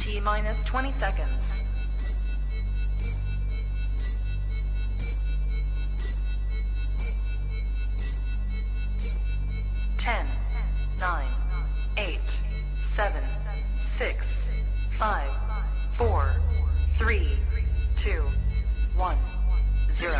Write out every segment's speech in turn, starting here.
T-minus 20 seconds. 10, 9, 8, 7, 6, 5, 4, 3, 2, 1, 0.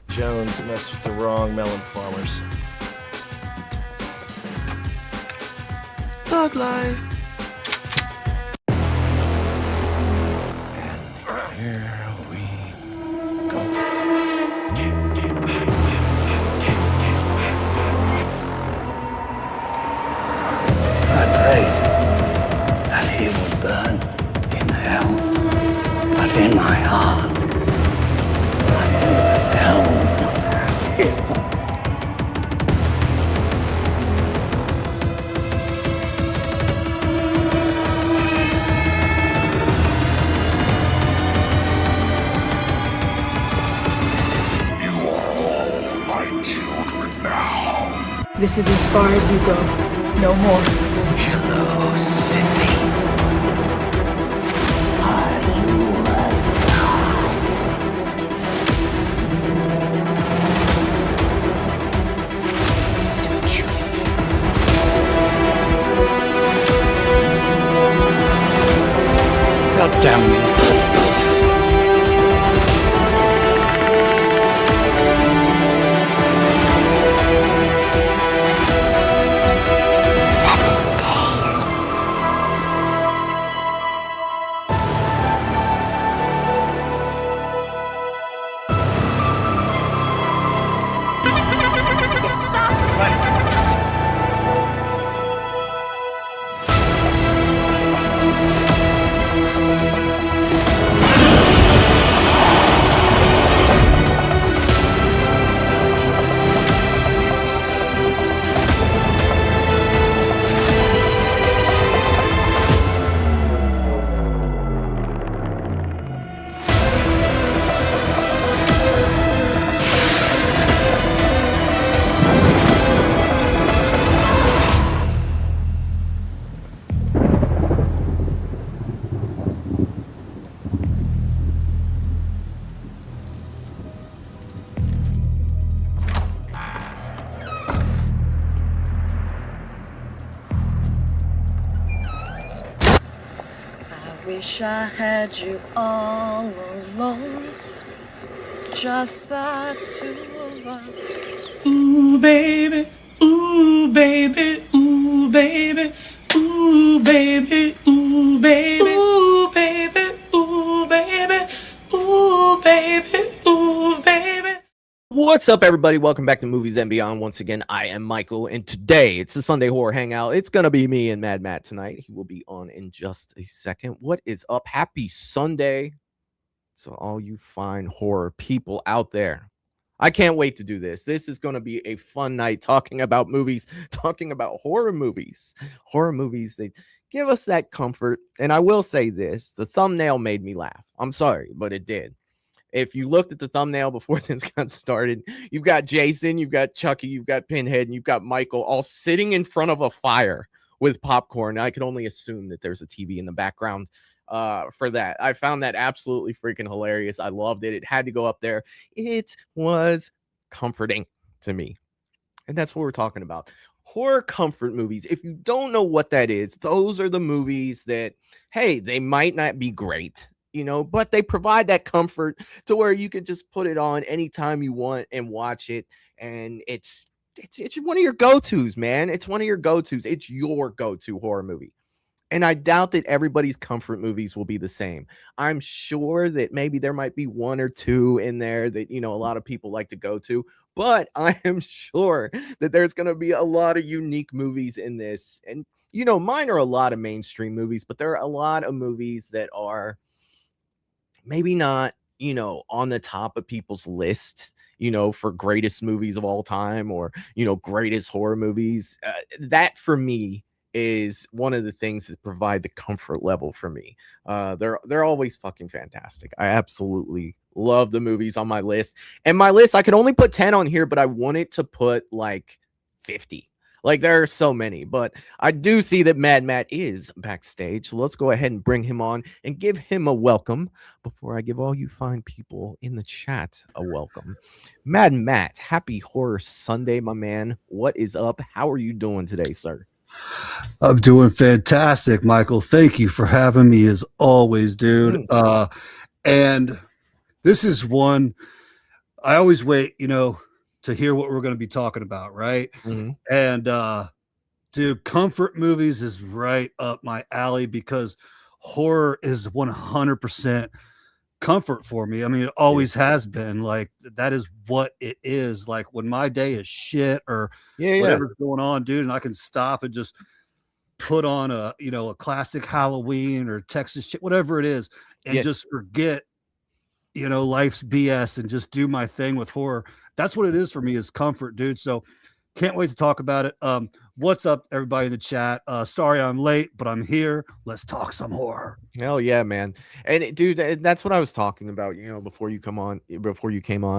Jones messed with the wrong melon farmers. Thug life. And here we go. I prayed that he would burn in hell, but in my heart, I never held him. You are all my children now. This is as far as you go. No more. Hello, Sydney. Are you God damn you. Wish I had you all alone, just the two of us. Ooh, baby, ooh, baby, ooh, baby, ooh, baby, ooh, baby, ooh, baby, ooh, baby, ooh, baby, ooh, baby. What's up, everybody? Welcome back to Movies and Beyond. Once again, I am Michael, and today it's the Sunday Horror Hangout. It's going to be me and Mad Matt tonight. He will be on in just a second. What is up? Happy Sunday to all you fine horror people out there. I can't wait to do this. This is going to be a fun night talking about movies, talking about horror movies. Horror movies, they give us that comfort. And I will say this, the thumbnail made me laugh. I'm sorry, but it did. If you looked at the thumbnail before this got started, you've got Jason, you've got Chucky, you've got Pinhead, and you've got Michael all sitting in front of a fire with popcorn. I could only assume that there's a TV in the background for that. I found that absolutely freaking hilarious. I loved it. It had to go up there. It was comforting to me. And that's what we're talking about. Horror comfort movies. If you don't know what that is, those are the movies that, hey, they might not be great. but they provide that comfort to where you can just put it on anytime you want and watch it. And it's one of your go-tos, man. It's one of your go-tos. It's your go-to horror movie. And I doubt that everybody's comfort movies will be the same. I'm sure that maybe there might be one or two in there that, a lot of people like to go to, but I am sure that there's going to be a lot of unique movies in this. And, mine are a lot of mainstream movies, but there are a lot of movies that are maybe not, on the top of people's lists, for greatest movies of all time or, greatest horror movies. That for me is one of the things that provide the comfort level for me. They're always fucking fantastic. I absolutely love the movies on my list. And my list, I could only put 10 on here, but I wanted to put like 50. Like there are so many, but I do see that Mad Matt is backstage. So let's go ahead and bring him on and give him a welcome before I give all you fine people in the chat a welcome. Mad Matt, happy Horror Sunday, my man. What is up? How are you doing today, sir? I'm doing fantastic, Michael. Thank you for having me as always, dude. And this is one I always wait, to hear what we're going to be talking about, right? Mm-hmm. And dude, comfort movies is right up my alley because horror is 100% comfort for me. I mean, it always has been. Like that is what it is. Like when my day is shit or whatever's going on, dude, and I can stop and just put on a classic Halloween or Texas shit, whatever it is, and just forget life's BS and just do my thing with horror. That's what it is for me, is comfort, dude. So can't wait to talk about it. What's up, everybody in the chat? Sorry I'm late, but I'm here. Let's talk some horror. Hell yeah, man. And dude, that's what I was talking about, before you came on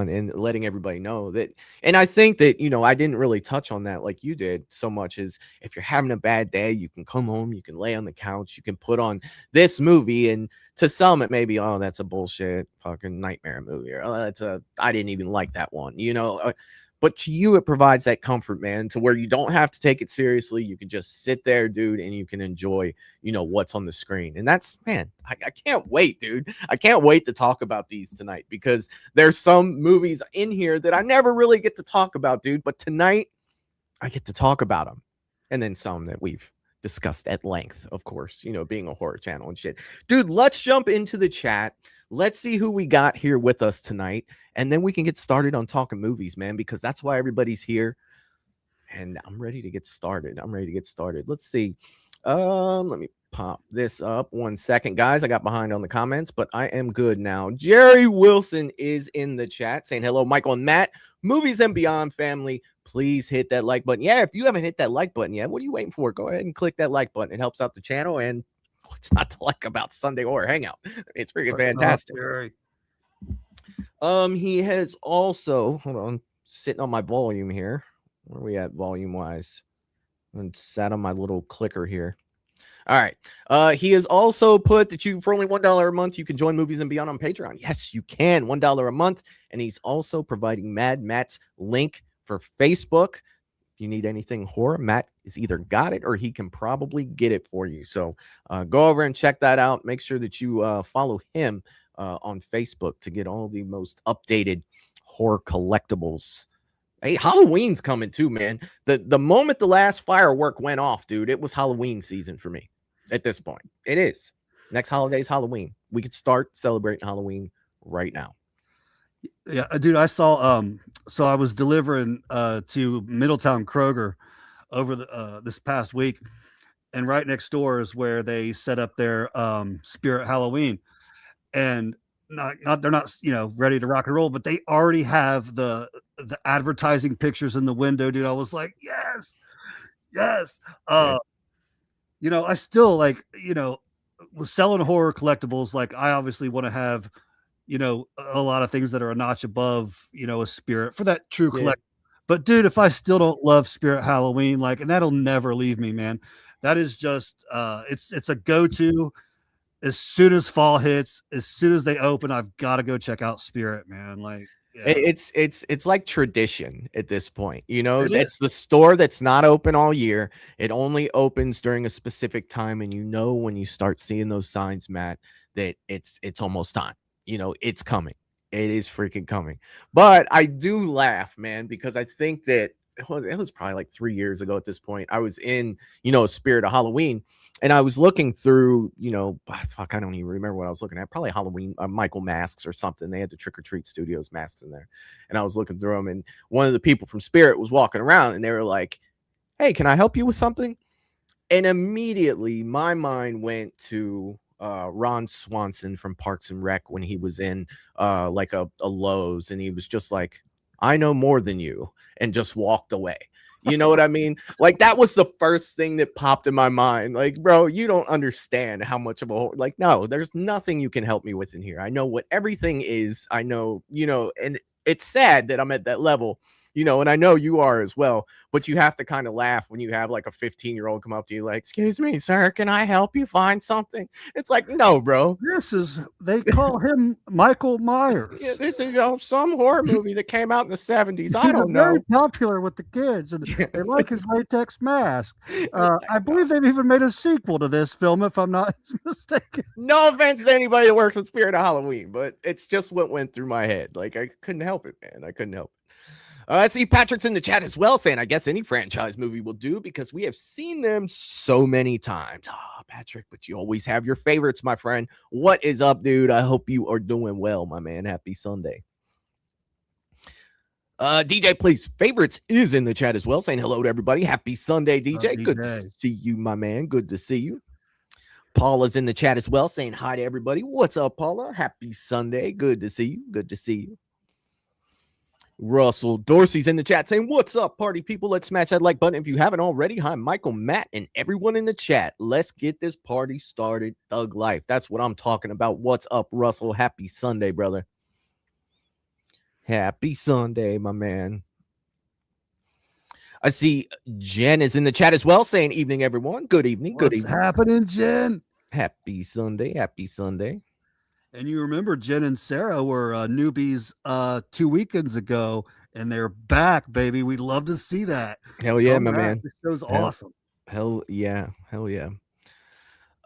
and letting everybody know that. And I think that, I didn't really touch on that like you did so much, as if you're having a bad day, you can come home, you can lay on the couch, you can put on this movie. And to some, it may be, oh, that's a bullshit fucking nightmare movie. Or I didn't even like that one, But to you, it provides that comfort, man, to where you don't have to take it seriously. You can just sit there, dude, and you can enjoy, what's on the screen. And that's, man, I can't wait, dude. I can't wait to talk about these tonight, because there's some movies in here that I never really get to talk about, dude. But tonight, I get to talk about them. And then some that we've discussed at length, of course, being a horror channel and shit. Dude, let's jump into the chat. Let's see who we got here with us tonight. And then we can get started on talking movies, man, because that's why everybody's here. And I'm ready to get started. Let's see. Let me pop this up 1 second, guys. I got behind on the comments, but I am good now. Jerry Wilson is in the chat saying hello, Michael and Matt. Movies and Beyond family, please hit that like button. Yeah, if you haven't hit that like button yet, what are you waiting for? Go ahead and click that like button. It helps out the channel. And what's not to like about Sunday Horror Hangout? It's freaking fantastic. He has also, hold on, sitting on my volume here. Where are we at volume wise? I'm sat on my little clicker here. All right. He has also put that you, for only $1 a month, you can join Movies and Beyond on Patreon. Yes, you can. $1 a month. And he's also providing Mad Matt's link for Facebook. If you need anything horror, Matt has either got it or he can probably get it for you. So go over and check that out. Make sure that you follow him on Facebook to get all the most updated horror collectibles. Hey, Halloween's coming too, man. The moment the last firework went off, dude, it was Halloween season for me at this point. It is. Next holiday's Halloween. We could start celebrating Halloween right now. Yeah, dude, I saw so I was delivering to Middletown Kroger over the this past week, and right next door is where they set up their Spirit Halloween. And they're not ready to rock and roll, but they already have the advertising pictures in the window, dude. I was like, yes. I still with selling horror collectibles, like I obviously want to have a lot of things that are a notch above a Spirit for that true collect. But dude, if I still don't love Spirit Halloween, and that'll never leave me, man. That is just it's a go-to. As soon as fall hits, as soon as they open, I've got to go check out Spirit, man. It's like tradition at this point. You know, It is. it's the store that's not open all year. It only opens during a specific time, and you know when you start seeing those signs, Matt, that it's almost time. You know, it's coming. It is freaking coming. But I do laugh, man, because I think that it was probably like 3 years ago at this point. I was in, a spirit of Halloween, and I was looking through, fuck, I don't even remember what I was looking at. Probably Halloween, Michael masks or something. They had the Trick or Treat Studios masks in there, and I was looking through them, and one of the people from Spirit was walking around, and they were like, "Hey, can I help you with something?" And immediately my mind went to Ron Swanson from Parks and Rec when he was in like a Lowe's, and he was just like, "I know more than you," and just walked away. You know what I mean? Like, that was the first thing that popped in my mind. Like, bro, you don't understand how much of a like, no, there's nothing you can help me with in here. I know what everything is. I know, and it's sad that I'm at that level, and I know you are as well, but you have to kind of laugh when you have like a 15-year-old come up to you like, "Excuse me, sir, can I help you find something?" It's like, no, bro. They call him Michael Myers. Yeah, this is some horror movie that came out in the 70s. I don't Very know. popular with the kids, and Yes. they like his latex mask. I believe they've even made a sequel to this film, if I'm not mistaken. No offense to anybody that works with Spirit of Halloween, but it's just what went through my head. Like, I couldn't help it, man. I couldn't help it. I see Patrick's in the chat as well saying, "I guess any franchise movie will do because we have seen them so many times." Ah, Patrick, but you always have your favorites, my friend. What is up, dude? I hope you are doing well, my man. Happy Sunday. DJ Plays Favorites is in the chat as well, saying hello to everybody. Happy Sunday, DJ. Good to see you, my man. Good to see you. Paula's in the chat as well, saying hi to everybody. What's up, Paula? Happy Sunday. Good to see you. Good to see you. Russell Dorsey's in the chat saying, "What's up, party people? Let's smash that like button if you haven't already." Hi, Michael, Matt, and everyone in the chat. Let's get this party started. Thug life. That's what I'm talking about. What's up, Russell? Happy Sunday, brother. Happy Sunday, my man. I see Jen is in the chat as well, saying, "Evening, everyone. Good evening. Good evening. What's happening, Jen? Happy Sunday. Happy Sunday." And you remember Jen and Sarah were newbies 2 weekends ago, and they're back, baby. We'd love to see that. Hell yeah, my man. This show's awesome. Hell yeah. Hell yeah.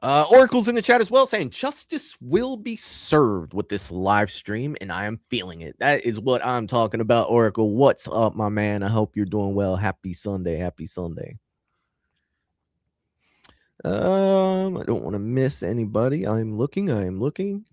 Oracle's in the chat as well, saying justice will be served with this live stream, and I am feeling it. That is what I'm talking about, Oracle. What's up, my man? I hope you're doing well. Happy Sunday. Happy Sunday. I don't want to miss anybody. I'm looking.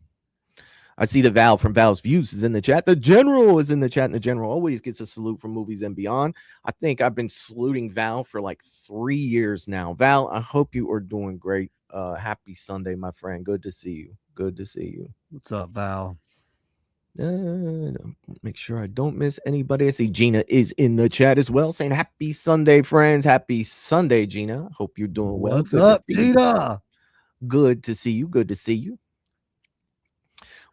I see the Val from Val's Views is in the chat. The General is in the chat, and the General always gets a salute from Movies and Beyond. I think I've been saluting Val for like 3 years now. Val, I hope you are doing great. Happy Sunday, my friend. Good to see you. Good to see you. What's up, Val? Make sure I don't miss anybody. I see Gina is in the chat as well, saying happy Sunday, friends. Happy Sunday, Gina. Hope you're doing well. What's up, Gina? Good to see you. Good to see you.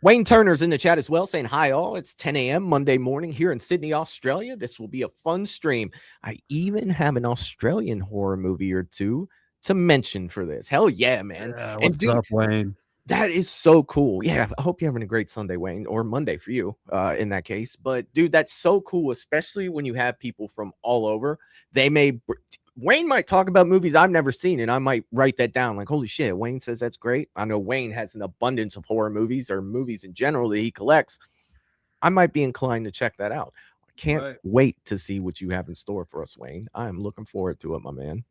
Wayne Turner's in the chat as well, saying hi all. It's 10 a.m. Monday morning here in Sydney, Australia. This will be a fun stream. I even have an Australian horror movie or two to mention for this. Hell yeah, man. Yeah, what's up, Wayne? That is so cool. Yeah, I hope you're having a great Sunday, Wayne, or Monday for you in that case. But, dude, that's so cool, especially when you have people from all over. Wayne might talk about movies I've never seen, and I might write that down. Like, holy shit, Wayne says that's great. I know Wayne has an abundance of horror movies or movies in general that he collects. I might be inclined to check that out. I can't wait to see what you have in store for us, Wayne. I am looking forward to it, my man.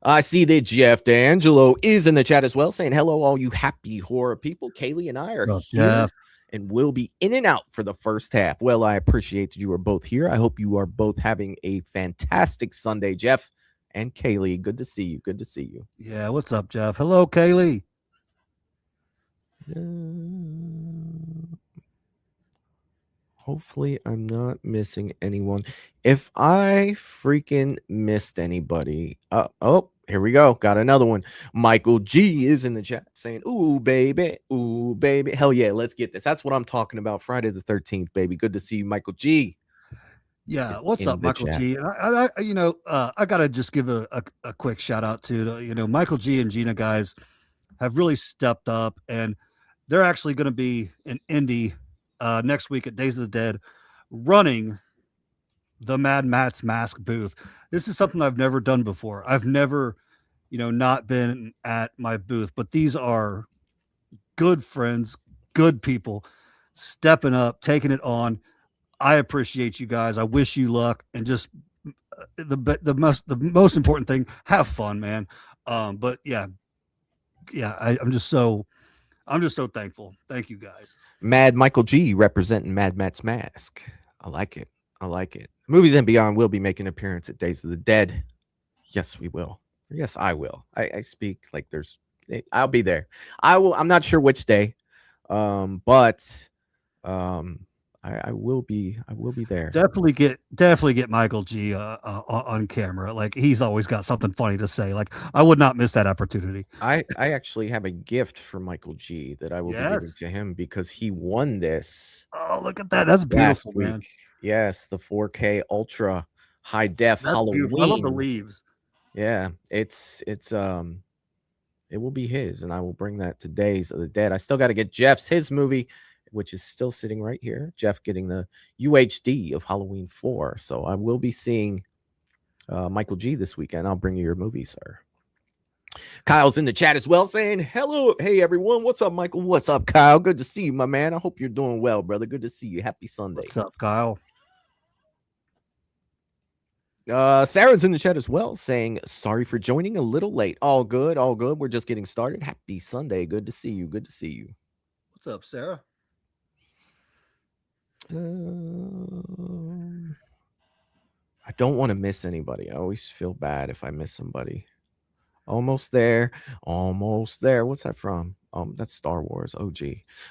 I see that Jeff D'Angelo is in the chat as well, saying hello, all you happy horror people. Kaylee and I are here. Jeff. And we'll be in and out for the first half. Well, I appreciate that you are both here. I hope you are both having a fantastic Sunday, Jeff and Kaylee. Good to see you. Good to see you. Yeah, what's up, Jeff? Hello, Kaylee. Hopefully, I'm not missing anyone. If I freaking missed anybody, oh, here we go. Got another one. Michael G is in the chat saying, ooh, baby. Ooh, baby. Hell yeah, let's get this. That's what I'm talking about. Friday the 13th, baby. Good to see you, Michael G. Yeah, what's up, Michael G? And I got to just give a quick shout out to, Michael G and Gina guys have really stepped up, and they're actually going to be in Indy next week at Days of the Dead, running the Mad Matt's mask booth. This is something I've never done before. I've never, not been at my booth, but these are good friends, good people stepping up, taking it on. I appreciate you guys. I wish you luck, and just the most important thing, have fun, man. But yeah, I'm just so thankful. Thank you guys. Mad Michael G representing Mad Matt's mask. I like it. Movies and Beyond will be making an appearance at Days of the Dead. Yes, we will. Yes, I will. I speak like I'll be there. I'm not sure which day, but I will be there. Definitely get Michael G on camera. Like, he's always got something funny to say. Like, I would not miss that opportunity. I actually have a gift for Michael G that I will be giving to him because he won this. Oh, look at that. That's beautiful, man. Yes, the 4K ultra high def Halloween. Beautiful. I love the leaves. Yeah, it will be his, and I will bring that to Days of the Dead. I still got to get his movie, which is still sitting right here. Jeff getting the UHD of Halloween 4. So I will be seeing Michael G this weekend. I'll bring you your movie, sir. Kyle's in the chat as well, saying hello. Hey, everyone. What's up, Michael? What's up, Kyle? Good to see you, my man. I hope you're doing well, brother. Good to see you. Happy Sunday. What's up, Kyle? Sarah's in the chat as well, saying sorry for joining a little late. All good. We're just getting started. Happy Sunday. Good to see you. What's up, Sarah? I don't want to miss anybody. I always feel bad if I miss somebody. Almost there. What's that from? That's Star Wars. OG.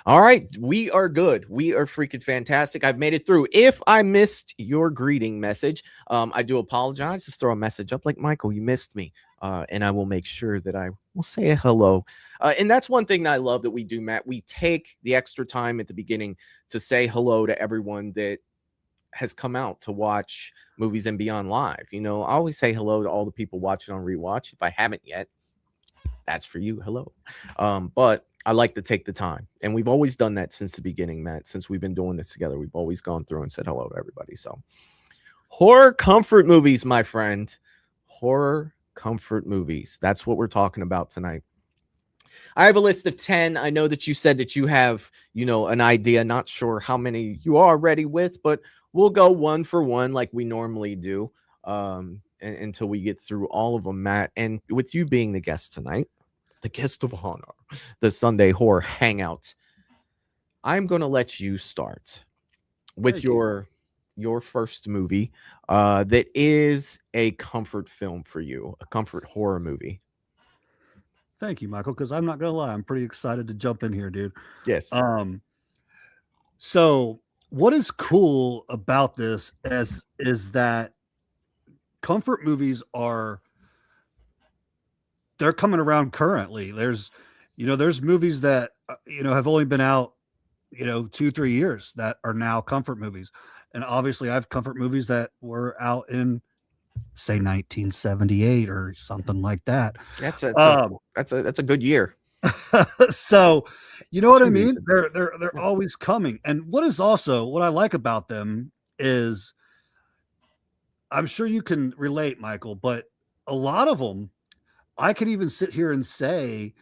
All right, we are good. We are freaking fantastic. I've made it through. If I missed your greeting message, I do apologize. Just throw a message up like, Michael, you missed me, and I will make sure that I will say a hello. And that's one thing that I love that we do, Matt. We take the extra time at the beginning to say hello to everyone that has come out to watch Movies and Beyond live. I always say hello to all the people watching on Rewatch. If I haven't yet, that's for you. Hello. But I like to take the time, and we've always done that since the beginning, Matt. Since we've been doing this together, we've always gone through and said hello to everybody. So, horror comfort movies, my friend. Horror comfort movies. That's what we're talking about tonight. I have a list of 10. I know that you said that you have, an idea. Not sure how many you are ready with, but we'll go one for one like we normally do until we get through all of them, Matt. And with you being the guest tonight, the guest of honor, the Sunday Horror Hangout, I'm going to let you start with your first movie that is a comfort film for you, a comfort horror movie. Thank you, Michael, because I'm not going to lie. I'm pretty excited to jump in here, dude. Yes. So what is cool about this is that comfort movies they're coming around currently. There's movies that, have only been out, 2-3 years that are now comfort movies. And obviously I have comfort movies that were out in, say, 1978 or something like that. That's a good year. So, you know what I mean? They're always coming. And what I like about them is, I'm sure you can relate, Michael, but a lot of them, I could even sit here and say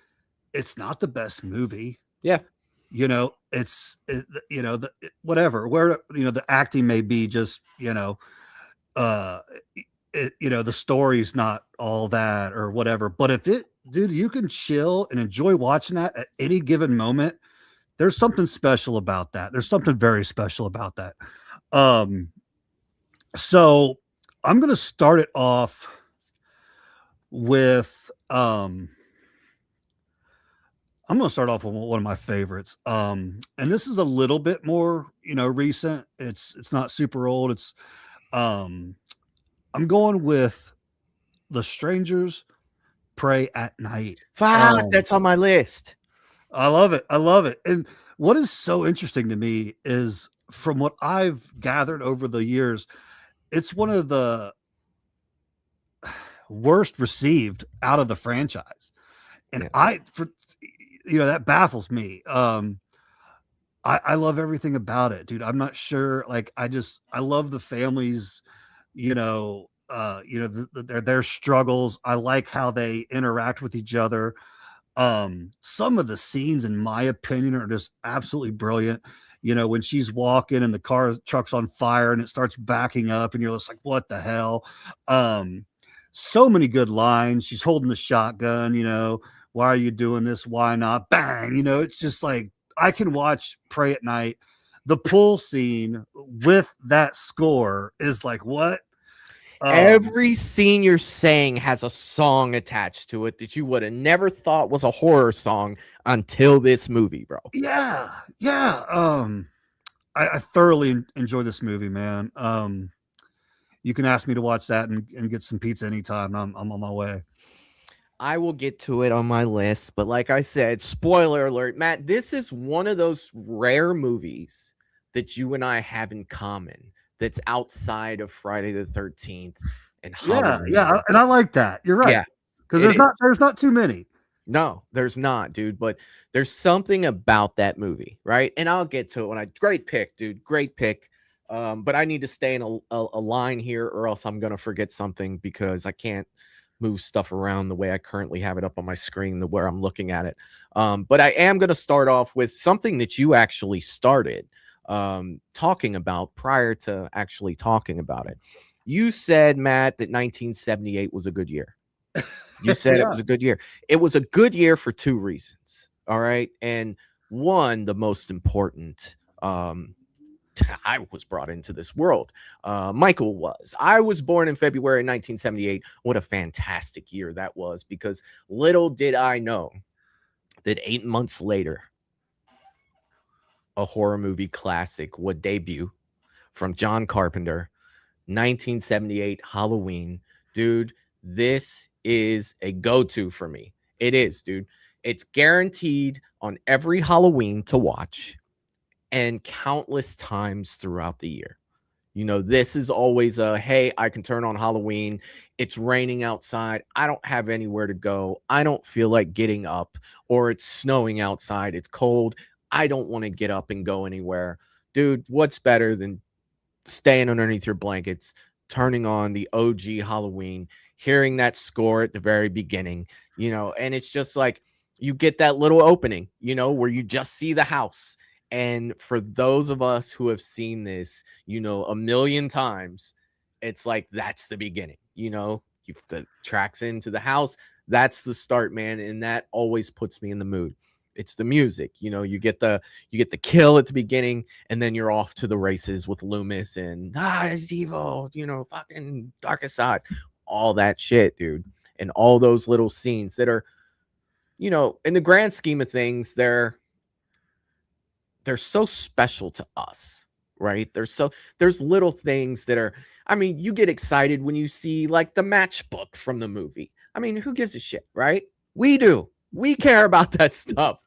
it's not the best movie. Yeah. Whatever, where, the acting may be just, the story's not all that or whatever. But dude, you can chill and enjoy watching that at any given moment. There's something special about that. There's something very special about that. So I'm going to start it off with, I'm going to start off with one of my favorites. And this is a little bit more, recent. It's not super old. It's, I'm going with The Strangers Pray at Night. That's on my list. I love it. And what is so interesting to me is, from what I've gathered over the years, it's one of the worst received out of the franchise. And that baffles me. I love everything about it, dude. I'm not sure. Like, I love the families, their struggles. I like how they interact with each other. Some of the scenes, in my opinion, are just absolutely brilliant. When she's walking and the truck's on fire and it starts backing up, and you're just like, what the hell? Um, so many good lines. She's holding the shotgun, why are you doing this? Why not? Bang, it's just like I can watch Pray at Night. The pool scene with that score is like, what? Every scene you're saying has a song attached to it that you would have never thought was a horror song until this movie, bro. Yeah, yeah. I thoroughly enjoy this movie, man. You can ask me to watch that and get some pizza anytime. I'm on my way. I will get to it on my list, but like I said, spoiler alert, Matt, this is one of those rare movies that you and I have in common that's outside of Friday the 13th and Halloween. Yeah, and I like that. You're right. Yeah, because there's not too many. No, there's not, dude, but there's something about that movie, right? And I'll get to it great pick, dude. Great pick. But I need to stay in a line here or else I'm gonna forget something because I can't move stuff around the way I currently have it up on my screen, where I'm looking at it. But I am going to start off with something that you actually started talking about prior to actually talking about it. You said, Matt, that 1978 was a good year. You said it was a good year. It was a good year for two reasons. All right. And one, the most important, I was brought into this world. Michael was. I was born in February 1978. What a fantastic year that was, because little did I know that 8 months later, a horror movie classic would debut from John Carpenter, 1978 Halloween. Dude, this is a go-to for me. It is, dude. It's guaranteed on every Halloween to watch, and countless times throughout the year. This is always hey, I can turn on Halloween. It's raining outside. I don't have anywhere to go. I don't feel like getting up, or it's snowing outside. It's cold. I don't want to get up and go anywhere. Dude, what's better than staying underneath your blankets, turning on the OG Halloween, hearing that score at the very beginning, and it's just like you get that little opening, where you just see the house. And for those of us who have seen this, a million times, it's like that's the beginning. The tracks into the house. That's the start, man, and that always puts me in the mood. It's the music. You get the kill at the beginning, and then you're off to the races with Loomis and it's evil. Fucking Darkest Sides, all that shit, dude, and all those little scenes that are, in the grand scheme of things, they're so special to us, right? There's little things that are, you get excited when you see like the matchbook from the movie. Who gives a shit, right? We do. We care about that stuff.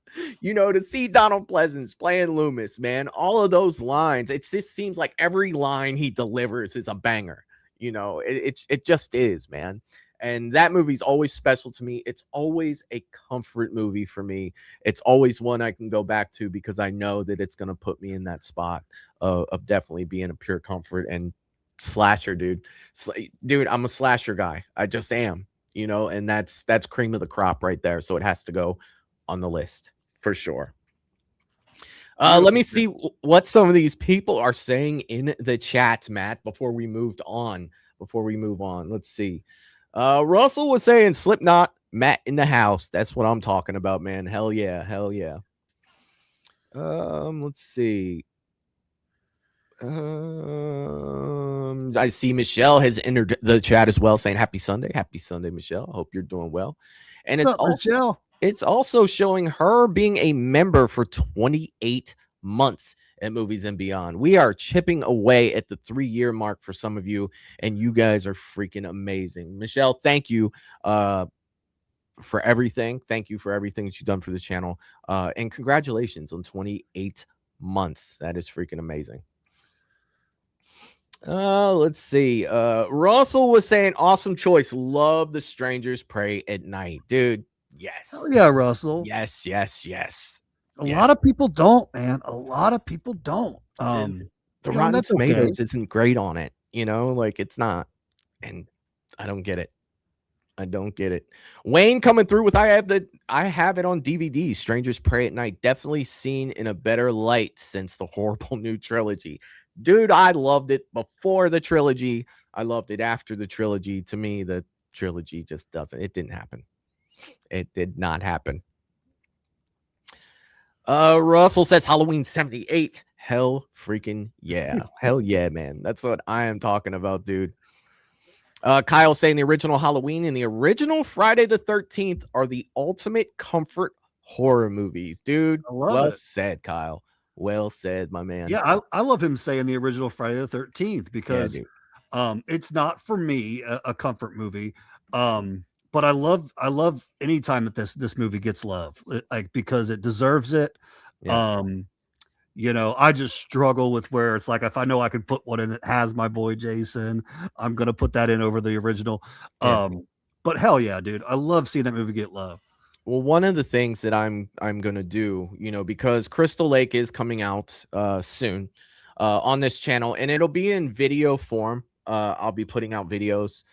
To see Donald Pleasance playing Loomis, man, all of those lines, it just seems like every line he delivers is a banger. It just is, man. And that movie's always special to me. It's always a comfort movie for me. It's always one I can go back to because I know that it's going to put me in that spot of definitely being a pure comfort and slasher, dude. Dude, I'm a slasher guy. I just am, and that's cream of the crop right there. So it has to go on the list for sure. Let me see what some of these people are saying in the chat, Matt, before we move on. Let's see. Russell was saying Slipknot, Matt in the house. That's what I'm talking about, man. Hell yeah. Let's see. I see Michelle has entered the chat as well, saying happy Sunday, Michelle. Hope you're doing well. And it's also showing her being a member for 28 months at Movies and Beyond. We are chipping away at the 3-year mark for some of you, and you guys are freaking amazing. Michelle, thank you for everything. Thank you for everything that you've done for the channel. And congratulations on 28 months. That is freaking amazing. Let's see. Russell was saying awesome choice. Love The Strangers Pray at Night. Dude, yes. Oh, yeah, Russell. Yes. A lot of people don't, man. A lot of people don't. The You know, Rotten that's okay. Tomatoes isn't great on it, you know, like it's not. And I don't get it. I don't get it. Wayne coming through with I have it on DVD. Strangers Pray at Night. Definitely seen in a better light since the horrible new trilogy. Dude, I loved it before the trilogy. I loved it after the trilogy. To me, the trilogy just doesn't. It didn't happen. It did not happen. Russell says Halloween 78. Hell freaking yeah. Hell yeah, man. That's what I am talking about, dude. Kyle saying the original Halloween and the original Friday the 13th are the ultimate comfort horror movies, dude. Well said, Kyle. Well said, my man. Yeah, I love him saying the original Friday the 13th because it's not for me a comfort movie. But I love anytime that this movie gets love, like because it deserves it. Yeah. You know, I just struggle with where it's like if I know I can put one in that has my boy Jason, I'm gonna put that in over the original. Yeah. But hell yeah, dude, I love seeing that movie get love. Well, one of the things that I'm gonna do, you know, because Crystal Lake is coming out soon on this channel, and it'll be in video form. I'll be putting out videos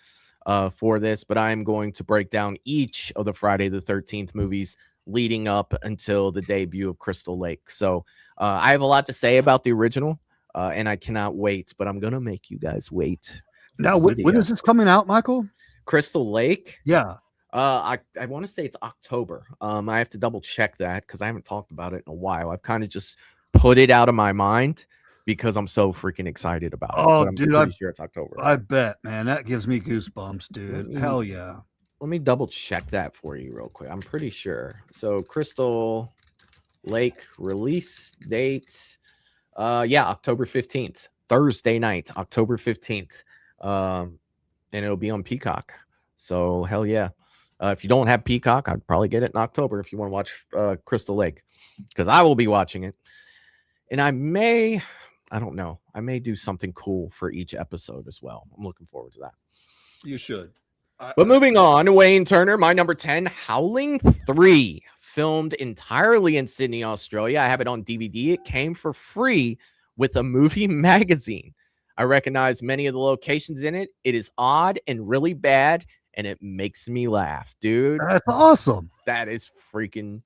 for this, but I'm going to break down each of the Friday the 13th movies leading up until the debut of Crystal Lake. So I have a lot to say about the original, and I cannot wait, but I'm gonna make you guys wait. Now, when is this coming out, Michael? Crystal Lake? Yeah. I want to say it's October. I have to double check that because I haven't talked about it in a while. I've kind of just put it out of my mind because I'm so freaking excited about it. Oh, I'm dude, pretty sure it's October. I bet, man. That gives me goosebumps, dude. Hell yeah. Let me double check that for you real quick. I'm pretty sure. So Crystal Lake release date. Yeah, October 15th, Thursday night, October 15th. And it'll be on Peacock. So hell yeah. If you don't have Peacock, I'd probably get it in October if you want to watch Crystal Lake, because I will be watching it. And I don't know, I may do something cool for each episode as well. I'm looking forward to that. You should. But moving on, Wayne Turner, my number 10, Howling 3, filmed entirely in Sydney, Australia. I have it on DVD. It came for free with a movie magazine. I recognize many of the locations in it. It is odd and really bad, and it makes me laugh, dude. That's awesome. That is freaking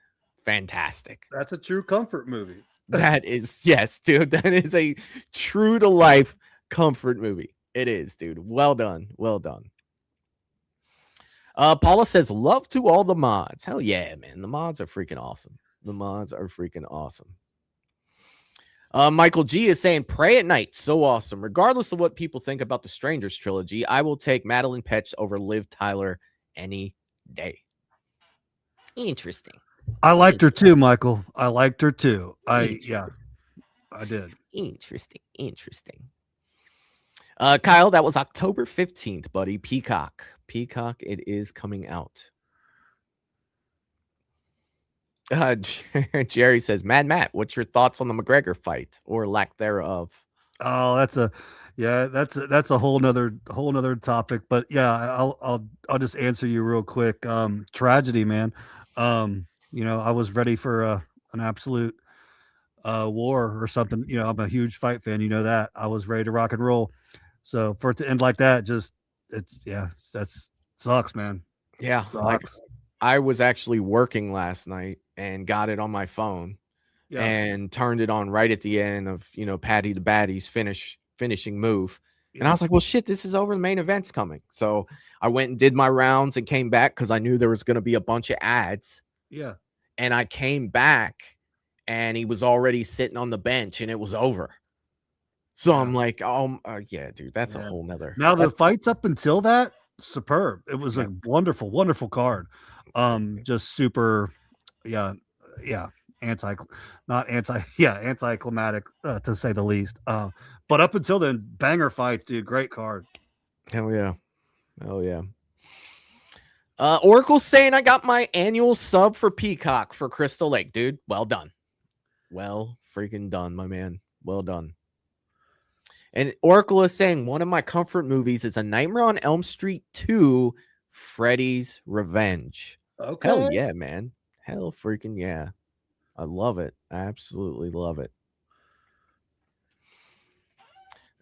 fantastic. That's a true comfort movie. That is, yes, dude. That is a true to life comfort movie. It is, dude. Well done. Well done. Paula says, love to all the mods. Hell yeah, man. The mods are freaking awesome. The mods are freaking awesome. Michael G is saying, Pray at Night. So awesome. Regardless of what people think about the Strangers trilogy, I will take Madeline Petch over Liv Tyler any day. Interesting. I liked her too, Michael. I liked her too. I did. Interesting. Kyle, that was October 15th, buddy. Peacock, it is coming out. Jerry says, Matt, what's your thoughts on the McGregor fight or lack thereof? Oh, that's a whole nother topic. But yeah, I'll just answer you real quick. Tragedy, man. You know, I was ready for an absolute war or something. You know, I'm a huge fight fan. You know that. I was ready to rock and roll. So for it to end like that, that sucks, man. Yeah, sucks. I was actually working last night and got it on my phone and turned it on right at the end of, you know, Patty the Baddie's finishing move. And I was like, well, shit, this is over. The main event's coming. So I went and did my rounds and came back because I knew there was going to be a bunch of ads. Yeah. And I came back and he was already sitting on the bench and it was over. So I'm like, yeah, dude, that's a whole nother. Now the fights up until that, superb. It was a wonderful, wonderful card. Just super, anticlimactic to say the least. But up until then, banger fights, dude. Great card. Hell yeah. Oracle's saying I got my annual sub for Peacock for Crystal Lake, dude. Well done. Well freaking done, my man. Well done. And Oracle is saying one of my comfort movies is A Nightmare on Elm Street 2, Freddy's Revenge. Okay. Hell yeah, man. Hell freaking yeah. I love it. I absolutely love it.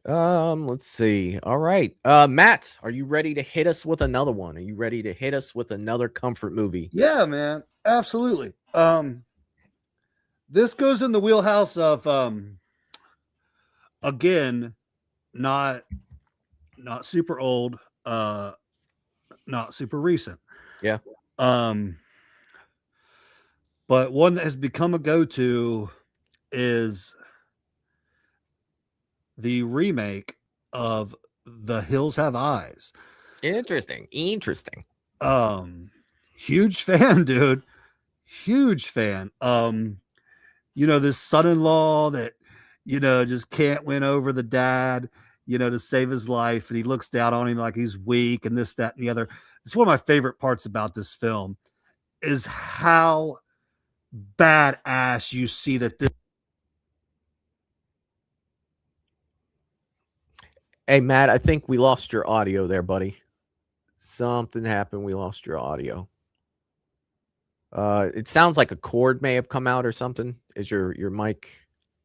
Let's see. All right. Matt, are you ready to hit us with another one? Are you ready to hit us with another comfort movie? Yeah, man. Absolutely. This goes in the wheelhouse of again, not super old, not super recent. Yeah. But one that has become a go-to is the remake of The Hills Have Eyes. Interesting. Interesting. Huge fan, dude. Huge fan. This son-in-law that, just can't win over the dad, to save his life. And he looks down on him like he's weak and this, that, and the other. It's one of my favorite parts about this film is how badass you see that this. Hey, Matt, I think we lost your audio there, buddy. Something happened. We lost your audio. It sounds like a cord may have come out or something. Is your mic?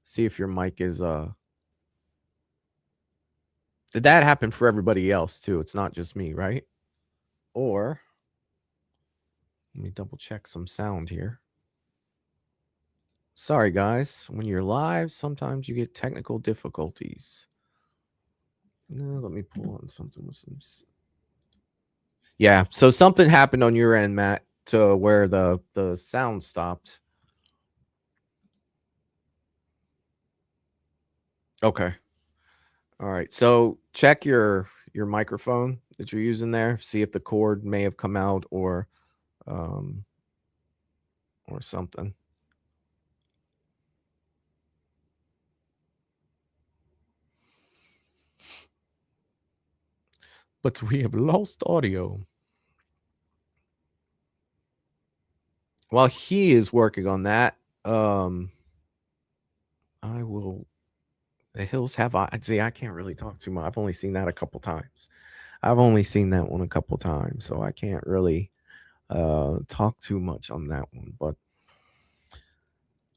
See if your mic is Did that happen for everybody else too? It's not just me, right? Or let me double check some sound here. Sorry, guys. When you're live, sometimes you get technical difficulties. No, let me pull on something with some. Yeah, so something happened on your end, Matt, to where the sound stopped. Okay. All right. So check your microphone that you're using there. See if the cord may have come out or something. But we have lost audio. While he is working on that, I will. The Hills Have Eyes. See, I can't really talk too much. I've only seen that a couple times. I've only seen that one a couple times, so I can't really talk too much on that one. But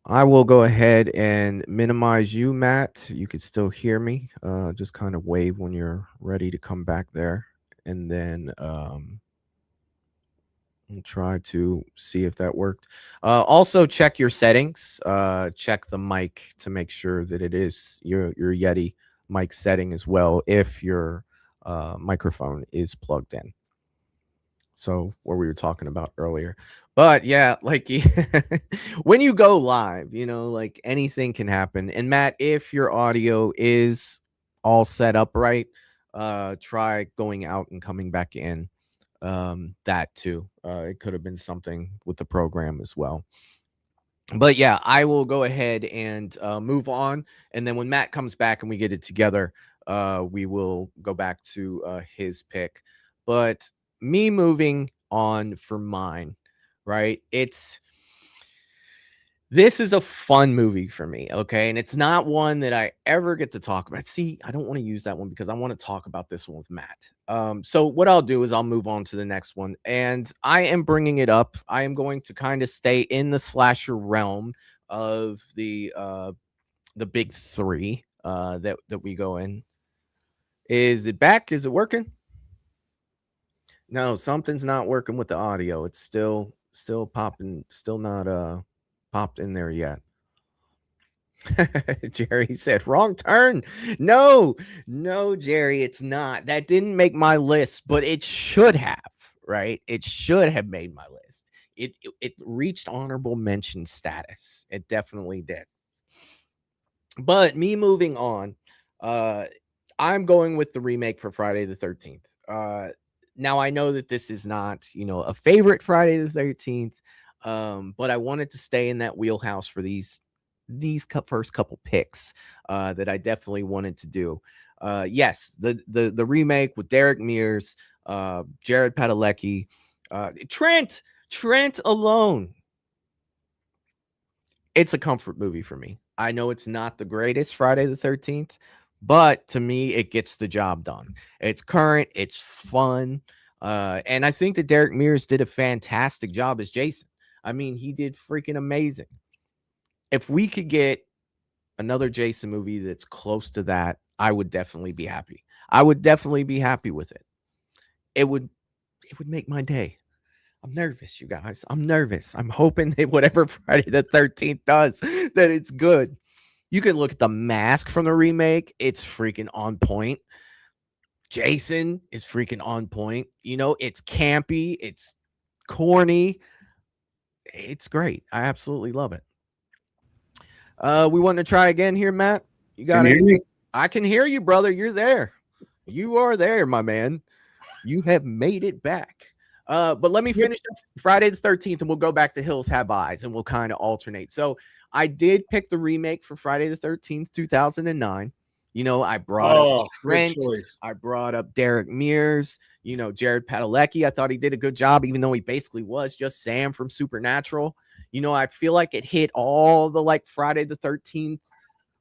I will go ahead and minimize you, Matt. You can still hear me. Just kind of wave when you're ready to come back there, and then we'll try to see if that worked. Also, check your settings. Check the mic to make sure that it is your Yeti mic setting as well if your microphone is plugged in. So what we were talking about earlier. But yeah, like when you go live, like anything can happen. And Matt, if your audio is all set up right, try going out and coming back in. That too. It could have been something with the program as well. But yeah, I will go ahead and move on. And then when Matt comes back and we get it together, we will go back to his pick. But me moving on for mine, right? This is a fun movie for me, okay? And it's not one that I ever get to talk about. See, I don't want to use that one because I want to talk about this one with Matt. So what I'll do is I'll move on to the next one. And I am bringing it up. I am going to kind of stay in the slasher realm of the big three that we go in. Is it back? Is it working? No, something's not working with the audio. It's still popping, still not popped in there yet. Jerry said wrong turn. No, Jerry, it's not. That didn't make my list, but it should have, right? It should have made my list. It reached honorable mention status. It definitely did. But me moving on, I'm going with the remake for Friday the 13th. Now I know that this is not, a favorite Friday the 13th. But I wanted to stay in that wheelhouse for these first couple picks that I definitely wanted to do. Yes, the remake with Derek Mears, Jared Padalecki, Trent alone. It's a comfort movie for me. I know it's not the greatest Friday the 13th, but to me, it gets the job done. It's current, it's fun, and I think that Derek Mears did a fantastic job as Jason. I mean, he did freaking amazing. if we could get another Jason movie that's close to that, I would definitely be happy. I would definitely be happy with it. It would make my day. I'm nervous, you guys. I'm nervous. I'm hoping that whatever Friday the 13th does, that it's good. You can look at the mask from the remake. It's freaking on point. Jason is freaking on point. You know, it's campy. It's corny. It's great. I absolutely love it. We want to try again here, Matt. You got anything? I can hear you, brother. You're there. You are there, my man. You have made it back. But let me finish Friday the 13th, and we'll go back to Hills Have Eyes, and we'll kind of alternate. So I did pick the remake for Friday the 13th, 2009. You know, I brought up Trent. I brought up Derek Mears. You know, Jared Padalecki. I thought he did a good job, even though he basically was just Sam from Supernatural. You know, I feel like it hit all the like Friday the 13th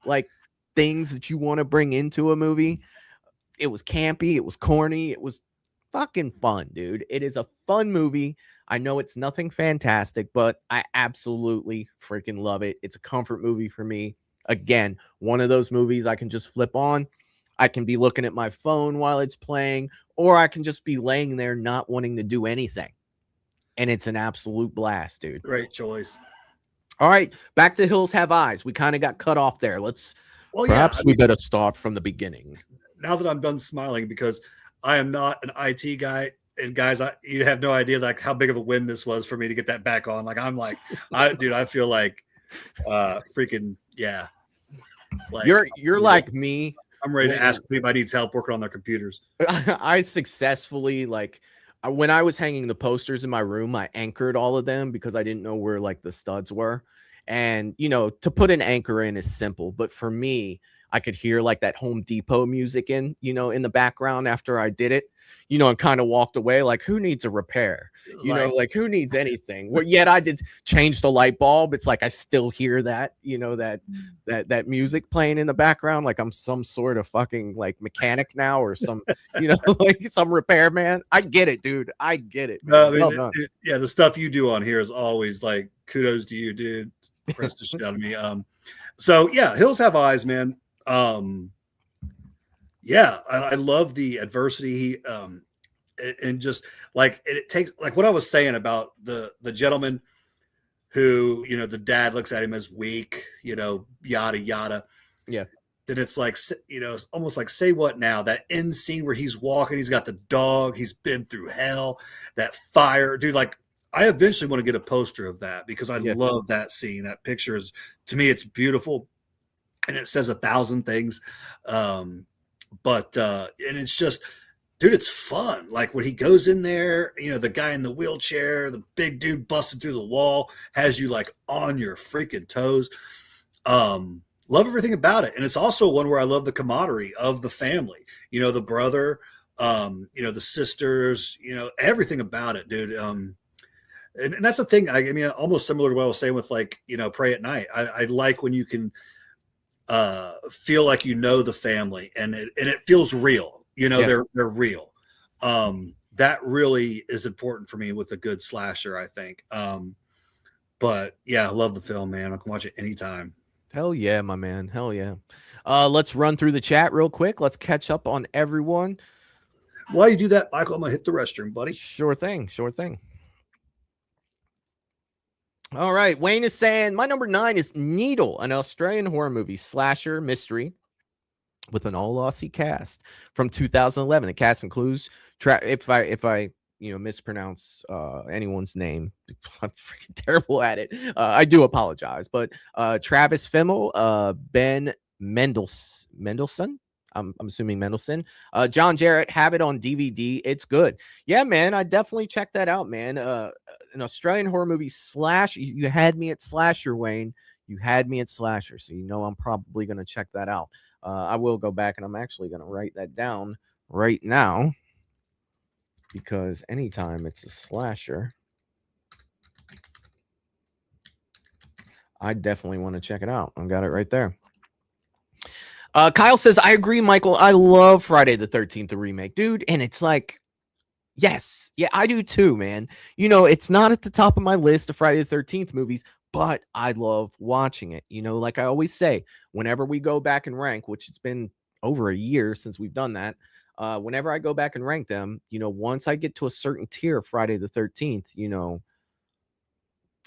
like things that you want to bring into a movie. It was campy. It was corny. It was fucking fun, dude. It is a fun movie. I know it's nothing fantastic, but I absolutely freaking love it. It's a comfort movie for me. Again, one of those movies I can just flip on. I can be looking at my phone while it's playing, or I can just be laying there not wanting to do anything. And it's an absolute blast, dude. Great choice. All right, back to Hills Have Eyes. We kind of got cut off there. Perhaps we better start from the beginning. Now that I'm done smiling, because I am not an IT guy, and guys, you have no idea like how big of a win this was for me to get that back on. Like I feel like freaking yeah. Like you're like me. I'm ready to ask if anybody needs help working on their computers. I successfully when I was hanging the posters in my room, I anchored all of them because I didn't know where like the studs were. And, you know, to put an anchor in is simple. But for me, I could hear like that Home Depot music in the background after I did it, and kind of walked away like, who needs a repair? Like who needs anything? Well, yet I did change the light bulb. It's like I still hear that, that music playing in the background. Like I'm some sort of fucking like mechanic now or some, like some repairman. I get it, dude. I get it. No, I mean, the stuff you do on here is always like kudos to you, dude. Press the shit out of me. So yeah, Hills Have Eyes, man. I love the adversity. And just like it takes like what I was saying about the gentleman who, the dad looks at him as weak, yada, yada. Yeah. Then it's like, it's almost like say what now, that end scene where he's walking, he's got the dog, he's been through hell, that fire, dude. Like I eventually want to get a poster of that because I love that scene. That picture is, to me, it's beautiful. And it says 1,000 things. And it's just, dude, it's fun. Like when he goes in there, the guy in the wheelchair, the big dude busted through the wall, has you like on your freaking toes. Love everything about it. And it's also one where I love the camaraderie of the family, the brother, the sisters, everything about it, dude. And that's the thing. I mean, almost similar to what I was saying with like, Pray at Night. I like when you can, feel like the family and it feels real, they're real. That really is important for me with a good slasher, I think. But yeah, I love the film, man. I can watch it anytime. Hell yeah, my man. Hell yeah. Let's run through the chat real quick. Let's catch up on everyone. While you do that, Michael, I'm gonna hit the restroom, buddy. Sure thing. All right, Wayne is saying my number 9 is Needle, an Australian horror movie slasher mystery with an all Aussie cast from 2011. The cast includes if I mispronounce anyone's name, I'm freaking terrible at it. I do apologize, but Travis Fimmel, Ben Mendelsohn. I'm assuming Mendelsohn. John Jarrett, have it on DVD. It's good. Yeah, man. I definitely check that out, man. An Australian horror movie slash. You had me at slasher, Wayne. You had me at slasher. So I'm probably going to check that out. I will go back and I'm actually going to write that down right now. Because anytime it's a slasher, I definitely want to check it out. I got it right there. Kyle says, I agree, Michael. I love Friday the 13th, the remake, dude. And it's like, yes. Yeah, I do too, man. It's not at the top of my list of Friday the 13th movies, but I love watching it. You know, like I always say, whenever we go back and rank, which it's been over a year since we've done that, whenever I go back and rank them, you know, once I get to a certain tier, Friday the 13th, you know,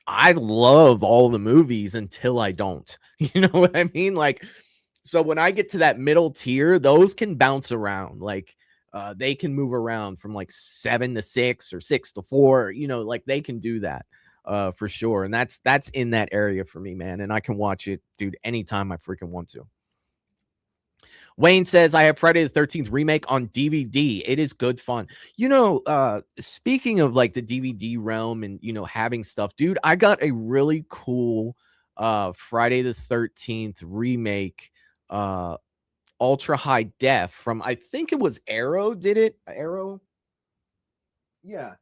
I love all the movies until I don't. You know what I mean? Like, so when I get to that middle tier, those can bounce around. Like, they can move around from like 7 to 6 or 6 to 4. You know, like they can do that for sure. And that's in that area for me, man. And I can watch it, dude, anytime I freaking want to. Wayne says, I have Friday the 13th remake on DVD. It is good fun. You know, speaking of like the DVD realm and, you know, having stuff, dude, I got a really cool Friday the 13th remake, ultra high def from, I think it was Arrow did it. Arrow? Yeah.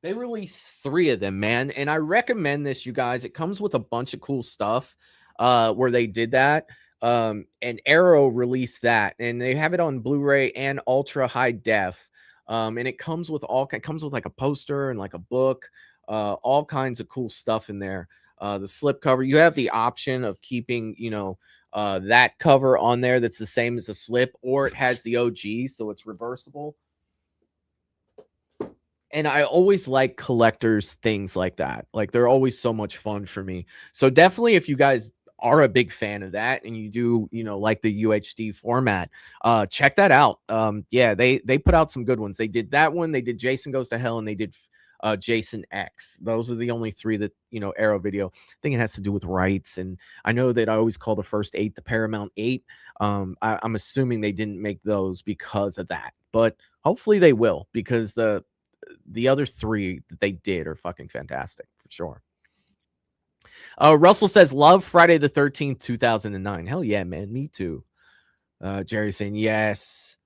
They released 3 of them, man. And I recommend this, you guys. It comes with a bunch of cool stuff where they did that. And Arrow released that, and they have it on Blu-ray and ultra high def. And it comes with like a poster and like a book, all kinds of cool stuff in there. The slip cover, you have the option of keeping, you know, that cover on there that's the same as the slip, or it has the OG, so it's reversible. And I always like collectors things like that. Like they're always so much fun for me. So definitely, if you guys are a big fan of that and you do, you know, like the UHD format, check that out. Yeah, they put out some good ones. They did that one, they did Jason Goes to Hell, and they did Jason X. Those are the only 3 that, you know, Arrow Video. I think it has to do with rights, and I know that I always call the first 8 the Paramount 8. I'm assuming they didn't make those because of that, but hopefully they will, because the other 3 that they did are fucking fantastic for sure. Russell says, love Friday the 13th, 2009. Hell yeah, man. Me too. Jerry saying yes.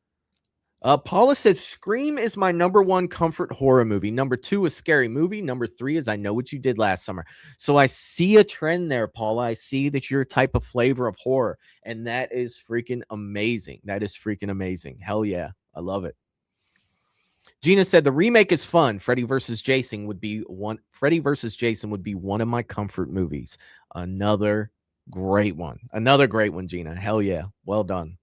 Paula says, Scream is my number 1 comfort horror movie. Number 2 is Scary Movie. Number 3 is I Know What You Did Last Summer. So I see a trend there, Paula. I see that you're a type of flavor of horror, and that is freaking amazing. That is freaking amazing. Hell yeah. I love it. Gina said the remake is fun. Freddy versus Jason would be one of my comfort movies. Another great one. Gina. Hell yeah. Well done.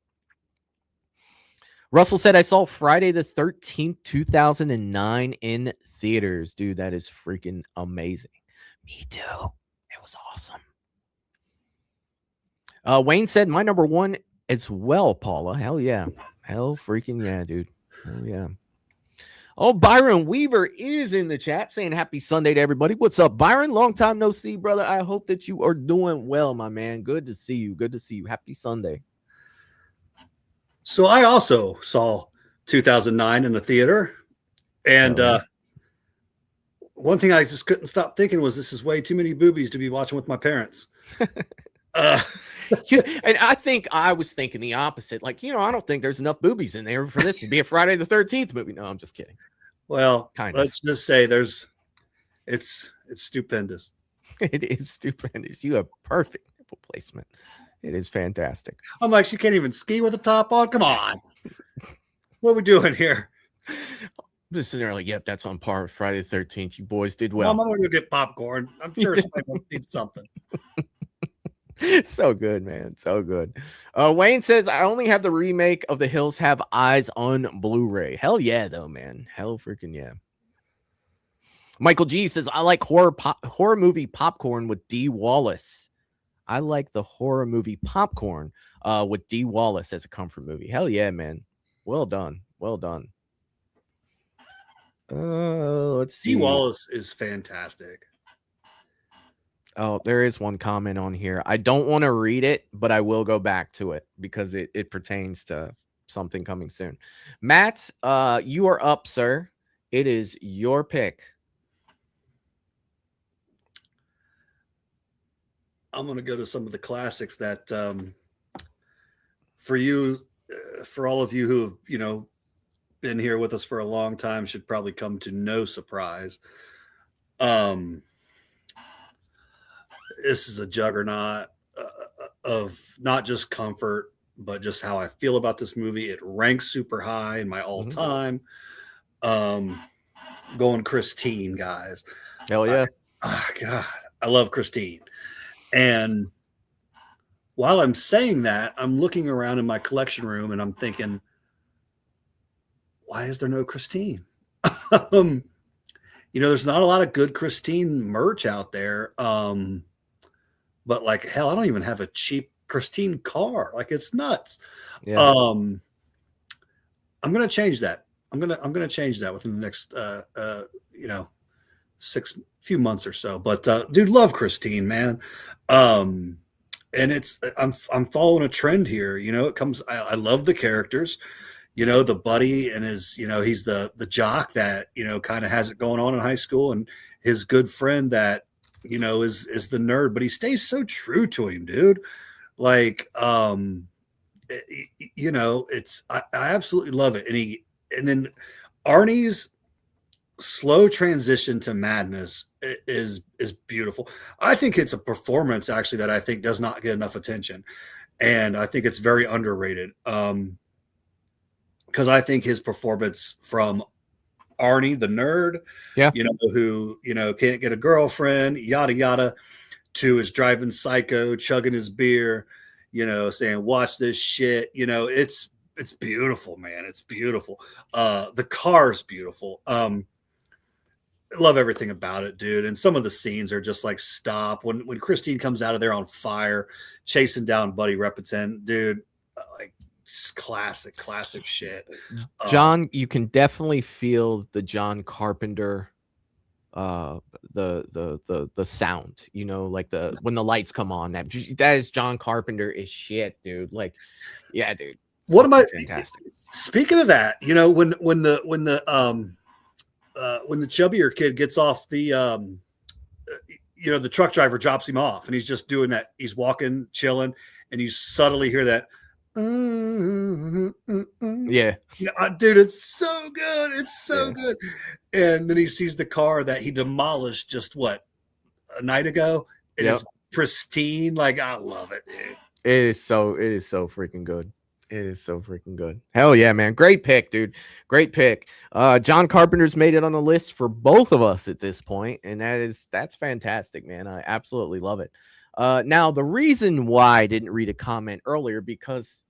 Russell said, I saw Friday the 13th, 2009 in theaters. Dude, that is freaking amazing. Me too. It was awesome. Wayne said, my number 1 as well, Paula. Hell yeah. Hell freaking yeah, dude. Hell yeah. Oh, Byron Weaver is in the chat saying happy Sunday to everybody. What's up, Byron? Long time no see, brother. I hope that you are doing well, my man. Good to see you. Good to see you. Happy Sunday. So I also saw 2009 in the theater. And one thing I just couldn't stop thinking was this is way too many boobies to be watching with my parents. And I think I was thinking the opposite. Like, you know, I don't think there's enough boobies in there for this to be a Friday the 13th movie. No, I'm just kidding. Well, let's just say it's stupendous. It is stupendous. You have perfect nipple placement. It is fantastic. I'm like, she can't even ski with a top on. Come on. What are we doing here? I'm just sitting there like, yep, that's on par with Friday the 13th. You boys did well. I'm going to go get popcorn. I'm sure somebody will need something. So good, man. So good. Wayne says, I only have the remake of The Hills Have Eyes on Blu-ray. Hell yeah, though, man. Hell freaking yeah. Michael G says, I like horror movie popcorn with D. Wallace. I like the horror movie popcorn with D. Wallace as a comfort movie. Hell yeah, man. Well done. Well done. Let's see. D. Wallace is fantastic. Oh, there is one comment on here. I don't want to read it, but I will go back to it because it pertains to something coming soon. Matt, you are up, sir. It is your pick. I'm going to go to some of the classics that for you, for all of you who have, you know, been here with us for a long time should probably come to no surprise. This is a juggernaut of not just comfort, but just how I feel about this movie. It ranks super high in my all time. Going Christine, guys. Hell yeah. God. I love Christine. And while I'm saying that, I'm looking around in my collection room and I'm thinking, why is there no Christine? There's not a lot of good Christine merch out there. But like hell, I don't even have a cheap Christine car. Like it's nuts. Yeah. I'm gonna change that. I'm gonna change that within the next few months or so. But dude, love Christine, man. And I'm following a trend here. It comes. I love the characters. The buddy and his, he's the jock that, kind of has it going on in high school, and his good friend that, is the nerd, but he stays so true to him, dude. Like, I absolutely love it. And then Arnie's slow transition to madness is beautiful. I think it's a performance actually that I think does not get enough attention. And I think it's very underrated. Because I think his performance from Arnie, the nerd, who, can't get a girlfriend, yada, yada, to his driving psycho, chugging his beer, saying, watch this shit. It's beautiful, man. It's beautiful. The car's beautiful. I love everything about it, dude. And some of the scenes are just like, stop. When Christine comes out of there on fire, chasing down Buddy Repentin, dude, like, just classic shit. John, you can definitely feel the John Carpenter, the sound, like when the lights come on, that is John Carpenter is shit, dude. Like, yeah, dude. What am I? Fantastic. Speaking of that, when the chubbier kid gets off the the truck driver drops him off, and he's just doing that. He's walking, chilling, and you subtly hear that. Yeah, dude, it's so good. It's so good. And then he sees the car that he demolished just a night ago. It is pristine. Like, I love it, dude. It is so freaking good. It is so freaking good. Hell yeah, man. Great pick, dude. Great pick. John Carpenter's made it on the list for both of us at this point, and that's fantastic, man. I absolutely love it. Now, the reason why I didn't read a comment earlier, because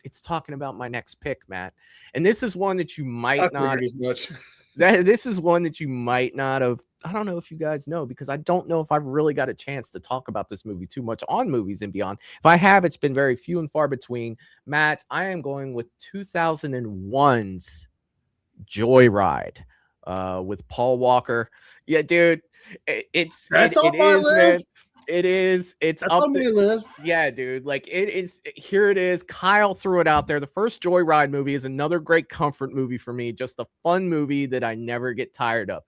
it's talking about my next pick, Matt. And this is one that you might not. As much. This is one that you might not have. I don't know if you guys know, because I don't know if I've really got a chance to talk about this movie too much on Movies and Beyond. If I have, it's been very few and far between. Matt, I am going with 2001's Joyride with Paul Walker. Yeah, dude. It's on my list. Man. It is. It's That's up on my list. Yeah, dude. Like, it is. Here it is. Kyle threw it out there. The first Joyride movie is another great comfort movie for me. Just a fun movie that I never get tired of.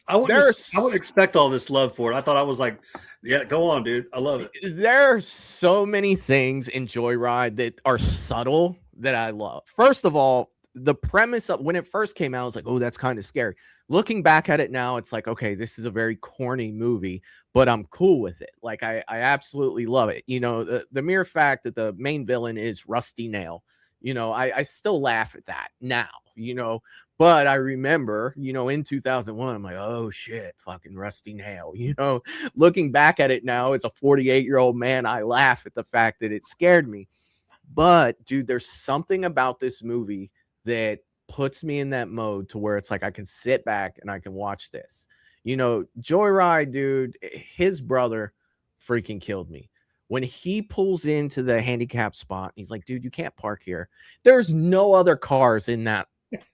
I wouldn't expect all this love for it. I thought I was like, yeah, go on, dude. I love it. There are so many things in Joyride that are subtle that I love. First of all, the premise of when it first came out, I was like, oh, that's kind of scary. Looking back at it now, it's like, okay, this is a very corny movie, but I'm cool with it. Like, I absolutely love it. The mere fact that the main villain is Rusty Nail, I still laugh at that now, but I remember, in 2001, I'm like, oh shit, fucking Rusty Nail, looking back at it now as a 48-year-old man, I laugh at the fact that it scared me. But dude, there's something about this movie that puts me in that mode to where it's like I can sit back and I can watch this. Joyride, dude, his brother freaking killed me. When he pulls into the handicap spot, he's like, dude, you can't park here. There's no other cars in that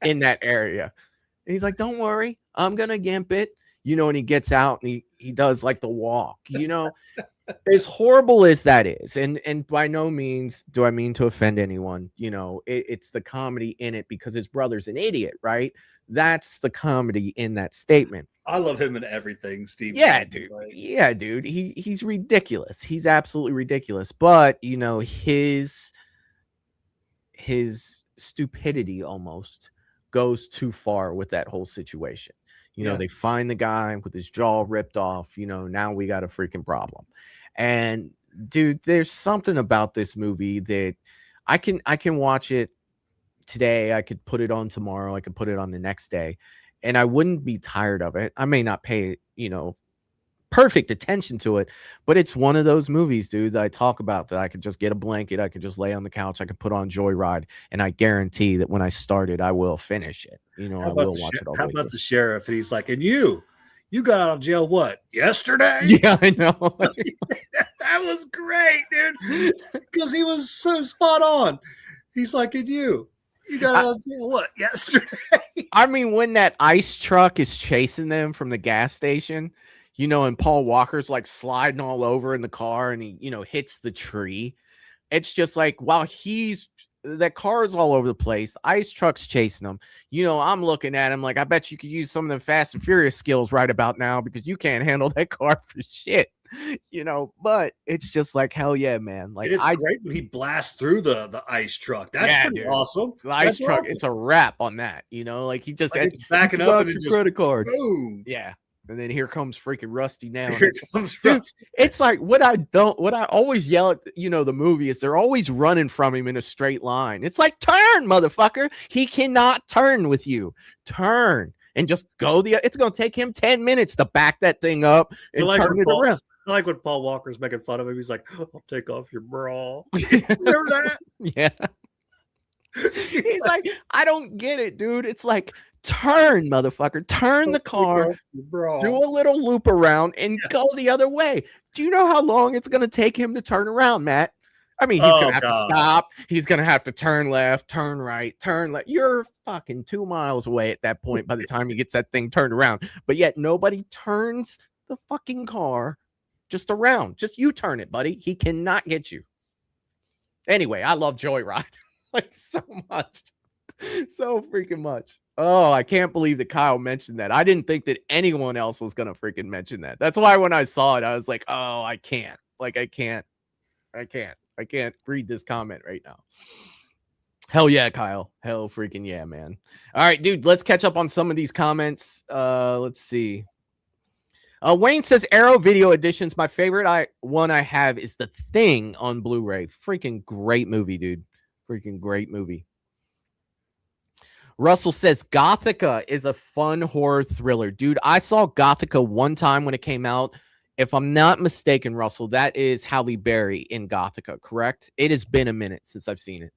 area. And he's like, don't worry, I'm gonna gimp it. And he gets out and he does like the walk, as horrible as that is, and by no means do I mean to offend anyone. It's the comedy in it because his brother's an idiot, right? That's the comedy in that statement. I love him in everything, Steve. Yeah, dude. Yeah, dude. He's ridiculous. He's absolutely ridiculous. But his stupidity almost goes too far with that whole situation. They find the guy with his jaw ripped off. Now we got a freaking problem. And dude, there's something about this movie that I can watch it today. I could put it on tomorrow. I could put it on the next day, and I wouldn't be tired of it. I may not pay, perfect attention to it. But it's one of those movies, dude, that I talk about that I could just get a blanket, I could just lay on the couch, I could put on Joyride, and I guarantee that when I start it, I will finish it. You know, I will watch it all the How way about through. the sheriff? And he's like, and you got out of jail what, yesterday? Yeah, I know. That was great, dude. Because he was so spot on. He's like, and you got out of jail what, yesterday? I mean, when that ice truck is chasing them from the gas station, you know, and Paul Walker's like sliding all over in the car and he, you know, hits the tree. It's just like, while that car is all over the place, ice truck's chasing him. You know, I'm looking at him like, I bet you could use some of the Fast and Furious skills right about now because you can't handle that car for shit. You know, but it's just like, hell yeah, man. Like, it's great when he blasts through the ice truck. That's pretty awesome. The ice truck, it's a wrap on that, you know, like he just it's backing up and your credit card. Boom. Yeah. And then here comes freaking Rusty now. Dude, it's like what I always yell at, you know, the movie is they're always running from him in a straight line. It's like, turn, motherfucker. He cannot turn with you. Turn and just go it's going to take him 10 minutes to back that thing up and turn it around. I like when Paul Walker's making fun of him. He's like, I'll take off your bra. Remember that? Yeah. He's like, I don't get it, dude. It's like, turn, motherfucker. Turn the car, do a little loop around, and go the other way. Do you know how long it's going to take him to turn around, Matt? I mean, he's going to have to stop. He's going to have to turn left, turn right, turn left. You're fucking 2 miles away at that point by the time he gets that thing turned around. But yet nobody turns the fucking car just around. Just you turn it, buddy. He cannot get you. Anyway, I love Joyride like so much. So freaking much. Oh, I can't believe that Kyle mentioned that. I didn't think that anyone else was going to freaking mention that. That's why when I saw it, I was like, oh, I can't. Like, I can't read this comment right now. Hell yeah, Kyle. Hell freaking yeah, man. All right, dude, let's catch up on some of these comments. Let's see. Wayne says Arrow Video Edition's my favorite one I have is The Thing on Blu-ray. Freaking great movie, dude. Freaking great movie. Russell says Gothica is a fun horror thriller. Dude, I saw Gothica one time when it came out. If I'm not mistaken, Russell, that is Halle Berry in Gothica, correct? It has been a minute since I've seen it.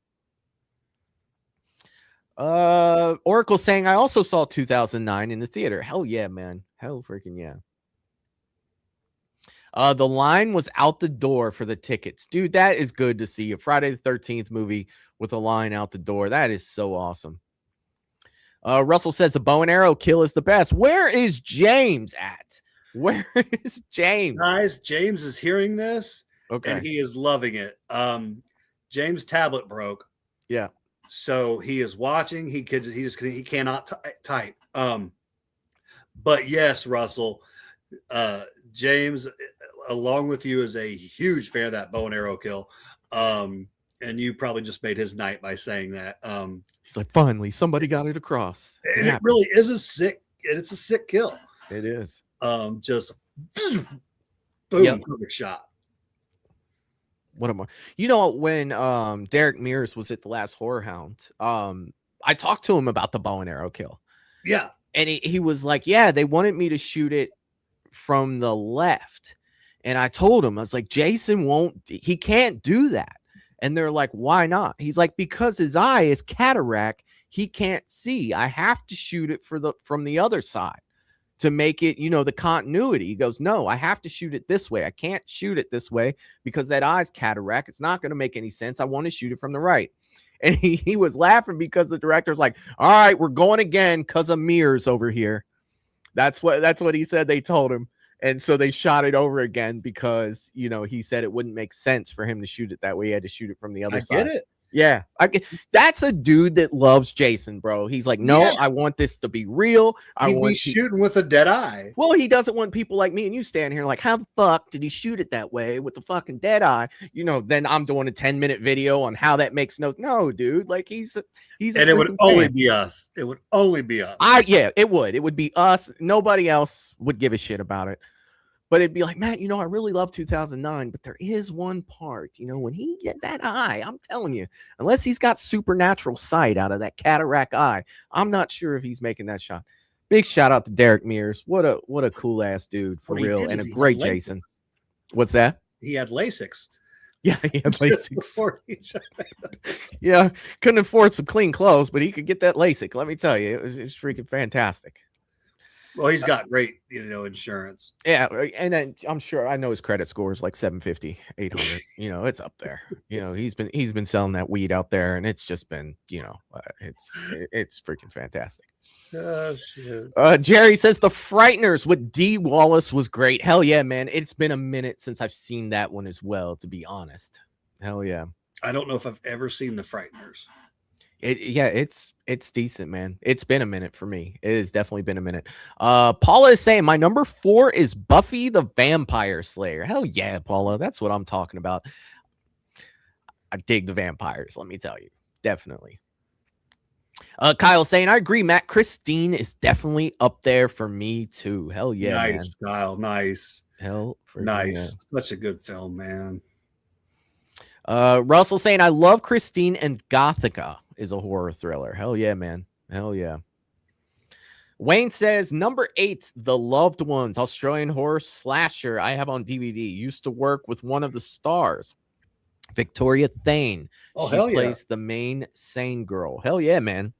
Oracle saying I also saw 2009 in the theater. Hell yeah, man. Hell freaking yeah. The line was out the door for the tickets. Dude, that is good to see. A Friday the 13th movie with a line out the door. That is so awesome. Russell says the bow and arrow kill is the best. Where is James at? Where is James? Guys, James is hearing this, and he is loving it. James' tablet broke. Yeah. So he is watching. He cannot type. But yes, Russell, James, along with you, is a huge fan of that bow and arrow kill. And you probably just made his night by saying that. He's like, finally, somebody got it across. And it really is a sick kill. It is. Just boom, perfect shot. What am I? You know, when Derek Mears was at the last Horror Hound, I talked to him about the bow and arrow kill. Yeah. And he was like, yeah, they wanted me to shoot it from the left. And I told him, I was like, Jason he can't do that. And they're like, why not? He's like, because his eye is cataract, he can't see. I have to shoot it from the other side to make it, you know, the continuity. He goes, no, I have to shoot it this way. I can't shoot it this way because that eye's cataract. It's not going to make any sense. I want to shoot it from the right. And he was laughing because the director's like, all right, we're going again because of Mears over here. That's what he said they told him. And so they shot it over again because, you know, he said it wouldn't make sense for him to shoot it that way. He had to shoot it from the other side. I get it. Yeah, that's a dude that loves Jason, bro. He's like, no, yeah. I want this to be real. He'd be shooting with a dead eye. Well, he doesn't want people like me and you standing here like, how the fuck did he shoot it that way with the fucking dead eye? You know, then I'm doing a 10-minute video on how that makes no, dude. Like he's and it would only be us. It would only be us. It would be us. Nobody else would give a shit about it. But it'd be like, Matt, you know, I really love 2009, but there is one part, you know, when he get that eye, I'm telling you, unless he's got supernatural sight out of that cataract eye, I'm not sure if he's making that shot. Big shout out to Derek Mears. What a cool ass dude for What he real, did and is a he great had LASIK. Jason. What's that? He had LASIK. Yeah, he had Just LASIK. before he Yeah, couldn't afford some clean clothes, but he could get that LASIK. Let me tell you, it was freaking fantastic. Well, he's got great, insurance. Yeah, and then I'm sure I know his credit score is like 750, 800. It's up there. He's been selling that weed out there, and it's just been, it's freaking fantastic. Oh, shit. Jerry says The Frighteners with D. Wallace was great. Hell yeah, man! It's been a minute since I've seen that one as well. To be honest, hell yeah. I don't know if I've ever seen The Frighteners. It's decent, man. It's been a minute for me. It has definitely been a minute. Paula is saying my number 4 is Buffy the Vampire Slayer. Hell yeah, Paula. That's what I'm talking about. I dig the vampires, let me tell you. Definitely. Kyle saying, I agree, Matt. Christine is definitely up there for me too. Hell yeah. Nice, man. Kyle. Nice. Hell nice. Yeah. Such a good film, man. Russell saying, I love Christine, and Gothica is a horror thriller. Hell yeah, man. Hell yeah. Wayne says, number 8, The Loved Ones, Australian horror slasher I have on DVD. Used to work with one of the stars, Victoria Thane. Oh, she hell yeah. plays the main sane girl. Hell yeah, man.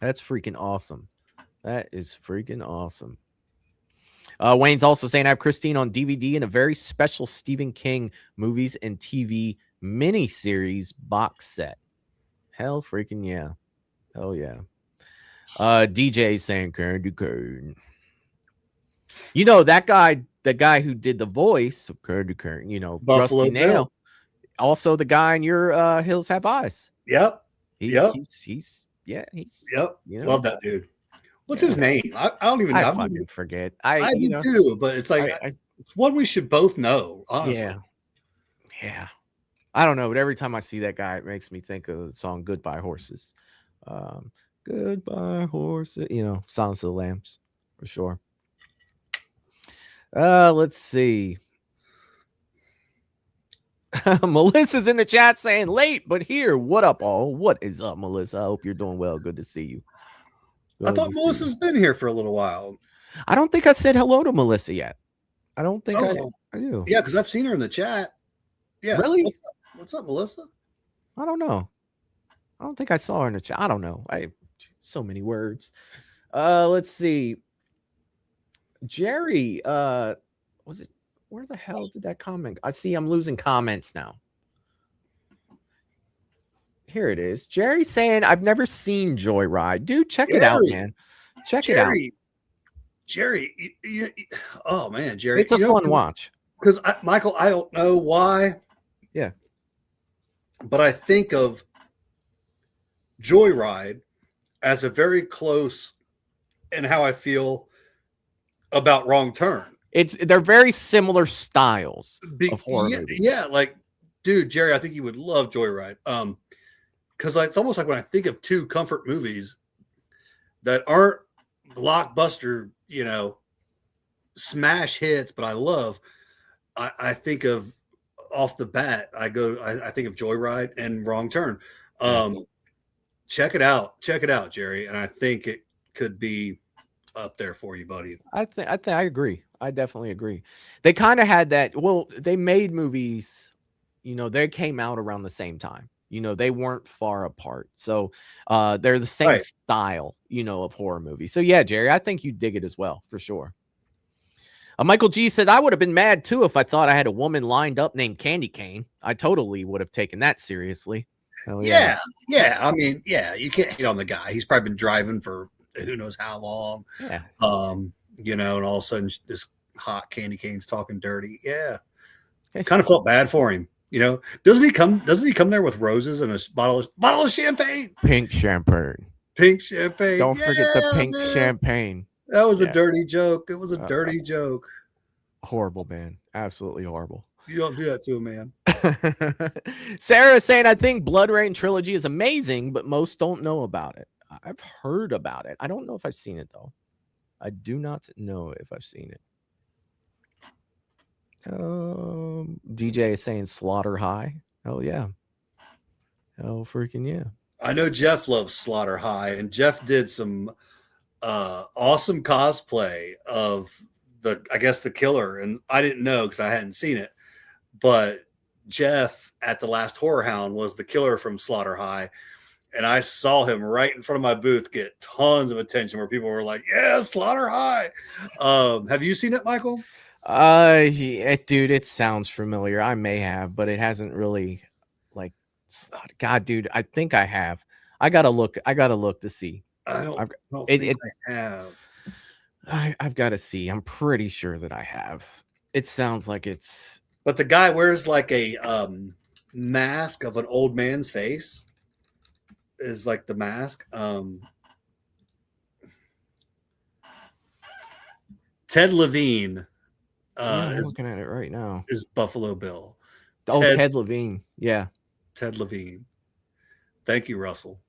That's freaking awesome. That is freaking awesome. Wayne's also saying I have Christine on DVD in a very special Stephen King movies and TV miniseries box set. Hell freaking yeah. Hell yeah. DJ saying Candy Cane. That guy, the guy who did the voice of Candy Cane, Buffalo Rusty Nail. Bill. Also the guy in your Hills Have Eyes. Yep. He's Yep. Love that dude. What's his name? I don't even know. I fucking forget. I do too, but it's like it's one we should both know, honestly. Yeah. I don't know, but every time I see that guy, it makes me think of the song Goodbye Horses. Goodbye Horses, Silence of the Lambs, for sure. Let's see. Melissa's in the chat saying late, but here. What up, all? What is up, Melissa? I hope you're doing well. Good to see you. I thought Melissa's been here for a little while. I don't think I said hello to Melissa yet. I don't think I do. Yeah, because I've seen her in the chat. Yeah. Really? What's up, Melissa? I don't know. I don't think I saw her in the chat. I don't know. So many words. Let's see. Jerry, was it? Where the hell did that comment? I see I'm losing comments now. Here it is. Jerry saying, I've never seen Joyride. Dude, check it out, man. Check it out. Jerry, oh, man, Jerry. It's a fun watch. Because, Michael, I don't know why. Yeah. But I think of Joyride as a very close and how I feel about Wrong Turn. They're very similar styles of horror movies. Yeah, like, dude, Jerry, I think you would love Joyride. Because it's almost like when I think of two comfort movies that aren't blockbuster, smash hits, but I love. I think of off the bat. I think of Joyride and Wrong Turn. Check it out, Jerry, and I think it could be up there for you, buddy. I agree. I definitely agree. They kind of had that. Well, they made movies. They came out around the same time. They weren't far apart. So they're the same style, of horror movies. So yeah, Jerry, I think you dig it as well, for sure. Michael G said, I would have been mad too if I thought I had a woman lined up named Candy Cane. I totally would have taken that seriously. Yeah. I mean, you can't hate on the guy. He's probably been driving for who knows how long. Yeah. And all of a sudden this hot Candy Cane's talking dirty. Yeah. Kind of felt bad for him. Doesn't he come there with roses and a bottle of champagne? Pink champagne. Don't forget the pink champagne. That was a dirty joke. It was a dirty joke. Horrible, man. Absolutely horrible. You don't do that to a man. Sarah is saying, I think Blood Rain trilogy is amazing, but most don't know about it. I've heard about it. I don't know if I've seen it, though. I do not know if I've seen it. DJ is saying Slaughter High. Oh, yeah. Oh, freaking yeah. I know Jeff loves Slaughter High, and Jeff did some awesome cosplay of I guess the killer, and I didn't know because I hadn't seen it, but Jeff at the last Horror Hound was the killer from Slaughter High, and I saw him right in front of my booth get tons of attention where people were like, "Yeah, Slaughter High." Have you seen it, Michael? Dude, it sounds familiar. I may have, but it hasn't really, like, God, dude, I think I have. I gotta look to see. I don't It, think it, I have. I've got to see. I'm pretty sure that I have. It sounds like it's. But the guy wears like a mask of an old man's face. Is like the mask. Ted Levine. Yeah, I'm looking at it right now. Is Buffalo Bill. Oh, Ted Levine. Yeah. Ted Levine. Thank you, Russell.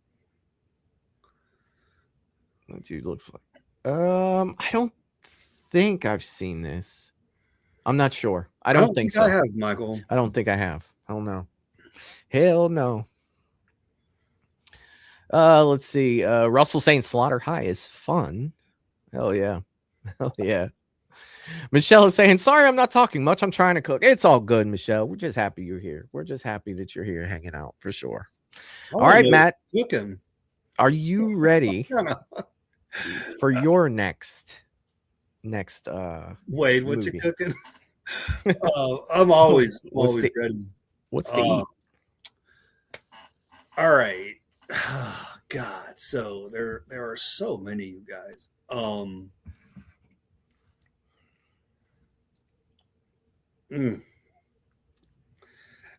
What dude looks like. I don't think I've seen this. I'm not sure. I don't think so. I have, Michael. I don't think I have. Hell no. Hell no. Let's see. Russell saying Slaughter High is fun. Hell yeah. Hell yeah. Michelle is saying, sorry, I'm not talking much. I'm trying to cook. It's all good, Michelle. We're just happy you're here. We're just happy that you're here hanging out for sure. All right, Matt. Cooking. Are you ready for your next Wade, what movie? you cooking? I'm always ready. What's the eat? All right. God, so there are so many, you guys.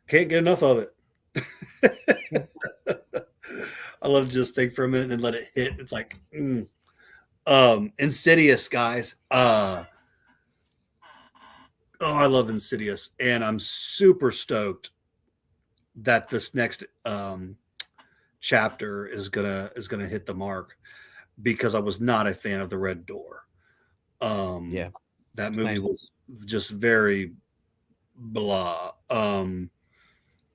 Can't get enough of it. I love to just think for a minute and then let it hit. It's like Insidious, guys. I love Insidious, and I'm super stoked that this next chapter is gonna hit the mark, because I was not a fan of The Red Door. Yeah, that movie was just very blah.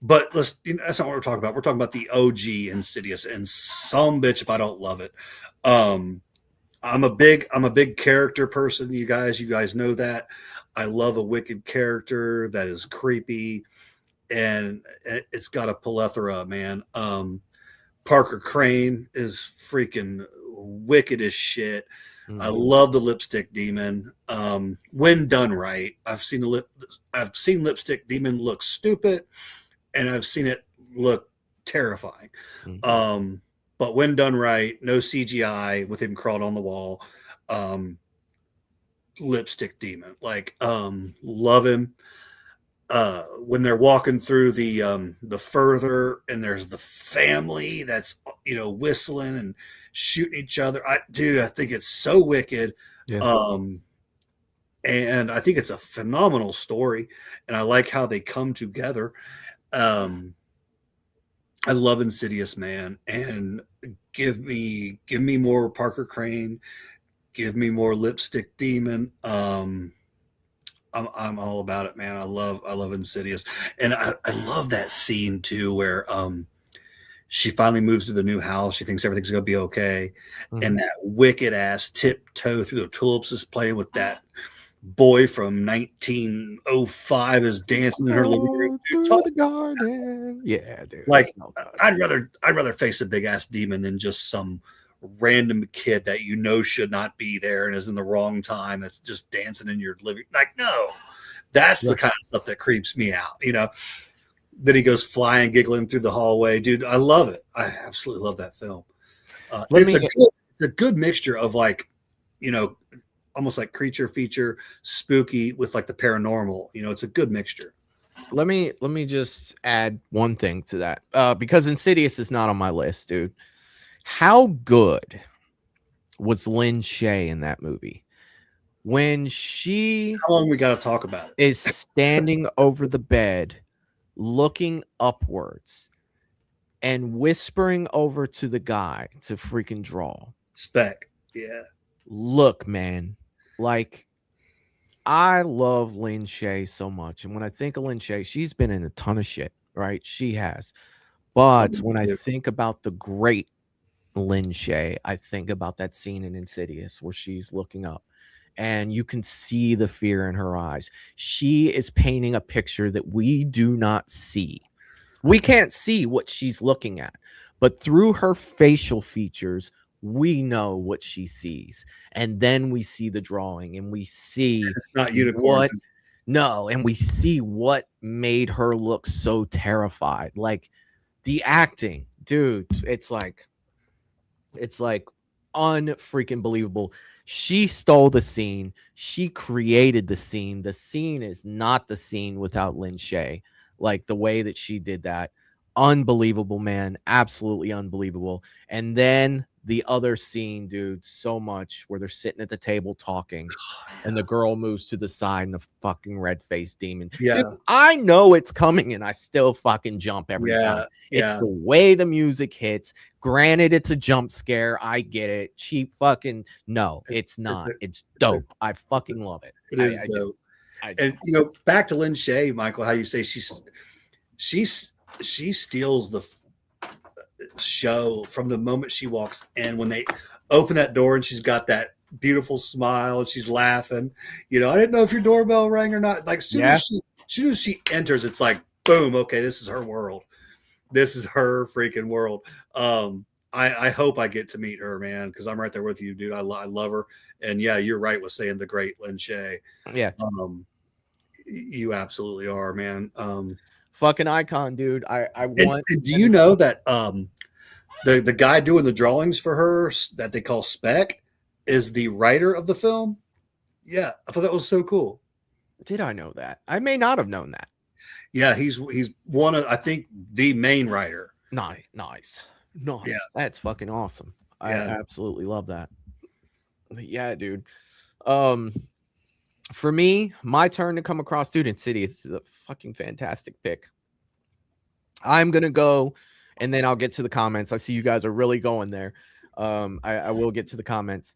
But that's not what we're talking about. We're talking about the OG Insidious, and some bitch if I don't love it. I'm a big character person. You guys know that. I love a wicked character that is creepy, and it's got a plethora, man. Parker Crane is freaking wicked as shit. I love the Lipstick Demon. When done right, I've seen Lipstick Demon look stupid, and I've seen it look terrifying. But when done right, no CGI with him crawled on the wall. Lipstick Demon, love him. When they're walking through the further, and there's the family that's whistling and shooting each other. I think it's so wicked. Yeah. And I think it's a phenomenal story, and I like how they come together. I love Insidious, man, and give me more Parker Crane, give me more Lipstick Demon. I'm all about it, man. I love Insidious, and I love that scene too, where she finally moves to the new house. She thinks everything's gonna be okay, and that wicked ass Tiptoe Through the Tulips is playing with that boy from 1905 is dancing in her living room. Dude, the garden. Yeah, dude. I'd rather face a big ass demon than just some random kid that should not be there and is in the wrong time, that's just dancing in your living. No, that's the kind of stuff that creeps me out. Then he goes flying, giggling through the hallway. Dude, I love it. I absolutely love that film. It's a good mixture of almost like creature feature, spooky with the paranormal. It's a good mixture. Let me just add one thing to that, because Insidious is not on my list, dude. How good was Lynn Shay in that movie? When she How long we got to talk about it? Is standing over the bed, looking upwards, and whispering over to the guy to freaking draw. Spec. Yeah. Look, man. I love Lynn Shay so much. And when I think of Lynn Shay, she's been in a ton of shit, right? She has. But when I think about the great Lin Shaye, I think about that scene in Insidious where she's looking up and you can see the fear in her eyes. She is painting a picture that we do not see. We can't see what she's looking at, but through her facial features, we know what she sees. And then we see the drawing and we see It's not unicorns. and we see what made her look so terrified. Like the acting, dude, it's like unfreaking believable. She stole the scene. She created the scene. The scene is not the scene without Lin Shaye. Like the way that she did that, unbelievable, man, absolutely unbelievable. And then the other scene, dude, so much where they're sitting at the table talking and the girl moves to the side and the fucking red-faced demon. Yeah. Dude, I know it's coming and I still fucking jump every time. Yeah. It's the way the music hits. Granted, it's a jump scare. I get it. Cheap fucking no, it's not. It's dope. I fucking love it. It is dope. And you know, back to Lin Shaye, Michael, how you say she steals the show from the moment she walks in. When they open that door and she's got that beautiful smile and she's laughing, you know, I didn't know if your doorbell rang or not. Like soon as she enters, it's like boom, okay, this is her world. This is her freaking world. I hope I get to meet her, man, because I'm right there with you, dude. I love her. And yeah, you're right with saying the great Lin Shaye. Yeah. You absolutely are, man. Fucking icon, dude. I want. And do you know that the guy doing the drawings for her that they call Spec is the writer of the film? Yeah, I thought that was so cool. Did I know that? I may not have known that. Yeah, he's one of, I think, the main writer. Nice. Yeah. That's fucking awesome. I absolutely love that. But yeah, dude. For me, my turn to come across Student City is a fucking fantastic pick. I'm gonna go, and then I'll get to the comments. I see you guys are really going there. I will get to the comments.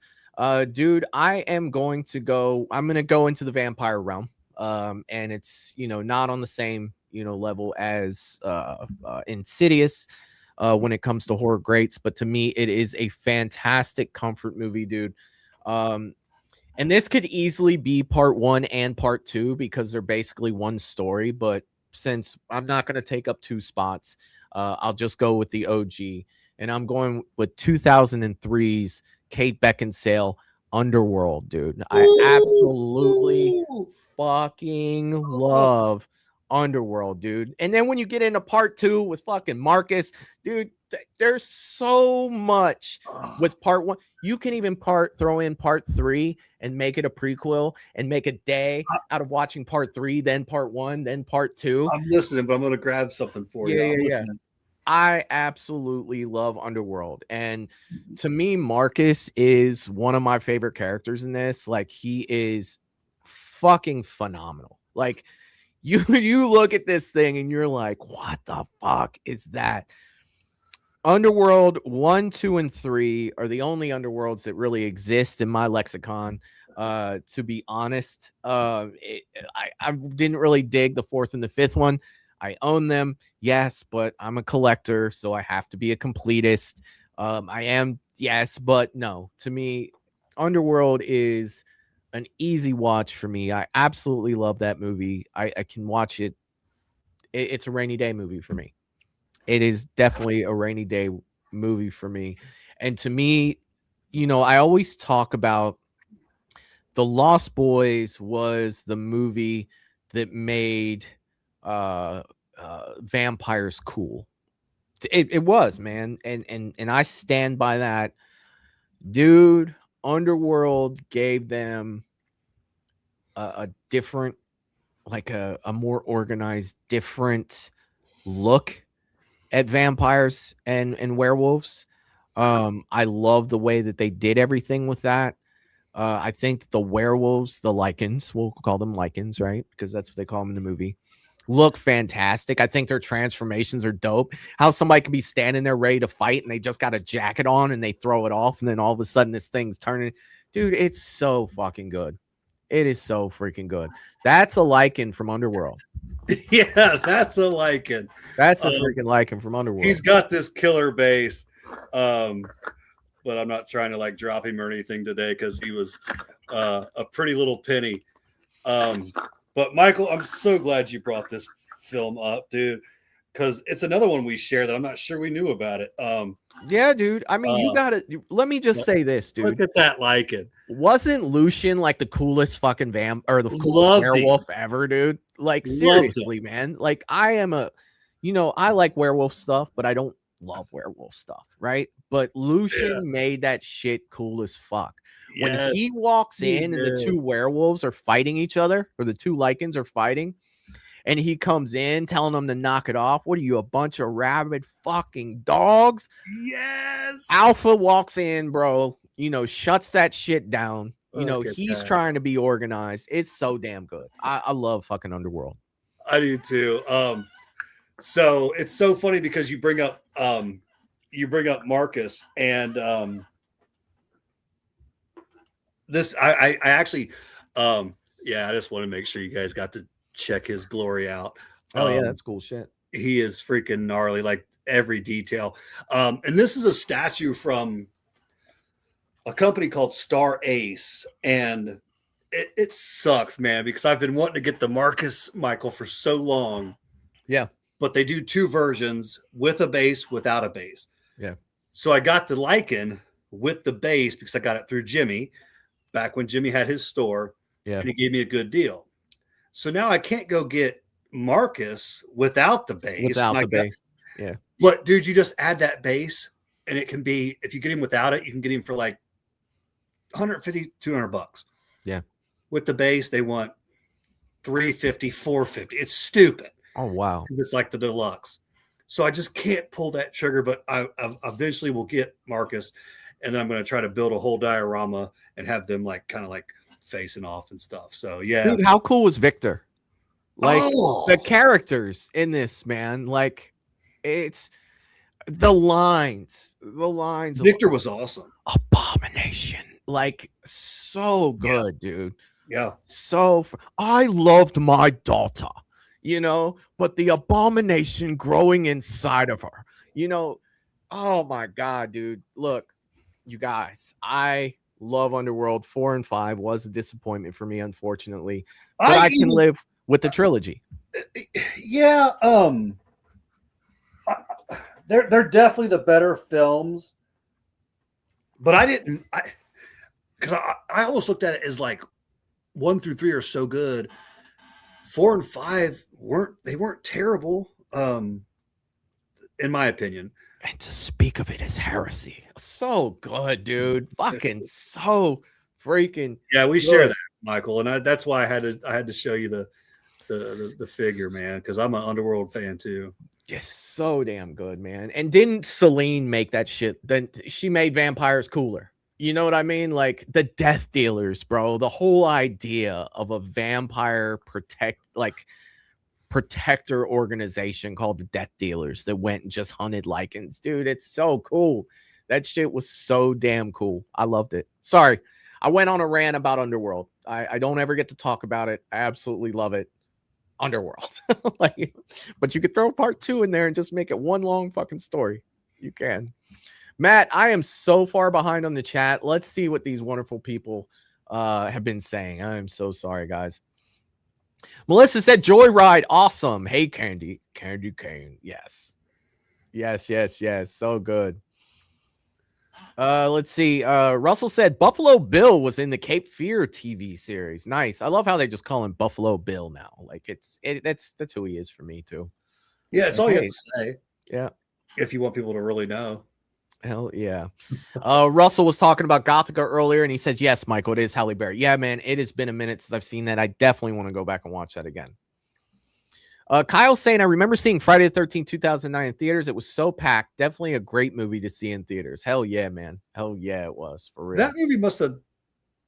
Dude, I'm gonna go into the vampire realm. And it's, you know, not on the same, you know, level as Insidious when it comes to horror greats, but to me it is a fantastic comfort movie, dude. And this could easily be part 1 and part 2 because they're basically one story, but since I'm not going to take up 2 spots, I'll just go with the OG, and I'm going with 2003's Kate Beckinsale Underworld, dude. I absolutely fucking love Underworld, dude. And then when you get into part 2 with fucking Marcus, dude, there's so much with part 1. You can even throw in part 3 and make it a prequel and make a day out of watching part 3, then part 1, then part 2. I'm listening, but I'm gonna grab something for you. Yeah. I absolutely love Underworld. And to me, Marcus is one of my favorite characters in this. Like, he is fucking phenomenal. Like, you look at this thing and you're like, what the fuck is that? Underworld 1, 2, and 3 are the only Underworlds that really exist in my lexicon. To be honest, I didn't really dig the 4th and the 5th one. I own them, yes, but I'm a collector, so I have to be a completist. I am, yes, but no. To me, Underworld is an easy watch for me. I absolutely love that movie. I can watch it. It's a rainy day movie for me. It is definitely a rainy day movie for me. And to me, you know, I always talk about The Lost Boys was the movie that made vampires cool. It was, man. And I stand by that. Dude, Underworld gave them a different, like a more organized, different look at vampires and werewolves. I love the way that they did everything with that. I think the werewolves, the Lycans, we'll call them Lycans, right? Because that's what they call them in the movie, look fantastic. I think their transformations are dope. How somebody can be standing there ready to fight and they just got a jacket on and they throw it off, and then all of a sudden this thing's turning. Dude, it's so fucking good. It is so freaking good. That's a Lycan from Underworld. Yeah, that's a Lycan. That's a freaking Lycan from Underworld. He's got this killer base. But I'm not trying to like drop him or anything today because he was a pretty little penny. But Michael, I'm so glad you brought this film up, dude, because it's another one we share that I'm not sure we knew about it. Yeah, dude. I mean, you gotta. Let me just say this, dude. Look at that, like it. Wasn't Lucian like the coolest fucking or the coolest Loved werewolf ever, dude? Like seriously, man. Like I am a, I like werewolf stuff, but I don't love werewolf stuff, right? But Lucian made that shit cool as fuck. When he walks in and the two werewolves are fighting each other, or the two Lycans are fighting, and he comes in telling them to knock it off. What are you, a bunch of rabid fucking dogs? Yes. Alpha walks in, bro. Shuts that shit down. He's trying to be organized. It's so damn good. I love fucking Underworld. I do too. So it's so funny because you bring up Marcus and this I actually I just want to make sure you guys got to check his glory out. Oh yeah, that's cool shit. He is freaking gnarly, like every detail. And this is a statue from a company called Star Ace, and it sucks, man, because I've been wanting to get the Marcus Michael for so long. Yeah. But they do two versions, with a base, without a base. Yeah. So I got the Lycan with the base because I got it through Jimmy back when Jimmy had his store. Yeah. And he gave me a good deal. So now I can't go get Marcus without the base. Without the base. Yeah. But dude, you just add that base, and it can be, if you get him without it, you can get him for like $150, $200. Yeah. With the base, they want $350, $450. It's stupid. Oh wow. It's like the deluxe. So I just can't pull that trigger, but I eventually will get Marcus, and then I'm going to try to build a whole diorama and have them like kind of like facing off and stuff. So yeah. Dude, how cool was Victor? Like the characters in this, man, like it's the lines. Victor was awesome. Abomination. Like so good, dude. Yeah. So I loved my daughter, but the abomination growing inside of her, oh my God, dude. Look, you guys, I love Underworld. 4 and 5 was a disappointment for me, unfortunately, but I can live with the trilogy. Yeah. They're definitely the better films, but because I almost looked at it as like 1 through 3 are so good. 4 and 5 weren't terrible, in my opinion. And to speak of it as heresy, so good, dude. Fucking so freaking. Yeah, we share that, Michael, and that's why I had to show you the figure, man, because I'm an Underworld fan too. Just so damn good, man. And didn't Celine make that shit? Then she made vampires cooler. You know what I mean? Like the Death Dealers, bro. The whole idea of a vampire protector organization called the Death Dealers that went and just hunted Lycans. Dude, it's so cool. That shit was so damn cool. I loved it. Sorry, I went on a rant about Underworld. I don't ever get to talk about it. I absolutely love it. Underworld. But you could throw part 2 in there and just make it one long fucking story. You can. Matt, I am so far behind on the chat. Let's see what these wonderful people have been saying. I am so sorry, guys. Melissa said Joyride, awesome. Hey, Candy Cane. Yes. So good. Let's see. Russell said Buffalo Bill was in the Cape Fear TV series. Nice. I love how they just call him Buffalo Bill now. Like that's who he is for me too. Yeah, it's all you have to say. Yeah. If you want people to really know. Hell yeah. Russell was talking about Gothica earlier, and he says, yes, Michael, it is Halle Berry. Yeah, man, it has been a minute since I've seen that. I definitely want to go back and watch that again. Kyle's saying, I remember seeing Friday the 13th, 2009 in theaters. It was so packed. Definitely a great movie to see in theaters. Hell yeah, man. Hell yeah, it was, for real. That movie must have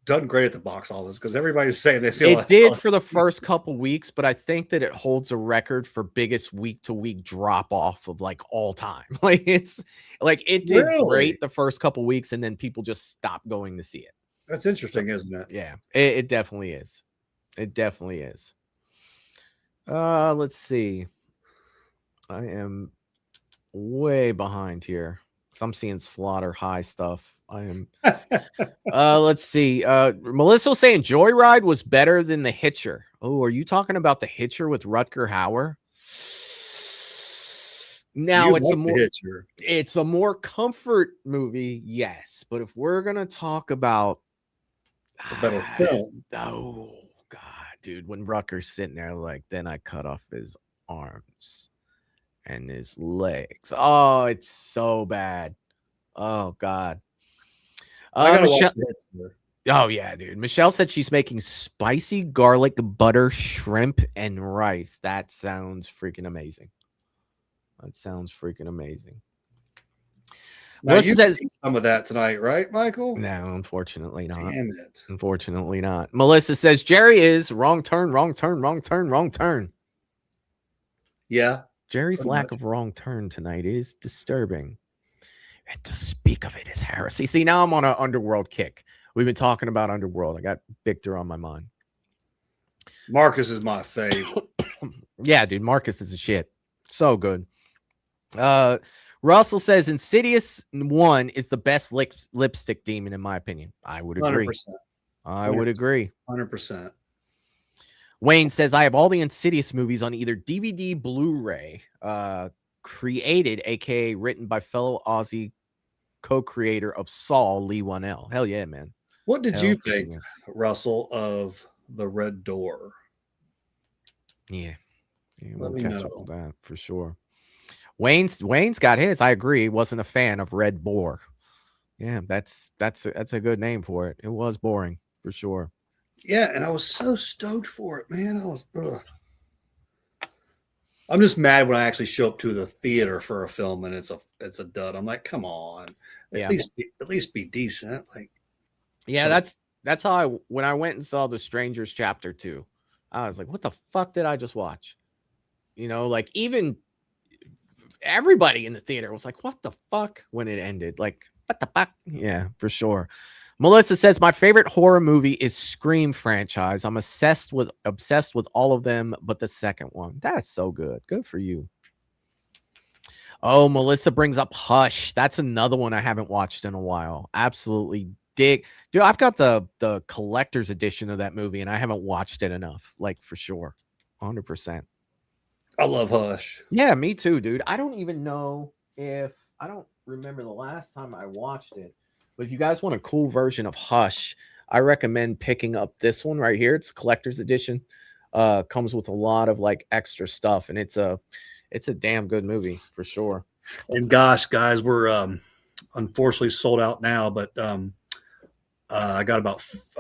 done great at the box office because everybody's saying they see it did for the first couple weeks, but I think that it holds a record for biggest week-to-week drop-off of like all time. Like it's like it did great the first couple weeks, and then people just stopped going to see it. That's interesting, isn't it? Yeah, it definitely is. It definitely is. Let's see. I am way behind here. I'm seeing Slaughter High stuff. I am. Let's see. Melissa was saying Joyride was better than The Hitcher. Oh, are you talking about The Hitcher with Rutger Hauer? Now it's a more comfort movie, yes. But if we're gonna talk about a better film, oh god, dude, when Rutger's sitting there, like, then I cut off his arms and his legs. Oh, it's so bad. Oh god. Michelle, oh yeah, dude. Michelle said she's making spicy garlic butter shrimp and rice. That sounds freaking amazing. That sounds freaking amazing. Melissa says some of that tonight, right, Michael? No, unfortunately not. Damn it. Unfortunately not. Melissa says Jerry is wrong turn, wrong turn, wrong turn, wrong turn. Yeah. Jerry's lack of wrong turn tonight is disturbing. And to speak of it is heresy. See, now I'm on an Underworld kick. We've been talking about Underworld. I got Victor on my mind. Marcus is my favorite. Yeah, dude. Marcus is a shit. So good. Russell says Insidious 1 is the best lipstick demon, in my opinion. I would agree. 100%. I would agree. 100%. Wayne says, I have all the Insidious movies on either DVD, Blu-ray, created, aka written by fellow Aussie co-creator of Saw, Lee Wanell. Hell yeah, man. What did you think, Russell, of The Red Door? Yeah, we'll catch up with that for sure. Wayne's got his. I agree. He wasn't a fan of Red Boar. Yeah, that's a good name for it. It was boring for sure. Yeah, and I was so stoked for it, man. I'm just mad when I actually show up to the theater for a film and it's a dud. I'm like, come on, at least be decent. Like, yeah, that's how when I went and saw The Strangers Chapter 2, I was like, what the fuck did I just watch? You know, like even everybody in the theater was like, what the fuck when it ended? Like, what the fuck? Yeah, for sure. Melissa says my favorite horror movie is Scream franchise. I'm obsessed with all of them, but the second one. That's so good. Good for you. Oh, Melissa brings up Hush. That's another one I haven't watched in a while. Absolutely dig. Dude, I've got the collector's edition of that movie, and I haven't watched it enough. Like, for sure. 100%. I love Hush. Yeah, me too, dude. I don't even know if I don't remember the last time I watched it. But if you guys want a cool version of Hush, I recommend picking up this one right here. It's a collector's edition. Comes with a lot of like extra stuff, and it's a damn good movie for sure. And gosh, guys, we're unfortunately sold out now, but I got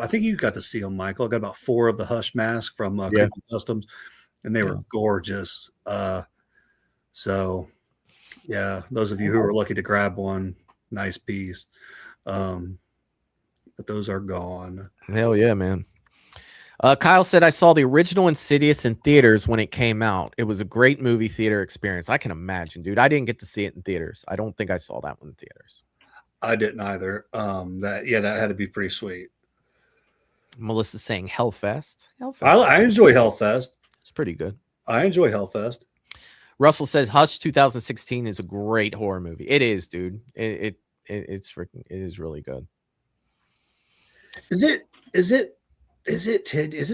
I think you got to see them, Michael. I got about 4 of the Hush masks from Creepy Customs, and they were gorgeous. So yeah, those of you who were lucky to grab one, nice piece. But those are gone. Hell yeah, man. Kyle said, I saw the original Insidious in theaters when it came out. It was a great movie theater experience. I can imagine, dude. I didn't get to see it in theaters. I don't think I saw that one in theaters. I didn't either. That had to be pretty sweet. Melissa's saying Hellfest. I enjoy Hellfest. It's pretty good. I enjoy Hellfest. Russell says Hush 2016 is a great horror movie. It is, dude. It is really good. Is it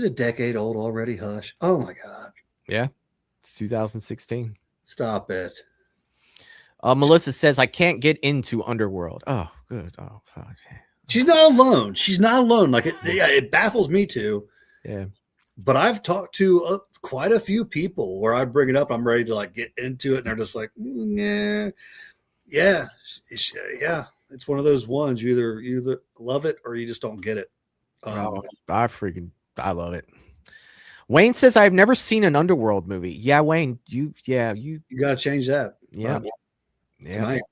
a decade old already, Hush? Oh my god. Yeah. It's 2016. Stop it. Melissa says I can't get into Underworld. Oh, good. Oh, fuck. She's not alone. Like it baffles me too. Yeah. But I've talked to quite a few people where I bring it up. I'm ready to like get into it, and they're just like, yeah. It's one of those ones. You either love it or you just don't get it. I love it. Wayne says I've never seen an Underworld movie. Yeah, Wayne, you gotta change that. Yeah. Tonight.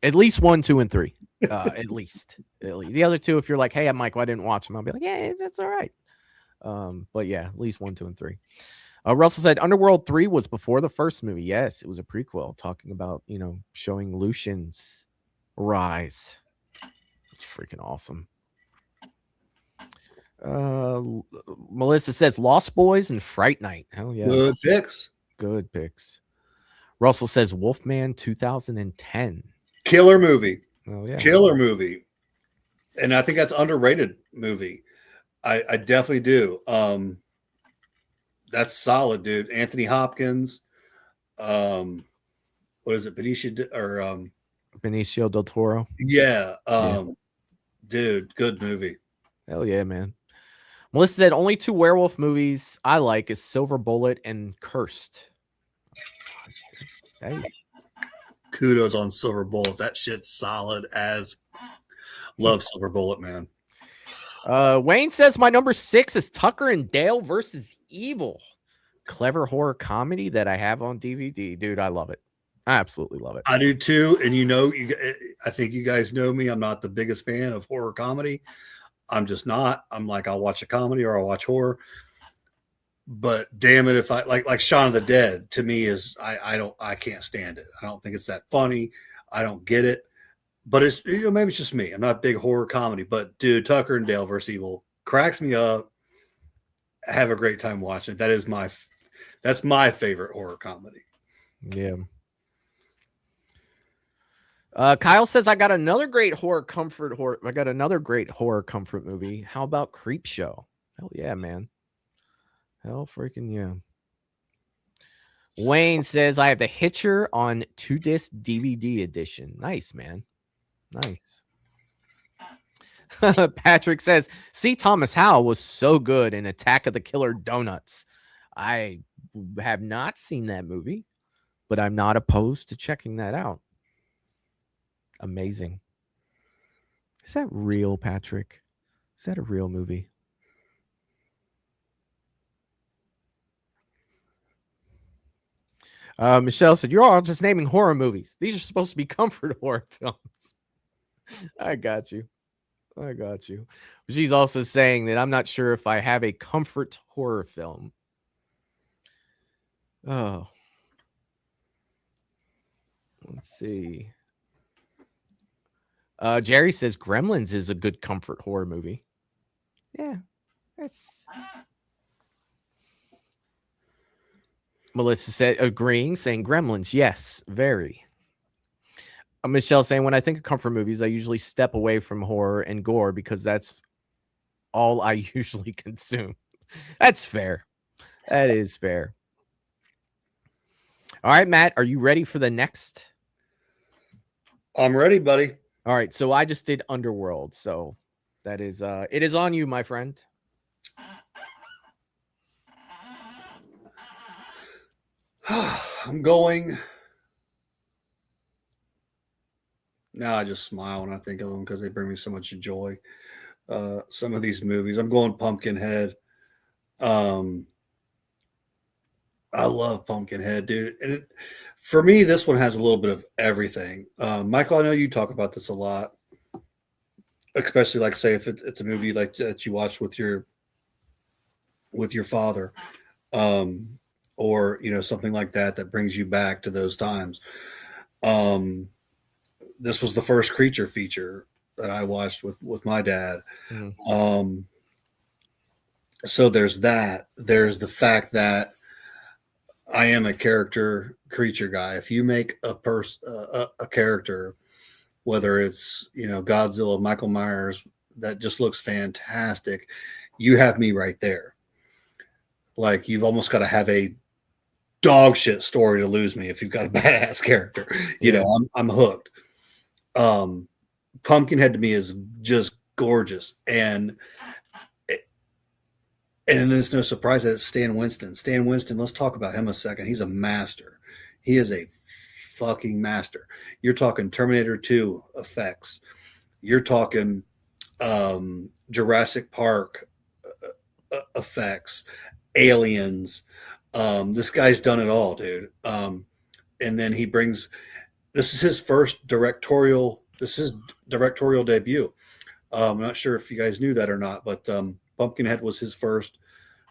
At least 1, 2, and 3. At least. The other 2, if you're like, hey, I'm Michael, I didn't watch them, I'll be like, yeah, that's all right. But yeah, at least 1, 2, and 3. Russell said Underworld 3 was before the first movie. Yes, it was a prequel talking about, showing Lucian's rise. It's freaking awesome. Melissa says Lost Boys and Fright Night. Hell yeah. Good picks. Good picks. Russell says Wolfman 2010. Killer movie. Oh yeah. Killer movie. And I think that's underrated movie. I definitely do. That's solid, dude. Anthony Hopkins. What is it? Benicio del Toro. Yeah. Dude, good movie. Hell yeah, man. Melissa said only 2 werewolf movies I like is Silver Bullet and Cursed. Hey. Kudos on Silver Bullet. That shit's solid as love Silver Bullet, man. Wayne says my number 6 is Tucker and Dale versus Evil. Clever horror comedy that I have on DVD. Dude, I love it. I absolutely love it. I do too. And I think you guys know me. I'm not the biggest fan of horror comedy. I'm just not. I'm like, I'll watch a comedy or I'll watch horror. But damn it, if I like Shaun of the Dead to me is I can't stand it. I don't think it's that funny. I don't get it. But it's maybe it's just me. I'm not a big horror comedy, but dude, Tucker and Dale vs. Evil cracks me up. I have a great time watching it. That's my favorite horror comedy. Yeah. Kyle says I got another great horror comfort movie. How about Creepshow? Hell yeah, man. Hell freaking yeah. Wayne says I have The Hitcher on 2-disc DVD edition. Nice, man. Nice. Patrick says, C. Thomas Howell was so good in Attack of the Killer Donuts. I have not seen that movie, but I'm not opposed to checking that out. Amazing. Is that real, Patrick? Is that a real movie? Michelle said, you're all just naming horror movies. These are supposed to be comfort horror films. I got you. She's also saying that I'm not sure if I have a comfort horror film. Oh. Let's see. Jerry says Gremlins is a good comfort horror movie. Yeah. That's... Melissa said, agreeing, saying Gremlins. Yes, very. Michelle saying, when I think of comfort movies, I usually step away from horror and gore because that's all I usually consume. That's fair. That is fair. All right, Matt, are you ready for the next? I'm ready, buddy. All right, so I just did Underworld, so that is it is on you, my friend. I'm going. Now I just smile when I think of them because they bring me so much joy. Some of these movies. I'm going Pumpkinhead. I love Pumpkinhead, dude. And for me, this one has a little bit of everything. Michael, I know you talk about this a lot, especially like say if it's a movie like that you watch with your father. Or something like that brings you back to those times. This was the first creature feature that I watched with my dad. Mm-hmm. So there's that. There's the fact that I am a creature guy. If you make a character, whether it's Godzilla, Michael Myers, that just looks fantastic, you have me right there. Like you've almost got to have a dog shit story to lose me if you've got a badass character. I'm hooked. Pumpkinhead to me is just gorgeous, and it's no surprise that it's Stan Winston. Stan Winston, let's talk about him a second. He's a master. He is a fucking master. You're talking Terminator 2 effects. You're talking Jurassic Park effects, Aliens. This guy's done it all, dude. And then he brings, this is his first directorial debut. I'm not sure if you guys knew that or not, but Pumpkinhead was his first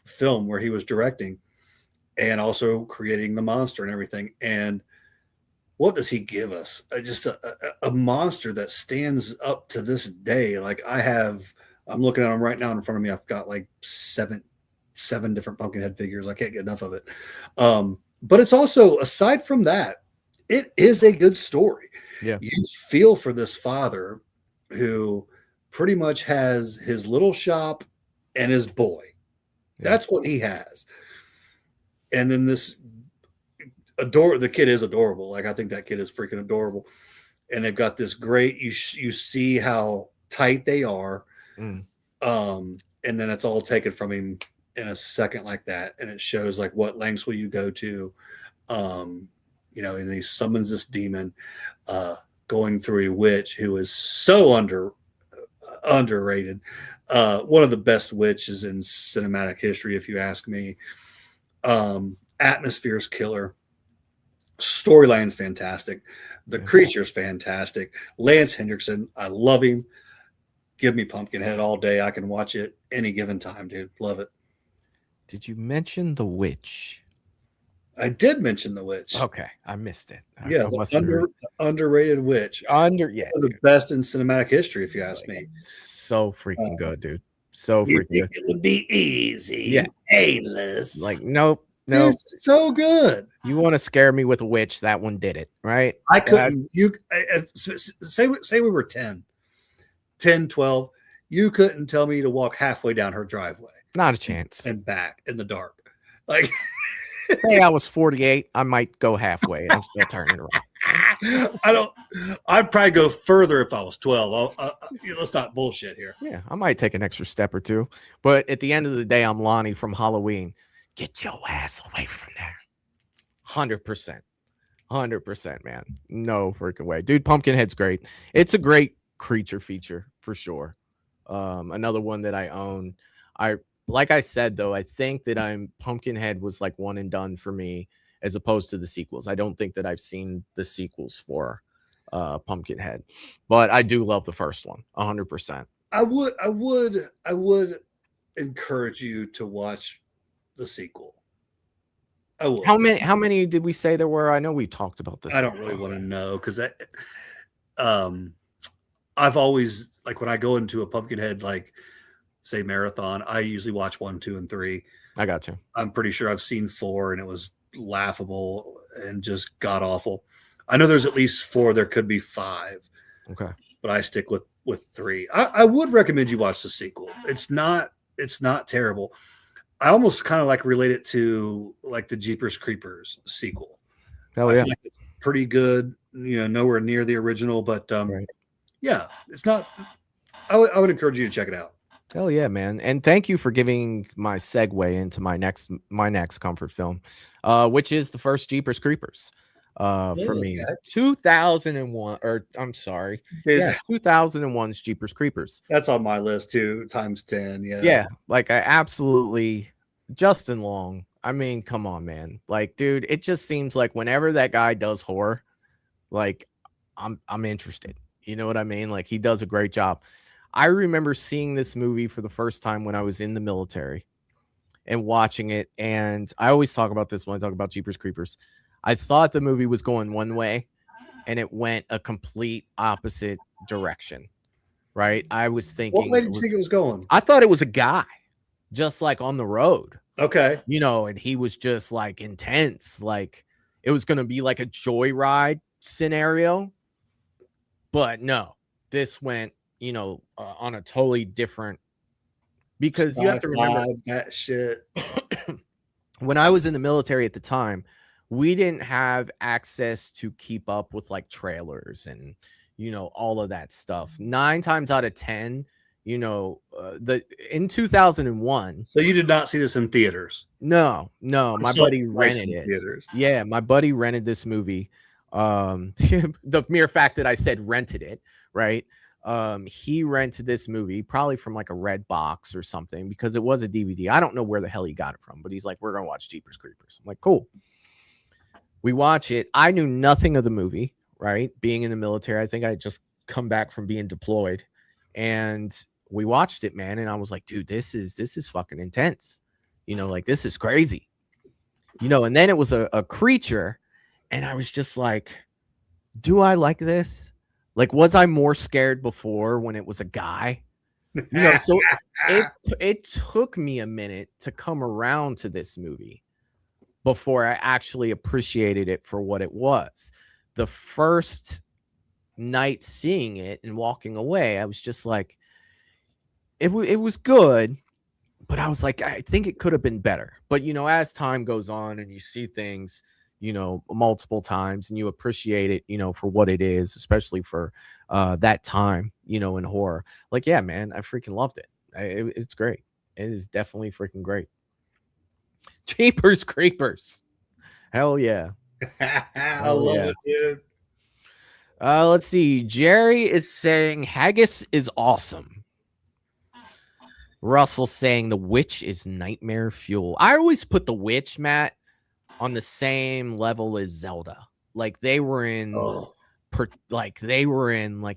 film where he was directing and also creating the monster and everything. And what does he give us? Just a monster that stands up to this day. Like I'm looking at him right now in front of me. I've got like seven different Pumpkinhead figures. I can't get enough of it. But it's also, aside from that, it is a good story. Yeah. You feel for this father who pretty much has his little shop and his boy. Yeah. That's what he has. And then the kid is adorable. Like, I think that kid is freaking adorable. And they've got this great, you see how tight they are. Mm. And then it's all taken from him in a second like that. And it shows like what lengths will you go to, you know, and he summons this demon, going through a witch who is so underrated. One of the best witches in cinematic history, if you ask me. Atmosphere's killer. Storyline's fantastic. The creature's fantastic. Lance Hendrickson, I love him. Give me Pumpkinhead all day. I can watch it any given time, dude. Love it. Did you mention the witch? I did mention the witch. Okay, I missed it. Yeah, the underrated witch. Yeah, one of the best in cinematic history, if you ask me. So freaking good, dude. So freaking good. It would be easy, Yeah, painless. like nope. They're so good. You want to scare me with a witch? That one did it, right? I couldn't. Say we were 10, 12. You couldn't tell me to walk halfway down her driveway. Not a chance. And back in the dark. Like, say I was 48, I might go halfway. I'm still turning around. I'd probably go further if I was 12. Let's not bullshit here. Yeah, I might take an extra step or two. But at the end of the day, I'm Lonnie from Halloween. Get your ass away from there. 100%. 100%, man. No freaking way. Dude, Pumpkinhead's great. It's a great creature feature for sure. Another one that I own. Like I said, though, I think that Pumpkinhead was like one and done for me as opposed to the sequels. I don't think that I've seen the sequels for Pumpkinhead, but I do love the first one 100%. I would encourage you to watch the sequel. I would. How many did we say there were? I know we talked about this. I don't really want to know because I've always, like, when I go into a Pumpkinhead, like, say, marathon, I usually watch 1, 2, and 3. I got you. I'm pretty sure I've seen 4 and it was laughable and just god awful. I know there's at least 4. There could be 5. Okay, but I stick with 3. I would recommend you watch the sequel. It's not terrible. I almost kind of like relate it to like the Jeepers Creepers sequel. Hell I yeah, feel like it's pretty good. You know, nowhere near the original, but right. Yeah, it's not. I would encourage you to check it out. Hell yeah, man. And thank you for giving my segue into my next comfort film, which is the first Jeepers Creepers. For me, 2001, or I'm sorry, yeah, 2001's Jeepers Creepers. That's on my list too, times 10. Yeah, like I absolutely. Justin Long, I mean, come on, man. Like, dude, it just seems like whenever that guy does horror, like I'm interested. You know what I mean? Like, he does a great job. I remember seeing this movie for the first time when I was in the military and watching it. And I always talk about this when I talk about Jeepers Creepers. I thought the movie was going one way and it went a complete opposite direction. Right? I was thinking, what way did you think it was going? I thought it was a guy just like on the road. Okay. You know, and he was just like intense. Like it was going to be like a joyride scenario. But no, this went, you know, on a totally different, because you have to remember that shit. When I was in the military at the time, we didn't have access to keep up with like trailers and, you know, all of that stuff. 9 times out of 10, you know, in 2001. So you did not see this in theaters? No, my buddy rented it. Theaters. Yeah, my buddy rented this movie. The mere fact that I said rented it, right? He rented this movie probably from like a red box or something because it was a DVD. I don't know where the hell he got it from, but he's like, we're gonna watch Jeepers Creepers. I'm like, cool. We watch it. I knew nothing of the movie, right? Being in the military, I think I had just come back from being deployed, and we watched it, man. And I was like, dude, this is fucking intense. You know, like this is crazy. You know, and then it was a creature, and I was just like, do I like this? Like, was I more scared before when it was a guy? You know, so it took me a minute to come around to this movie before I actually appreciated it for what it was. the first night seeing it and walking away, I was just like, it was good, but I was like, I think it could have been better. But as time goes on and you see things, multiple times, and you appreciate it, for what it is, especially for that time, in horror. Like, yeah, man, I freaking loved it. It's great. It is definitely freaking great. Jeepers Creepers. Hell yeah. I love it, dude. Let's see. Jerry is saying haggis is awesome. Russell saying the witch is nightmare fuel. I always put the witch, Matt, on the same level as Zelda. Like they were in the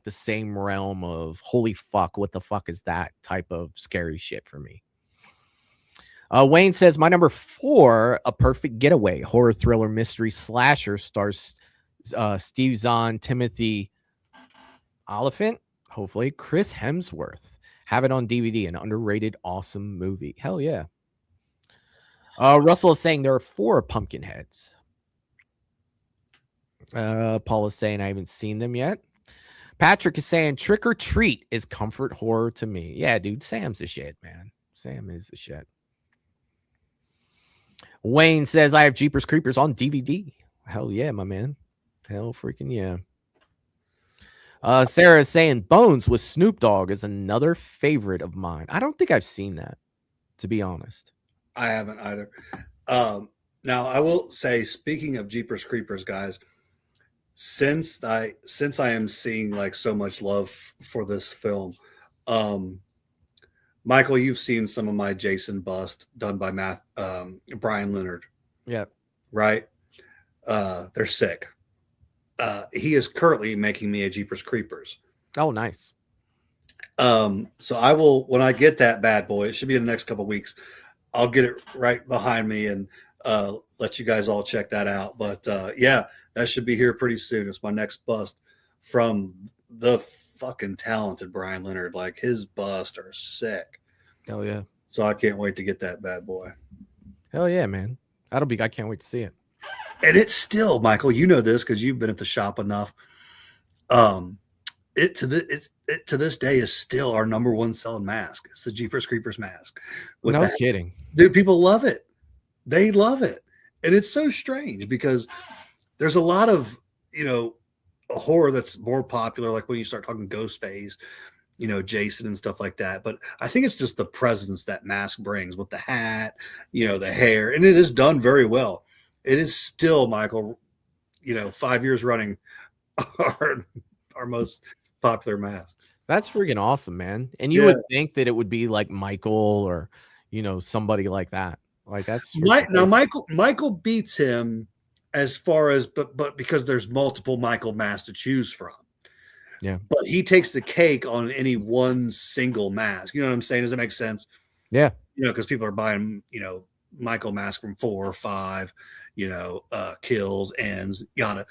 same realm of holy fuck, what the fuck is that type of scary shit for me. Wayne says my number 4, A Perfect Getaway, horror thriller mystery slasher, stars Steve Zahn, Timothy Oliphant, hopefully Chris Hemsworth. Have it on DVD, an underrated, awesome movie. Hell yeah. Russell is saying there are 4 pumpkin heads. Paul is saying I haven't seen them yet. Patrick is saying Trick or Treat is comfort horror to me. Yeah, dude, Sam's the shit, man. Sam is the shit. Wayne says I have Jeepers Creepers on DVD. Hell yeah, my man. Hell freaking yeah. Sarah is saying Bones with Snoop Dogg is another favorite of mine. I don't think I've seen that, to be honest. I haven't either. Now I will say, speaking of Jeepers Creepers, guys, since I am seeing like so much love for this film, Michael, you've seen some of my Jason bust done by Brian Leonard. Yeah. Right. They're sick. He is currently making me a Jeepers Creepers. Oh, nice. So I will, when I get that bad boy, it should be in the next couple of weeks, I'll get it right behind me and let you guys all check that out. But yeah, that should be here pretty soon. It's my next bust from the fucking talented Brian Leonard. Like his busts are sick. Hell yeah. So I can't wait to get that bad boy. Hell yeah, man. I can't wait to see it. And it's still, Michael, you know this because you've been at the shop enough. It to this day is still our number 1 selling mask. It's the Jeepers Creepers mask. No kidding. Dude, people love it. They love it. And it's so strange because there's a lot of, a horror that's more popular, like when you start talking Ghostface, Jason and stuff like that. But I think it's just the presence that mask brings with the hat, the hair, and it is done very well. It is still, Michael, 5 years running, our most popular mask. That's freaking awesome, man. And you would think that it would be like Michael or, somebody like that. Like that's now Michael beats him as far as, but because there's multiple Michael masks to choose from. Yeah. But he takes the cake on any one single mask. You know what I'm saying? Does that make sense? Yeah. Because people are buying, Michael mask from 4 or 5, kills, ends, yada.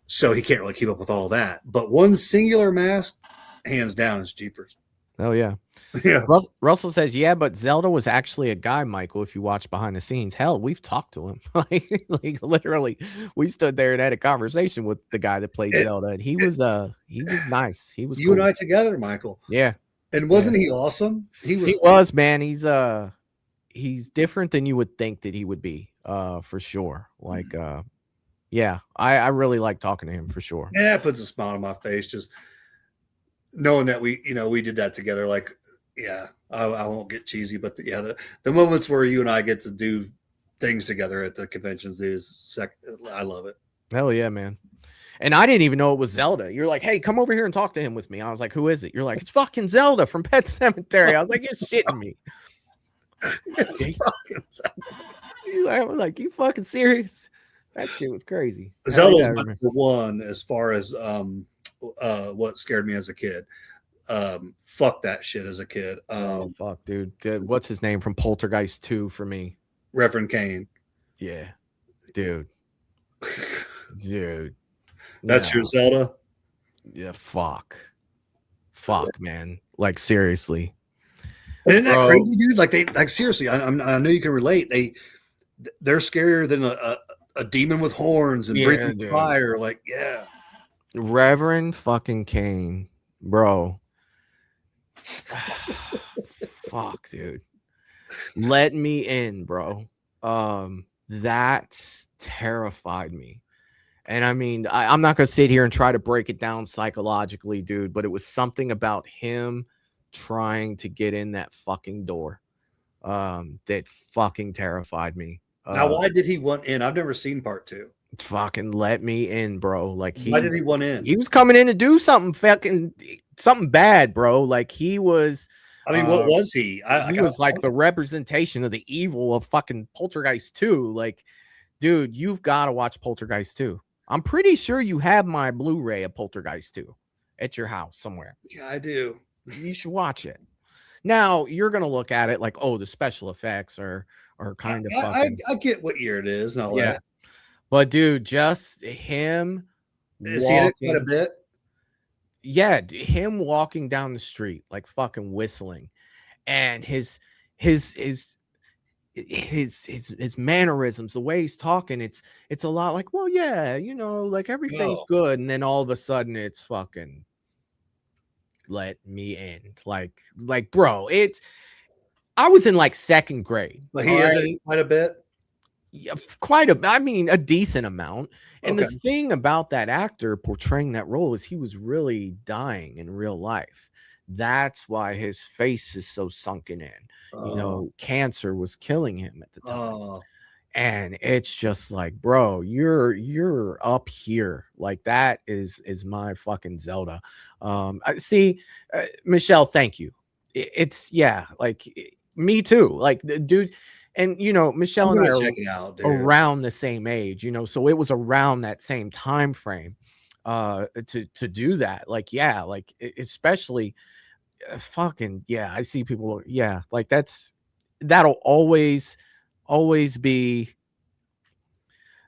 So he can't really keep up with all that. But one singular mask, hands down, is Jeepers. Oh yeah. Yeah. Russell says, yeah, but Zelda was actually a guy, Michael, if you watch behind the scenes. Hell, we've talked to him. like literally, we stood there and had a conversation with the guy that played Zelda. And he was nice. He was you cool. and I together, Michael. Yeah. And wasn't he awesome? He was, man. He's different than you would think that he would be, for sure. Like, yeah, I really like talking to him for sure. Yeah, it puts a smile on my face just knowing that we did that together. Like, yeah, I won't get cheesy, but the moments where you and I get to do things together at the conventions I love it. Hell yeah, man. And I didn't even know it was Zelda. You're like, hey, come over here and talk to him with me. I was like, who is it? You're like, it's fucking Zelda from Pet Sematary. I was like, you're shitting me. I was like, you fucking serious? That shit was crazy. Zelda was number 1 as far as what scared me as a kid. Fuck that shit as a kid. Oh fuck, dude. What's his name from Poltergeist 2 for me? Reverend Kane. Yeah, dude. That's your Zelda. Yeah, fuck, man. Like seriously. Isn't that crazy, dude? Like seriously, I know you can relate. They're scarier than a demon with horns and Yeah, breathing dude. fire. Like, yeah. Reverend fucking Kane, bro. Fuck, dude. Let me in, bro. That terrified me. And I mean, I'm not gonna sit here and try to break it down psychologically, dude, but it was something about him trying to get in that fucking door that fucking terrified me. Now, why did he want in? I've never seen part 2. Fucking let me in, bro. Like Why did he want in? he was coming in to do something something bad, bro. Like he was. I mean, what was he? He was like the representation of the evil of fucking Poltergeist 2. Like, dude, you've got to watch Poltergeist 2. I'm pretty sure you have my Blu-ray of Poltergeist 2 at your house somewhere. Yeah, I do. You should watch it. Now you're gonna look at it like, oh, the special effects are kind of fucking. I get what year it is and all Yeah. that. But dude, just him. Is he in it quite a bit? Yeah, him walking down the street like fucking whistling, and his mannerisms, the way he's talking, it's a lot like, well, yeah, you know, like everything's good, and then all of a sudden it's fucking let me in, like bro, I was in like second grade. But he is in it quite a bit. Yeah, I mean, a decent amount. And the thing about that actor portraying that role is he was really dying in real life. That's why his face is so sunken in. You know, cancer was killing him at the time. And it's just like, bro, you're up here. Like that is my fucking Zelda. I see, Michelle, thank you. It's like me too. Like the dude. And you know, Michelle and I are around the same age, you know, so it was around that same time frame to do that. Like, yeah, like especially fucking, yeah, I see people, yeah, like that'll always be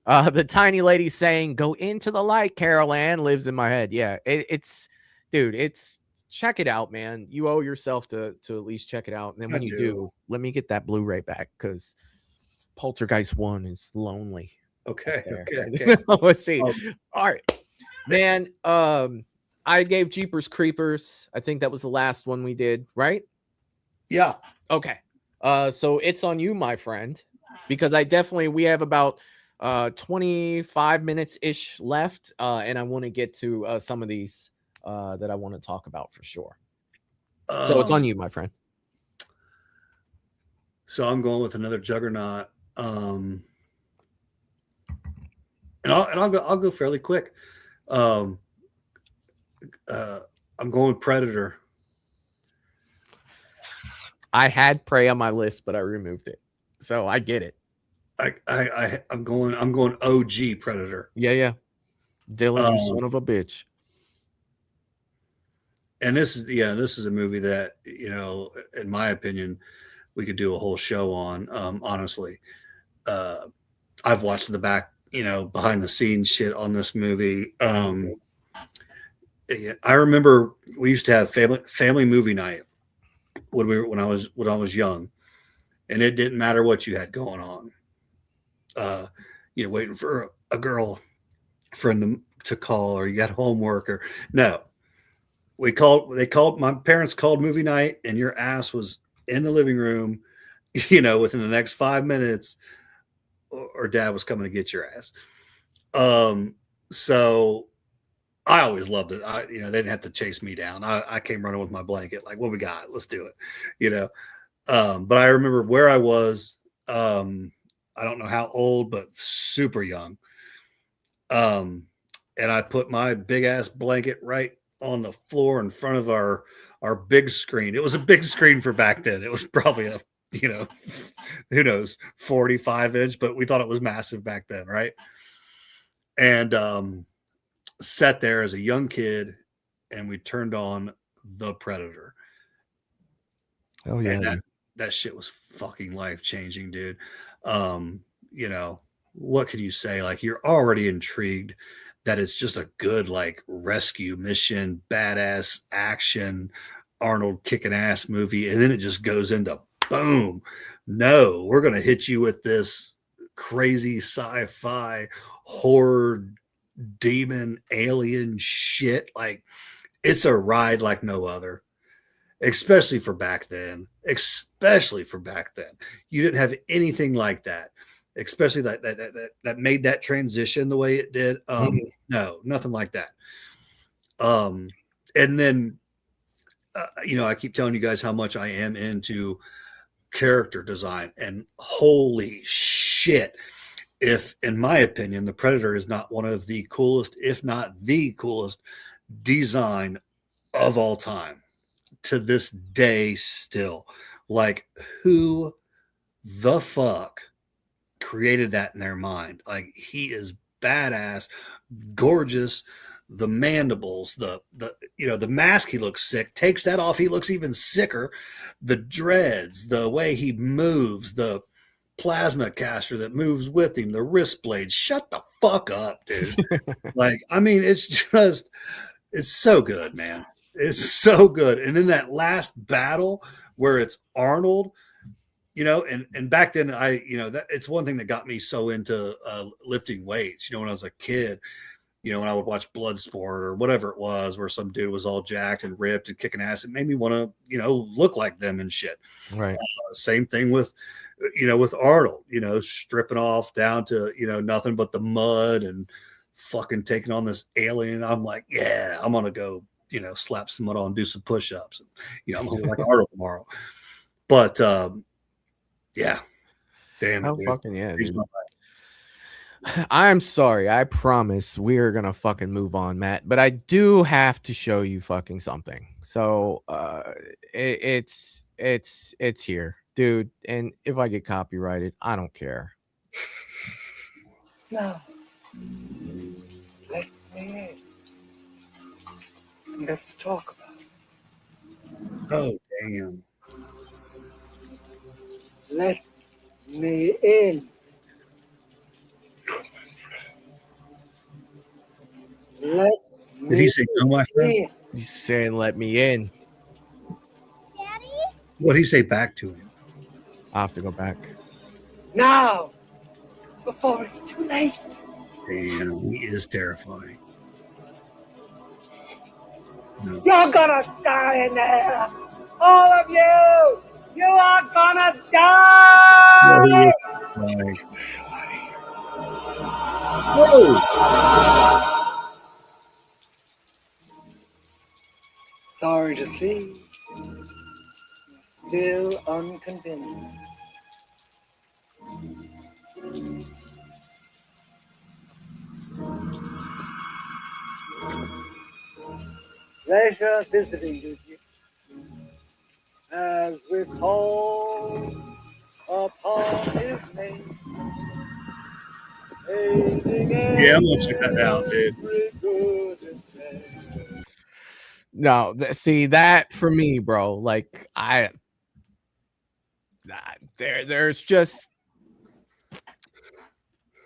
the tiny lady saying, "Go into the light, Carol Ann," lives in my head. Yeah, it's dude, it's check it out, man. You owe yourself to at least check it out. And then when you do, let me get that Blu-ray back because Poltergeist 1 is lonely. Okay. Let's see. All right, man. I gave Jeepers Creepers. I think that was the last one we did, right? Yeah. Okay. So it's on you, my friend, because we have about 25 minutes ish left, and I want to get to some of these that I want to talk about for sure. So it's on you, my friend. So I'm going with another juggernaut. And I'll go fairly quick. I'm going Predator. I had Prey on my list, but I removed it. So I get it. I'm going OG Predator. Yeah. Dylan, you son of a bitch. And this is a movie that, you know, in my opinion, we could do a whole show on. Honestly, I've watched the behind the scenes shit on this movie. I remember we used to have family movie night when I was young, and it didn't matter what you had going on. Waiting for a girl friend to call, or you got homework, or no. My parents called movie night, and your ass was in the living room, within the next 5 minutes, or dad was coming to get your ass. So I always loved it. They didn't have to chase me down. I came running with my blanket, like, what we got? Let's do it. But I remember where I was. I don't know how old, but super young. And I put my big ass blanket right on the floor in front of our big screen. It was a big screen for back then. It was probably a, who knows, 45-inch, but we thought it was massive back then, right? And sat there as a young kid, and we turned on The Predator. Oh yeah, and that shit was fucking life-changing, dude. What could you say? Like, you're already intrigued that it's just a good, like, rescue mission, badass action, Arnold kicking ass movie, and then it just goes into boom. No, we're gonna hit you with this crazy sci-fi horror demon alien shit. Like, it's a ride like no other, especially for back then. Especially for back then, you didn't have anything like that. Especially that made that transition the way it did. No, nothing like that. And then, I keep telling you guys how much I am into character design, and holy shit, if, in my opinion, the Predator is not one of the coolest, if not the coolest design of all time to this day still. Like, who the fuck created that in their mind? Like, he is badass, gorgeous. The mandibles, the mask, he looks sick. Takes that off, he looks even sicker. The dreads, the way he moves, the plasma caster that moves with him, the wrist blades. Shut the fuck up, dude. Like, I mean, it's so good, man. It's so good. And then that last battle where it's Arnold, and back then that it's one thing that got me so into lifting weights, when I was a kid. When I would watch Bloodsport or whatever it was, where some dude was all jacked and ripped and kicking ass, it made me want to, look like them and shit. Right. Same thing with Arnold, stripping off down to, nothing but the mud and fucking taking on this alien. I'm like, yeah, I'm going to go, slap some mud on and do some push-ups. And, I'm going to look like Arnold tomorrow. But, yeah, damn it. Oh, dude. fucking yeah, dude. I'm sorry. I promise we're gonna fucking move on, Matt. But I do have to show you fucking something. So it's here, dude. And if I get copyrighted, I don't care. No. Let me in. Let's talk about it. Oh, damn. Let me in. Did he say no, my friend? He's saying let me in. Daddy? What did he say back to him? I'll have to go back. Now, before it's too late. Damn, he is terrifying. No. You're gonna die in there. All of you. You are gonna die. Whoa. Sorry to see you're still unconvinced. Pleasure visiting with you as we call upon his name. Yeah, I'm gonna check that out, dude. No, see that for me, bro. Like there's just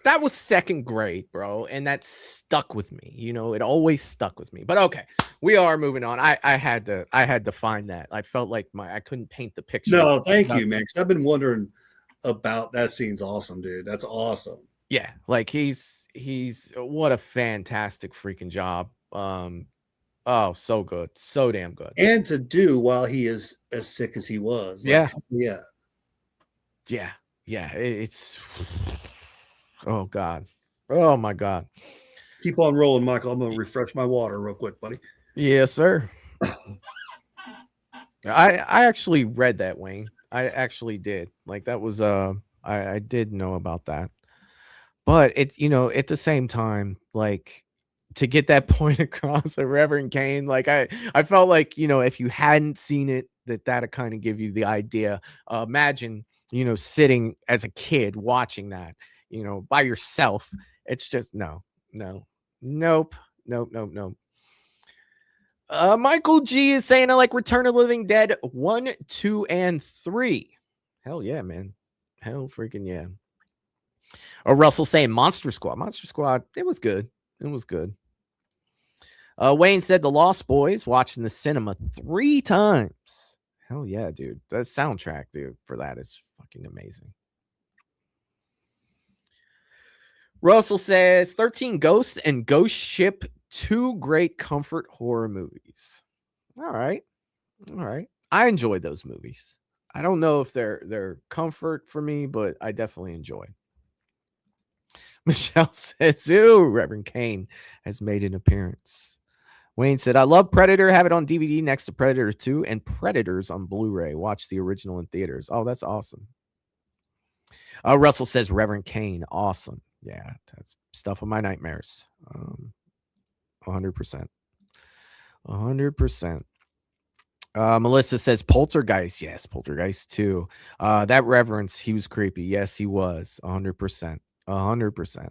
that was second grade, bro, and that stuck with me. It always stuck with me. But okay, we are moving on. I had to find that. I felt like I couldn't paint the picture. No, thank you, man. 'Cause I've been wondering about that. Scene's awesome, dude. That's awesome. Yeah, like he's what a fantastic freaking job. Oh, so good. So damn good. And to do while he is as sick as he was. Like, yeah. Yeah. It's oh God. Oh my God. Keep on rolling, Michael. I'm gonna refresh my water real quick, buddy. Yes, sir. I actually read that, Wayne. I actually did. Like that was I did know about that. But at the same time, like to get that point across of Reverend Kane, like I felt like, if you hadn't seen it, that'd kind of give you the idea. Imagine, sitting as a kid watching that, by yourself. It's just nope. Michael G is saying I like Return of the Living Dead 1, 2, and 3. Hell yeah, man. Hell freaking yeah. Russell saying Monster Squad. Monster Squad, it was good. It was good. Wayne said The Lost Boys, watching the cinema 3 times. Hell yeah, dude. The soundtrack, dude, for that is fucking amazing. Russell says 13 Ghosts and Ghost Ship, 2 great comfort horror movies. All right. I enjoyed those movies. I don't know if they're comfort for me, but I definitely enjoy. Michelle says, ooh, Reverend Kane has made an appearance. Wayne said, I love Predator. Have it on DVD next to Predator 2 and Predators on Blu-ray. Watch the original in theaters. Oh, that's awesome. Russell says, Reverend Kane. Awesome. Yeah, that's stuff of my nightmares. 100%. 100%. Melissa says Poltergeist. Yes, Poltergeist 2. That Reverence, he was creepy. Yes, he was. 100%. 100%.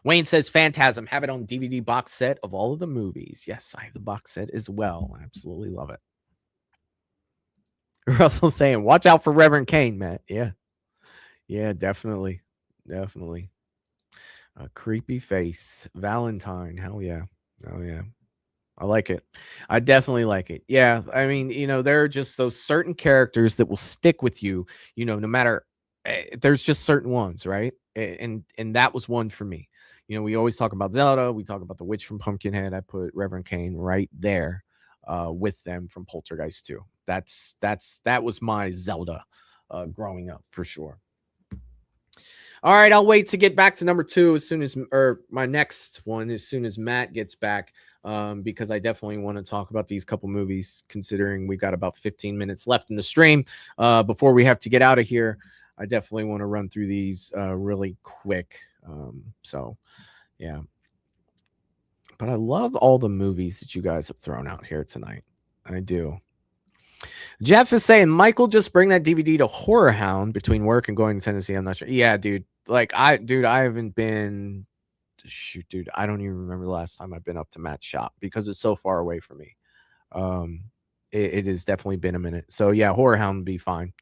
Wayne says Phantasm. Have it on DVD box set of all of the movies. Yes, I have the box set as well. I absolutely love it. Russell saying, watch out for Reverend Kane, Matt. Yeah. Yeah, definitely. Definitely. A creepy face. Valentine. Hell yeah. Oh yeah. I like it. I definitely like it. Yeah. I mean, there are just those certain characters that will stick with you, no matter, there's just certain ones, right? And that was one for me. We always talk about Zelda. We talk about the witch from Pumpkinhead. I put Reverend Kane right there with them from Poltergeist 2. That was my Zelda growing up for sure. All right, I'll wait to get back to number 2 or my next one as soon as Matt gets back, because I definitely want to talk about these couple movies, considering we got about 15 minutes left in the stream before we have to get out of here. I definitely want to run through these really quick. So, yeah. But I love all the movies that you guys have thrown out here tonight. I do. Jeff is saying, Michael, just bring that DVD to Horror Hound between work and going to Tennessee. I'm not sure. Yeah, dude. I haven't been. Shoot, dude. I don't even remember the last time I've been up to Matt's shop because it's so far away from me. It has definitely been a minute. So yeah, Horror Hound would be fine.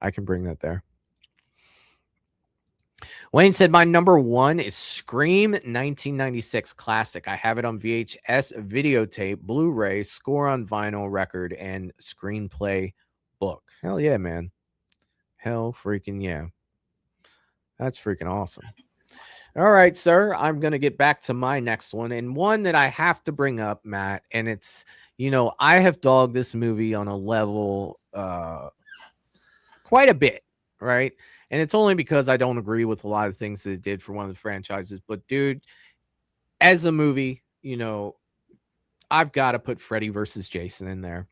I can bring that there. Wayne said, my number 1 is Scream 1996 classic. I have it on VHS, videotape, Blu-ray, score on vinyl record, and screenplay book. Hell yeah, man. Hell freaking yeah. That's freaking awesome. All right, sir. I'm going to get back to my next one, and one that I have to bring up, Matt, and it's, I have dogged this movie on a level quite a bit, right? And it's only because I don't agree with a lot of things that it did for one of the franchises. But, dude, as a movie, I've got to put Freddy versus Jason in there.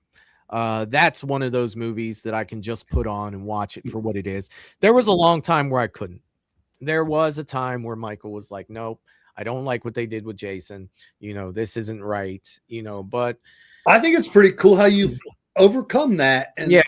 That's one of those movies that I can just put on and watch it for what it is. There was a long time where I couldn't. There was a time where Michael was like, nope, I don't like what they did with Jason. This isn't right, but I think it's pretty cool how you've overcome that. And yeah.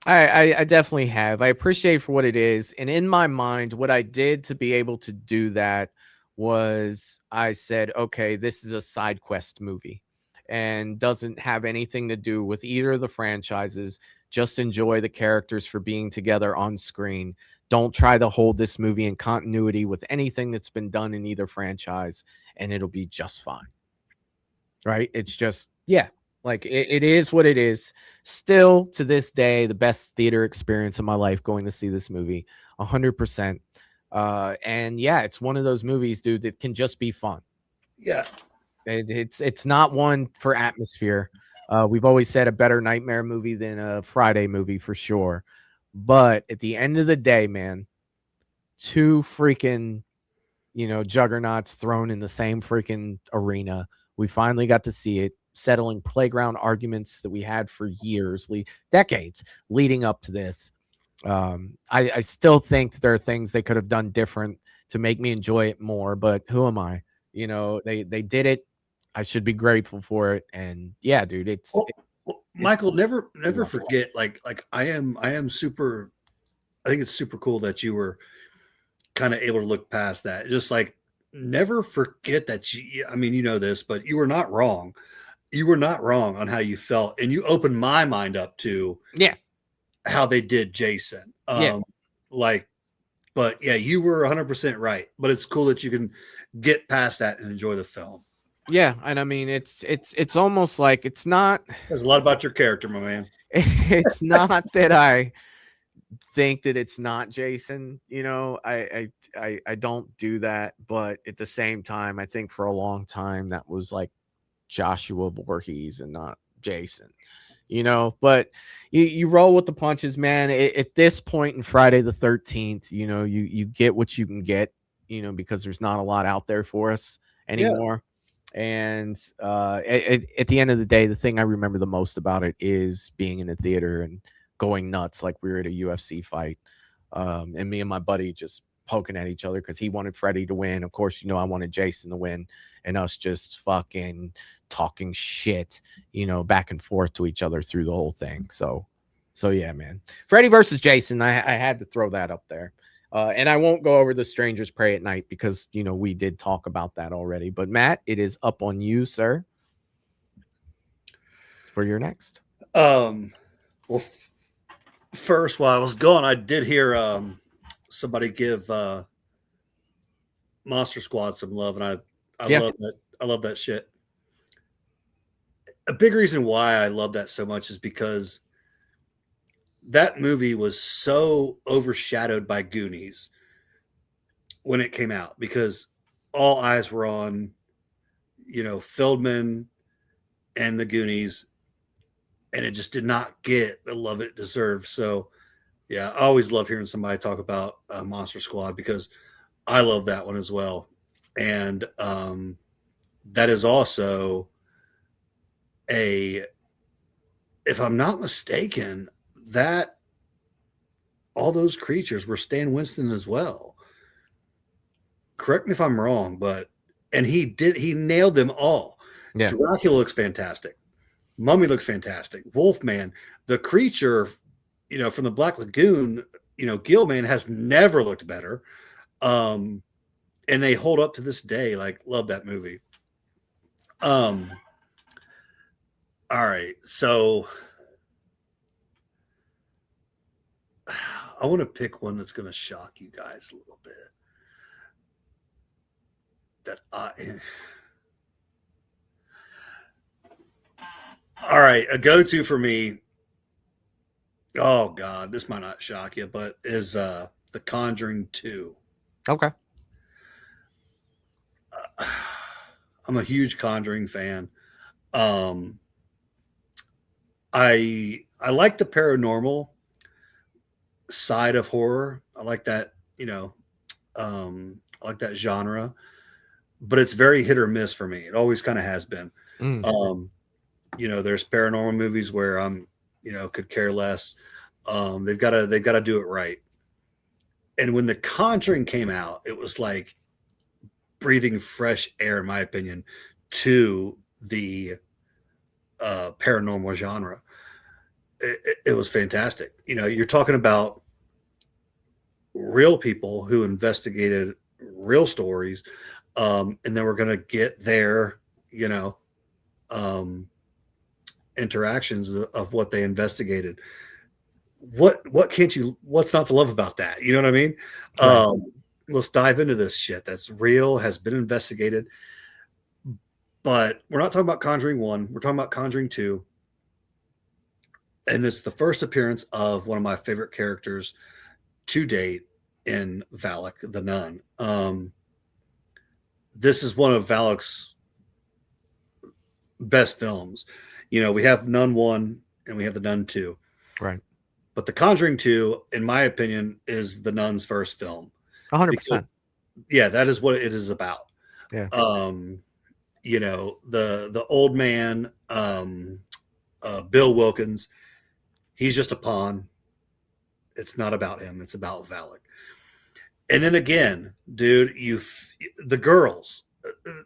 I definitely have. I appreciate for what it is. And in my mind, what I did to be able to do that was I said, okay, this is a side quest movie and doesn't have anything to do with either of the franchises. Just enjoy the characters for being together on screen. Don't try to hold this movie in continuity with anything that's been done in either franchise, and it'll be just fine. Right? It's just, yeah. Like it is what it is. Still to this day, the best theater experience of my life going to see this movie, 100%. And yeah, it's one of those movies, dude, that can just be fun. Yeah, it's not one for atmosphere. We've always said a better nightmare movie than a Friday movie for sure. But at the end of the day, man, 2 freaking, juggernauts thrown in the same freaking arena. We finally got to see it. Settling playground arguments that we had for years, decades leading up to this. I still think that there are things they could have done different to make me enjoy it more, but who am I? They did it. I should be grateful for it. And yeah, dude, it's Michael, never forget, like I am super, I think it's super cool that you were kind of able to look past that. Just like, never forget that this, but you were not wrong. You were not wrong on how you felt, and you opened my mind up to how they did Jason. But yeah, you were 100% right. But it's cool that you can get past that and enjoy the film. Yeah, and I mean it's almost like it's not. There's a lot about your character, my man. It's not that I think that it's not Jason. I don't do that, but at the same time, I think for a long time that was like Joshua Voorhees and not Jason. But you roll with the punches, man. At this point in Friday the 13th, you get what you can get, because there's not a lot out there for us anymore. And at the end of the day, the thing I remember the most about it is being in the theater and going nuts like we were at a UFC fight. And me and my buddy just poking at each other because he wanted Freddie to win. Of course, I wanted Jason to win, and us just fucking talking shit, back and forth to each other through the whole thing. So yeah, man. Freddie versus Jason, I had to throw that up there. And I won't go over the Strangers Pray at Night because, we did talk about that already. But Matt, it is up on you, sir, for your next. Well, first, while I was gone, I did hear somebody give Monster Squad some love, and I love that. I love that shit. A big reason why I love that so much is because that movie was so overshadowed by Goonies when it came out, because all eyes were on, Feldman and the Goonies, and it just did not get the love it deserved. So, yeah, I always love hearing somebody talk about Monster Squad because I love that one as well. And that is also if I'm not mistaken, that all those creatures were Stan Winston as well. Correct me if I'm wrong, and he nailed them all. Yeah. Dracula looks fantastic. Mummy looks fantastic. Wolfman, the creature, from the Black Lagoon, Gilman has never looked better. And they hold up to this day. Like, love that movie. All right, so I want to pick one that's going to shock you guys a little bit. All right, a go-to for me. Oh God, this might not shock you, but is The Conjuring 2. Okay. I'm a huge Conjuring fan. I like the paranormal side of horror. I like that, I like that genre, but it's very hit or miss for me. It always kind of has been. There's paranormal movies where I'm, could care less. They've got to do it right. And when The Conjuring came out, it was like breathing fresh air, in my opinion, to the paranormal genre. It was fantastic. You're talking about real people who investigated real stories, and then we're going to get their, interactions of what they investigated. What's not to love about that? You know what I mean? Right. Let's dive into this shit that's real, has been investigated. But we're not talking about Conjuring 1. We're talking about Conjuring 2. And it's the first appearance of one of my favorite characters to date in Valak, the nun. This is one of Valak's best films. We have Nun 1 and we have the Nun 2. Right. But The Conjuring 2, in my opinion, is the Nun's first film. 100%. Yeah, that is what it is about. Yeah. The old man, Bill Wilkins, he's just a pawn. It's not about him. It's about Valak. And then again, dude, the girls,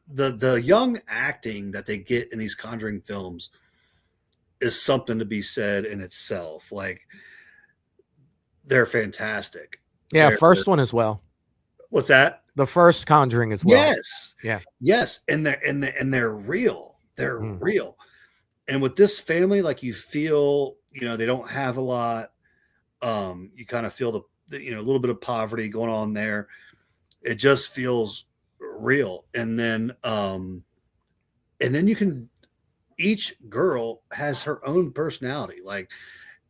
the young acting that they get in these Conjuring films is something to be said in itself. Like, they're fantastic. Yeah, first one as well. What's that? The first Conjuring as well. Yes. Yeah. Yes, and they're real. They're real. And with this family, like, you feel, they don't have a lot. You kind of feel a little bit of poverty going on there. It just feels real. And then each girl has her own personality. Like,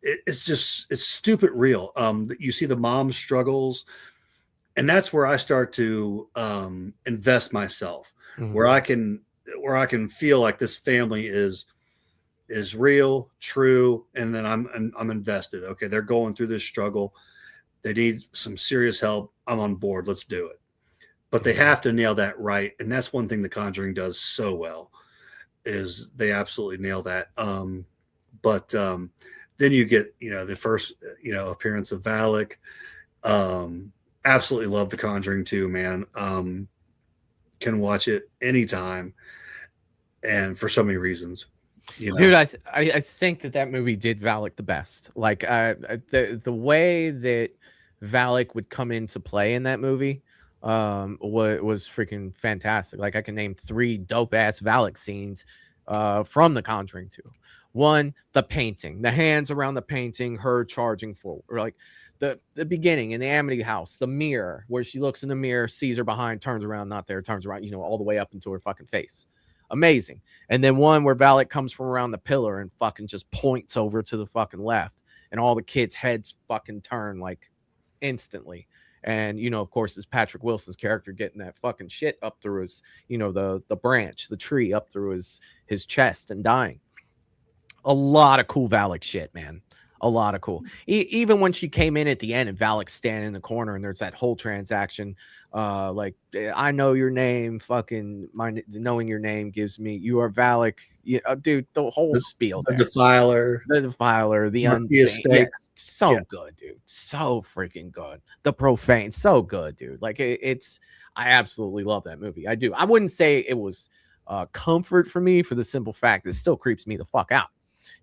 it's stupid real. You see the mom struggles, and that's where I start to invest myself, where I can feel like this family is real, true, and then I'm invested. Okay, they're going through this struggle. They need some serious help. I'm on board. Let's do it. But they have to nail that right, and that's one thing The Conjuring does so well, is they absolutely nail that. But then you get the first appearance of Valak. Absolutely love The Conjuring 2, man. Can watch it anytime, and for so many reasons. Dude, I think that movie did Valak the best. Like the way that Valak would come into play in that movie was freaking fantastic. Like I can name 3 dope ass Valak scenes from The Conjuring 2. One, the painting, the hands around the painting, her charging forward, or like the beginning in the Amity house, the mirror where she looks in the mirror, sees her behind, turns around, not there, turns around, all the way up into her fucking face. Amazing. And then one where Valak comes from around the pillar and fucking just points over to the fucking left, and all the kids' heads fucking turn like instantly. And of course, it's Patrick Wilson's character getting that fucking shit up through his, the branch, the tree up through his chest and dying. A lot of cool Valak shit, man. A lot of cool. Even when she came in at the end and Valak's standing in the corner and there's that whole transaction, like I know your name, fucking knowing your name gives me you are Valak. Dude, the whole spiel. The Defiler, the Unseen. So good, dude. So freaking good. The Profane, so good, dude. Like it's. I absolutely love that movie. I do. I wouldn't say it was comfort for me for the simple fact it still creeps me the fuck out.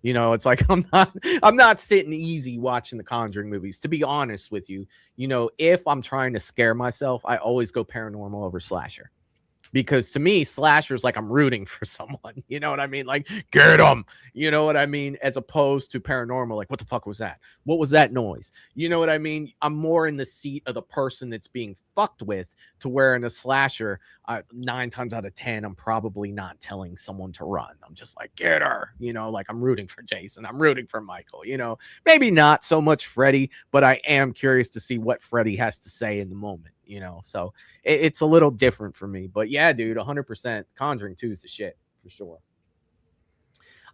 It's like I'm not sitting easy watching the Conjuring movies, to be honest with you. If I'm trying to scare myself, I always go paranormal over slasher. Because to me, slasher's like I'm rooting for someone. You know what I mean? Like, get them. You know what I mean? As opposed to paranormal, like, what the fuck was that? What was that noise? You know what I mean? I'm more in the seat of the person that's being fucked with, to where in a slasher, 9 times out of 10, I'm probably not telling someone to run. I'm just like, get her. Like I'm rooting for Jason. I'm rooting for Michael. Maybe not so much Freddy, but I am curious to see what Freddy has to say in the moment. So it's a little different for me. But yeah, dude, 100% Conjuring 2 is the shit for sure.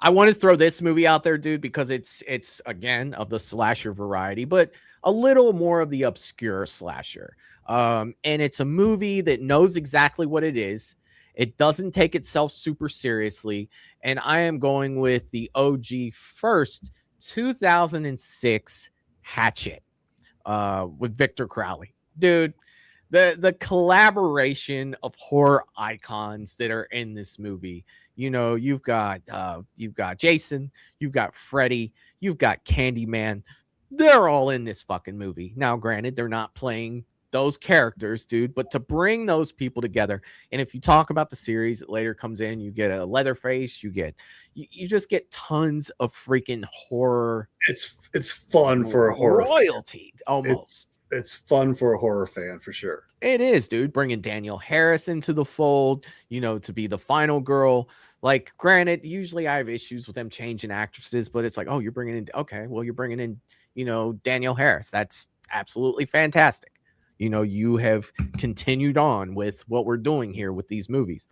I want to throw this movie out there, dude, because it's again of the slasher variety, but a little more of the obscure slasher. And it's a movie that knows exactly what it is. It doesn't take itself super seriously. And I am going with the OG first 2006 Hatchet with Victor Crowley. Dude, the collaboration of horror icons that are in this movie. You've got Jason, you've got Freddy, you've got Candyman. They're all in this fucking movie. Now, granted, they're not playing those characters, dude, but to bring those people together. And if you talk about the series, it later comes in, you get a Leatherface, you just get tons of freaking horror. It's fun for a horror royalty fan. Almost. It's fun for a horror fan for sure. It is, dude. Bringing Danielle Harris into the fold, to be the final girl. Like, granted, usually I have issues with them changing actresses, but it's like, oh, you're bringing in, Danielle Harris. That's absolutely fantastic. You have continued on with what we're doing here with these movies.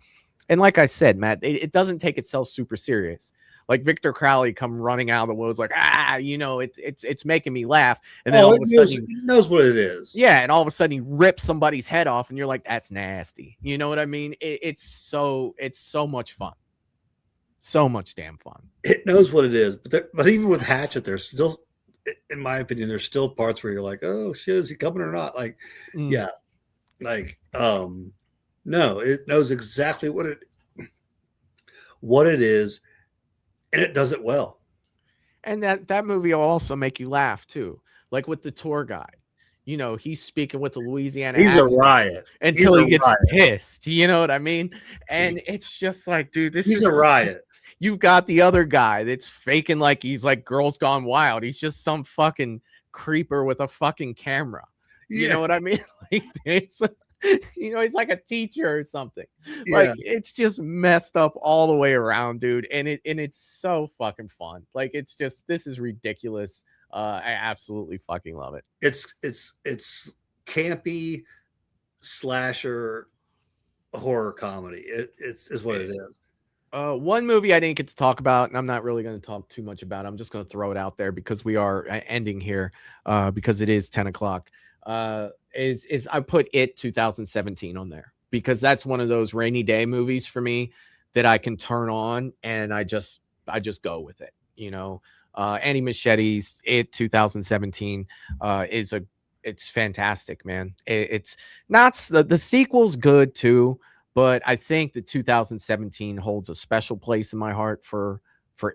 And like I said, Matt, it doesn't take itself super serious. Like Victor Crowley come running out of the woods, like, it's making me laugh. And then all of a sudden he knows what it is. Yeah. And all of a sudden he rips somebody's head off and you're like, that's nasty. You know what I mean? It's so much fun. So much damn fun. It knows what it is. But even with Hatchet, there's still, in my opinion, there's still parts where you're like, oh shit, is he coming or not? Like, yeah. Like, no, it knows exactly what it is. And it does it well. And that movie will also make you laugh too. Like with the tour guide, he's speaking with the Louisiana He's accent a riot until he gets pissed. You know what I mean? And it's just like, dude, he's a riot. You've got the other guy that's faking like he's like Girls Gone Wild. He's just some fucking creeper with a fucking camera. You know what I mean? Like You know, he's like a teacher or something. Yeah. Like it's just messed up all the way around, dude. And it's so fucking fun. Like it's just this is ridiculous. I absolutely fucking love it. It's campy slasher horror comedy. It's is what it is. One movie I didn't get to talk about, and I'm not really going to talk too much about. I'm just going to throw it out there because we are ending here, because it is 10 o'clock. Is I put It 2017 on there because that's one of those rainy day movies for me that I can turn on and I just go with it. You know, Andy Machete's It 2017 it's fantastic, man. It's not the sequel's good too. But I think the 2017 holds a special place in my heart for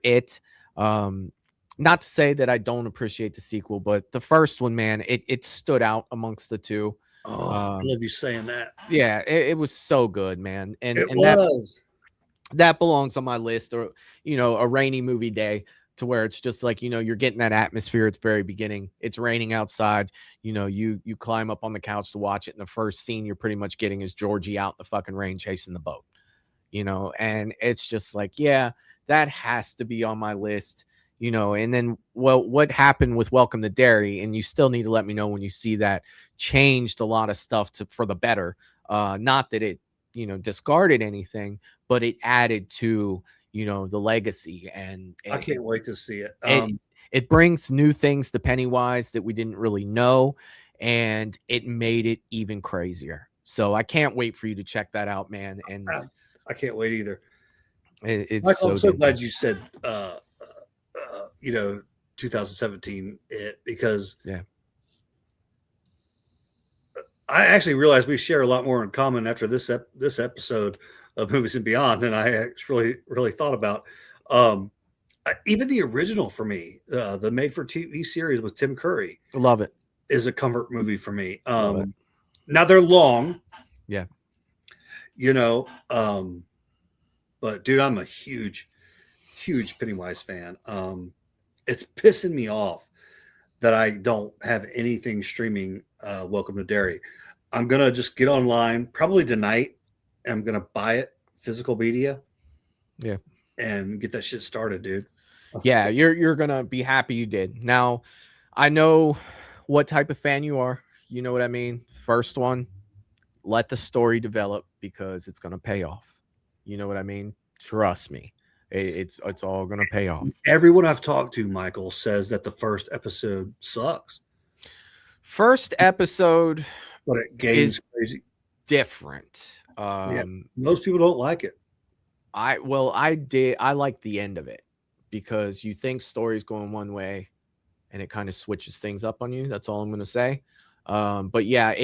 it. Not to say that I don't appreciate the sequel, but the first one, man, it stood out amongst the two. Oh, I love you saying that. Yeah, it was so good, man. And It was. that belongs on my list, or you know, a rainy movie day to where it's just like, you know, you're getting that atmosphere at the very beginning. It's raining outside. You know, you climb up on the couch to watch it. And the first scene you're pretty much getting is Georgie out in the fucking rain chasing the boat, you know, and it's just like, yeah, that has to be on my list, you know. And then, well, what happened with Welcome to Derry, and you still need to let me know when you see that, changed a lot of stuff for the better. Not that it, you know, discarded anything, but it added to, you know, the legacy. And I can't wait to see it. It brings new things to Pennywise that we didn't really know, and it made it even crazier. So I can't wait for you to check that out, man. And I can't wait either. It's Michael, I'm so good. glad you said you know, 2017 It, because yeah, I actually realized we share a lot more in common after this episode of Movies and Beyond than I actually really thought about. Even the original for me, the made for TV series with Tim Curry, love it, is a comfort movie for me. Now they're long, yeah, you know, but dude, I'm a huge Pennywise fan. It's pissing me off that I don't have anything streaming Welcome to Derry. I'm gonna just get online probably tonight, and I'm gonna buy it physical media, yeah, and get that shit started, dude. yeah. You're gonna be happy you did. Now, I know what type of fan you are. You know what I mean. First one, let the story develop because it's gonna pay off. You know what I mean. Trust me, it's all gonna pay off. Everyone I've talked to, Michael, says that the first episode sucks. First episode, but it gains crazy different. Yeah, most people don't like it. I like the end of it because you think story's going one way and it kind of switches things up on you. That's all I'm going to say. But yeah,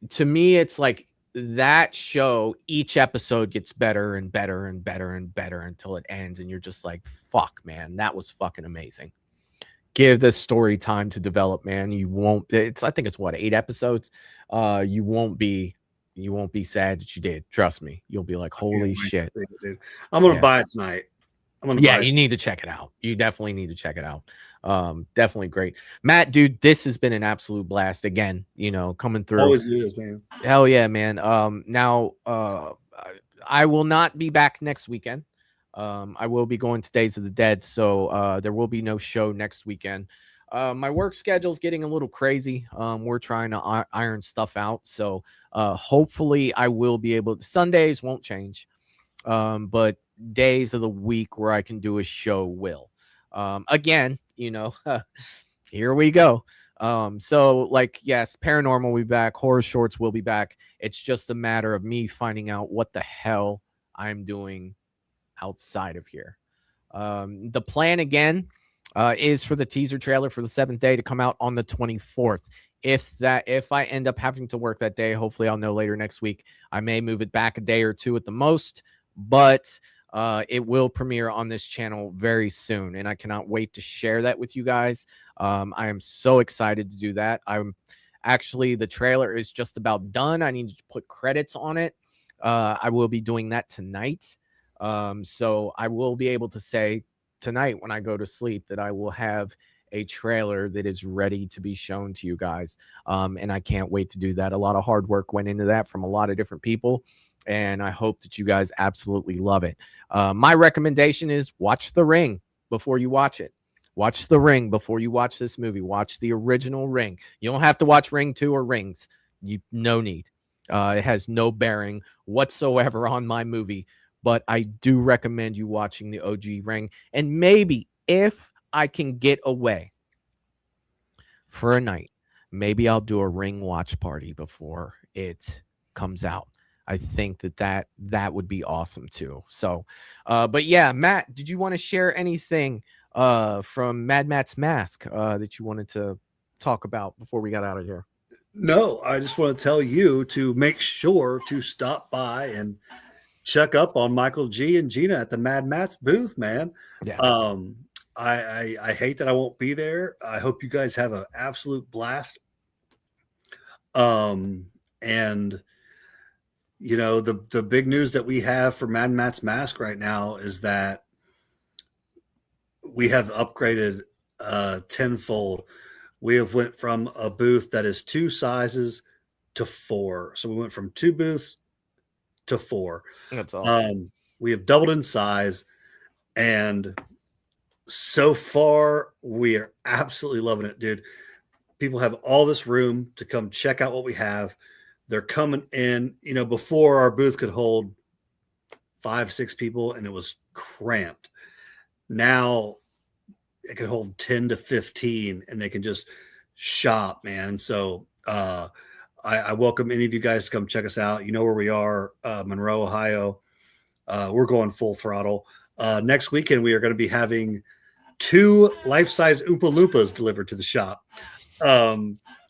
to me, it's like that show, each episode gets better and better and better and better until it ends. And you're just like, fuck, man, that was fucking amazing. Give the story time to develop, man. You won't, I think it's what, 8 episodes. You won't be sad that you did. Trust me. You'll be like, holy shit. Dude. I'm going to buy it tonight. You need to check it out. You definitely need to check it out. Definitely great. Matt, dude, this has been an absolute blast again, you know, coming through. Always is, man. Hell yeah, man. Now, I will not be back next weekend. I will be going to Days of the Dead, so there will be no show next weekend. My work schedule is getting a little crazy. We're trying to iron stuff out, so hopefully I will be able to. Sundays won't change, but days of the week where I can do a show will. Again, you know, here we go. So like, yes, paranormal will be back, horror shorts will be back. It's just a matter of me finding out what the hell I'm doing outside of here. The plan again is for the teaser trailer for the 7th day to come out on the 24th. If I end up having to work that day, hopefully I'll know later next week. I may move it back a day or two at the most, but it will premiere on this channel very soon, and I cannot wait to share that with you guys. I am so excited to do that. The trailer is just about done. I need to put credits on it. I will be doing that tonight. So I will be able to say tonight when I go to sleep that I will have a trailer that is ready to be shown to you guys. And I can't wait to do that. A lot of hard work went into that from a lot of different people, and I hope that you guys absolutely love it. My recommendation is watch The Ring before you watch it. Watch The Ring before you watch this movie. Watch the original Ring. You don't have to watch Ring 2 or Rings. No need. It has no bearing whatsoever on my movie, but I do recommend you watching the OG Ring. And maybe if I can get away for a night, maybe I'll do a Ring watch party before it comes out. I think that would be awesome too. So, but yeah, Matt, did you want to share anything from Mad Matt's Mask that you wanted to talk about before we got out of here? No, I just want to tell you to make sure to stop by and check up on Michael G and Gina at the Mad Matt's booth, man. Yeah. I hate that I won't be there. I hope you guys have an absolute blast. And you know, the big news that we have for Mad Matt's Mask right now is that we have upgraded tenfold. We have went from a booth that is 2 sizes to 4. So we went from 2 booths to 4. That's awesome. We have doubled in size, and so far we are absolutely loving it, dude. People have all this room to come check out what we have. They're coming in. You know, before our booth could hold 5-6 people and it was cramped. Now it can hold 10 to 15 and they can just shop, man. So I welcome any of you guys to come check us out. You know where we are, Monroe, Ohio. We're going full throttle. Next weekend, we are going to be having 2 life-size Oompa Loompas delivered to the shop.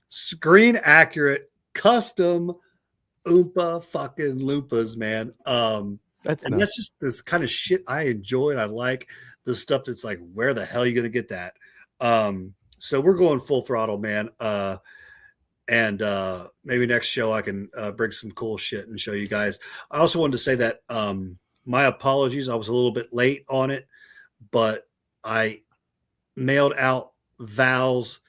Screen accurate, custom Oompa fucking Loompas, man. That's nice. That's just this kind of shit I enjoy and I like. The stuff that's like, where the hell are you going to get that? So we're going full throttle, man. And maybe next show I can bring some cool shit and show you guys. I also wanted to say that my apologies. I was a little bit late on it, but I mailed out Val's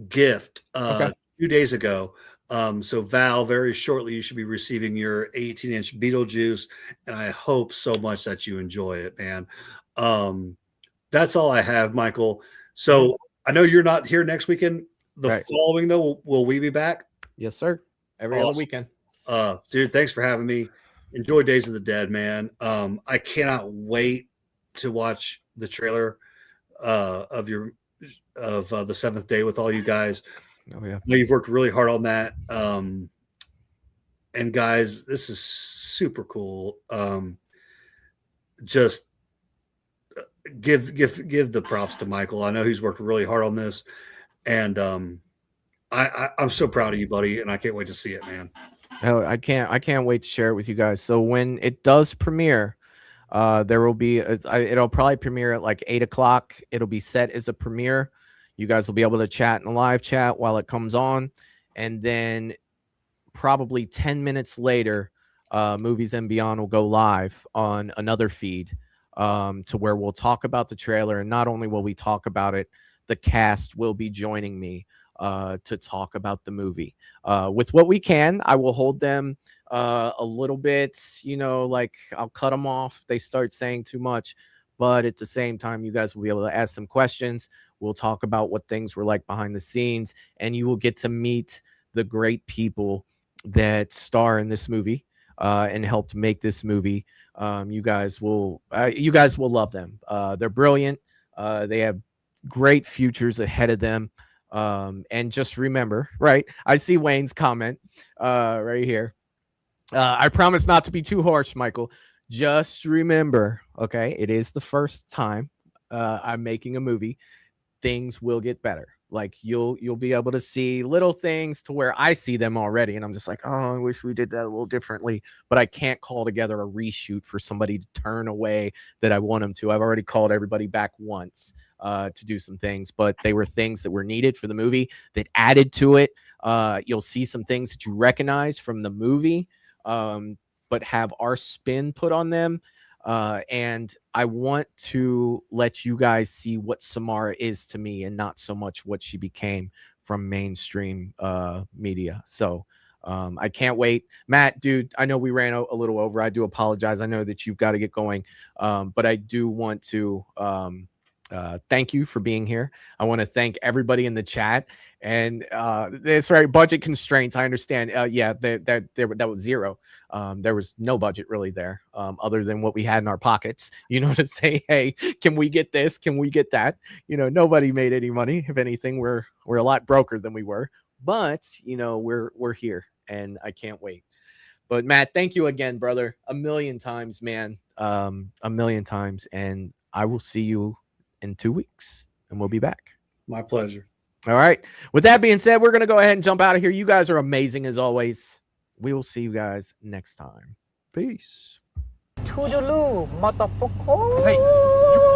gift 2 days ago. So Val, very shortly, you should be receiving your 18-inch Beetlejuice, and I hope so much that you enjoy it, man. That's all I have, Michael. So I know you're not here next weekend. The following, though, will we be back? Yes, sir. Every other weekend. Dude, thanks for having me. Enjoy Days of the Dead, man. I cannot wait to watch the trailer of the 7th Day with all you guys. Oh yeah, I know you've worked really hard on that. And guys, this is super cool. Just give the props to Michael. I know he's worked really hard on this, and I'm so proud of you, buddy, and I can't wait to see it, man. Oh, I can't wait to share it with you guys. So when it does premiere, there will be it'll probably premiere at like 8:00. It'll be set as a premiere. You guys will be able to chat in the live chat while it comes on, and then probably 10 minutes later, Movies and Beyond will go live on another feed to where we'll talk about the trailer. And not only will we talk about it, the cast will be joining me to talk about the movie. With what we can, I will hold them a little bit, you know, like I'll cut them off if they start saying too much. But at the same time, you guys will be able to ask some questions. We'll talk about what things were like behind the scenes, and you will get to meet the great people that star in this movie and helped make this movie. You guys will love them. They're brilliant. They have great futures ahead of them. And just remember, right? I see Wayne's comment right here. I promise not to be too harsh, Michael. Just remember, okay, it is the first time I'm making a movie. Things will get better. Like you'll be able to see little things to where I see them already, and I'm just like, oh, I wish we did that a little differently. But I can't call together a reshoot for somebody to turn away that I want them to. I've already called everybody back once to do some things, but they were things that were needed for the movie that added to it. You'll see some things that you recognize from the movie, but have our spin put on them. And I want to let you guys see what Samara is to me and not so much what she became from mainstream media. So I can't wait. Matt, dude, I know we ran a little over. I do apologize. I know that you've got to get going, but I do want to thank you for being here. I want to thank everybody in the chat. And that's right, budget constraints. I understand. Yeah, that was zero. There was no budget really there, other than what we had in our pockets. You know, to say, hey, can we get this? Can we get that? You know, nobody made any money. If anything, we're a lot broker than we were. But you know, we're here, and I can't wait. But Matt, thank you again, brother, a million times, man, a million times, and I will see you in 2 weeks, and we'll be back. My pleasure. All right. With that being said, we're going to go ahead and jump out of here. You guys are amazing as always. We will see you guys next time. Peace. Toodaloo, motherfucker. Hey, you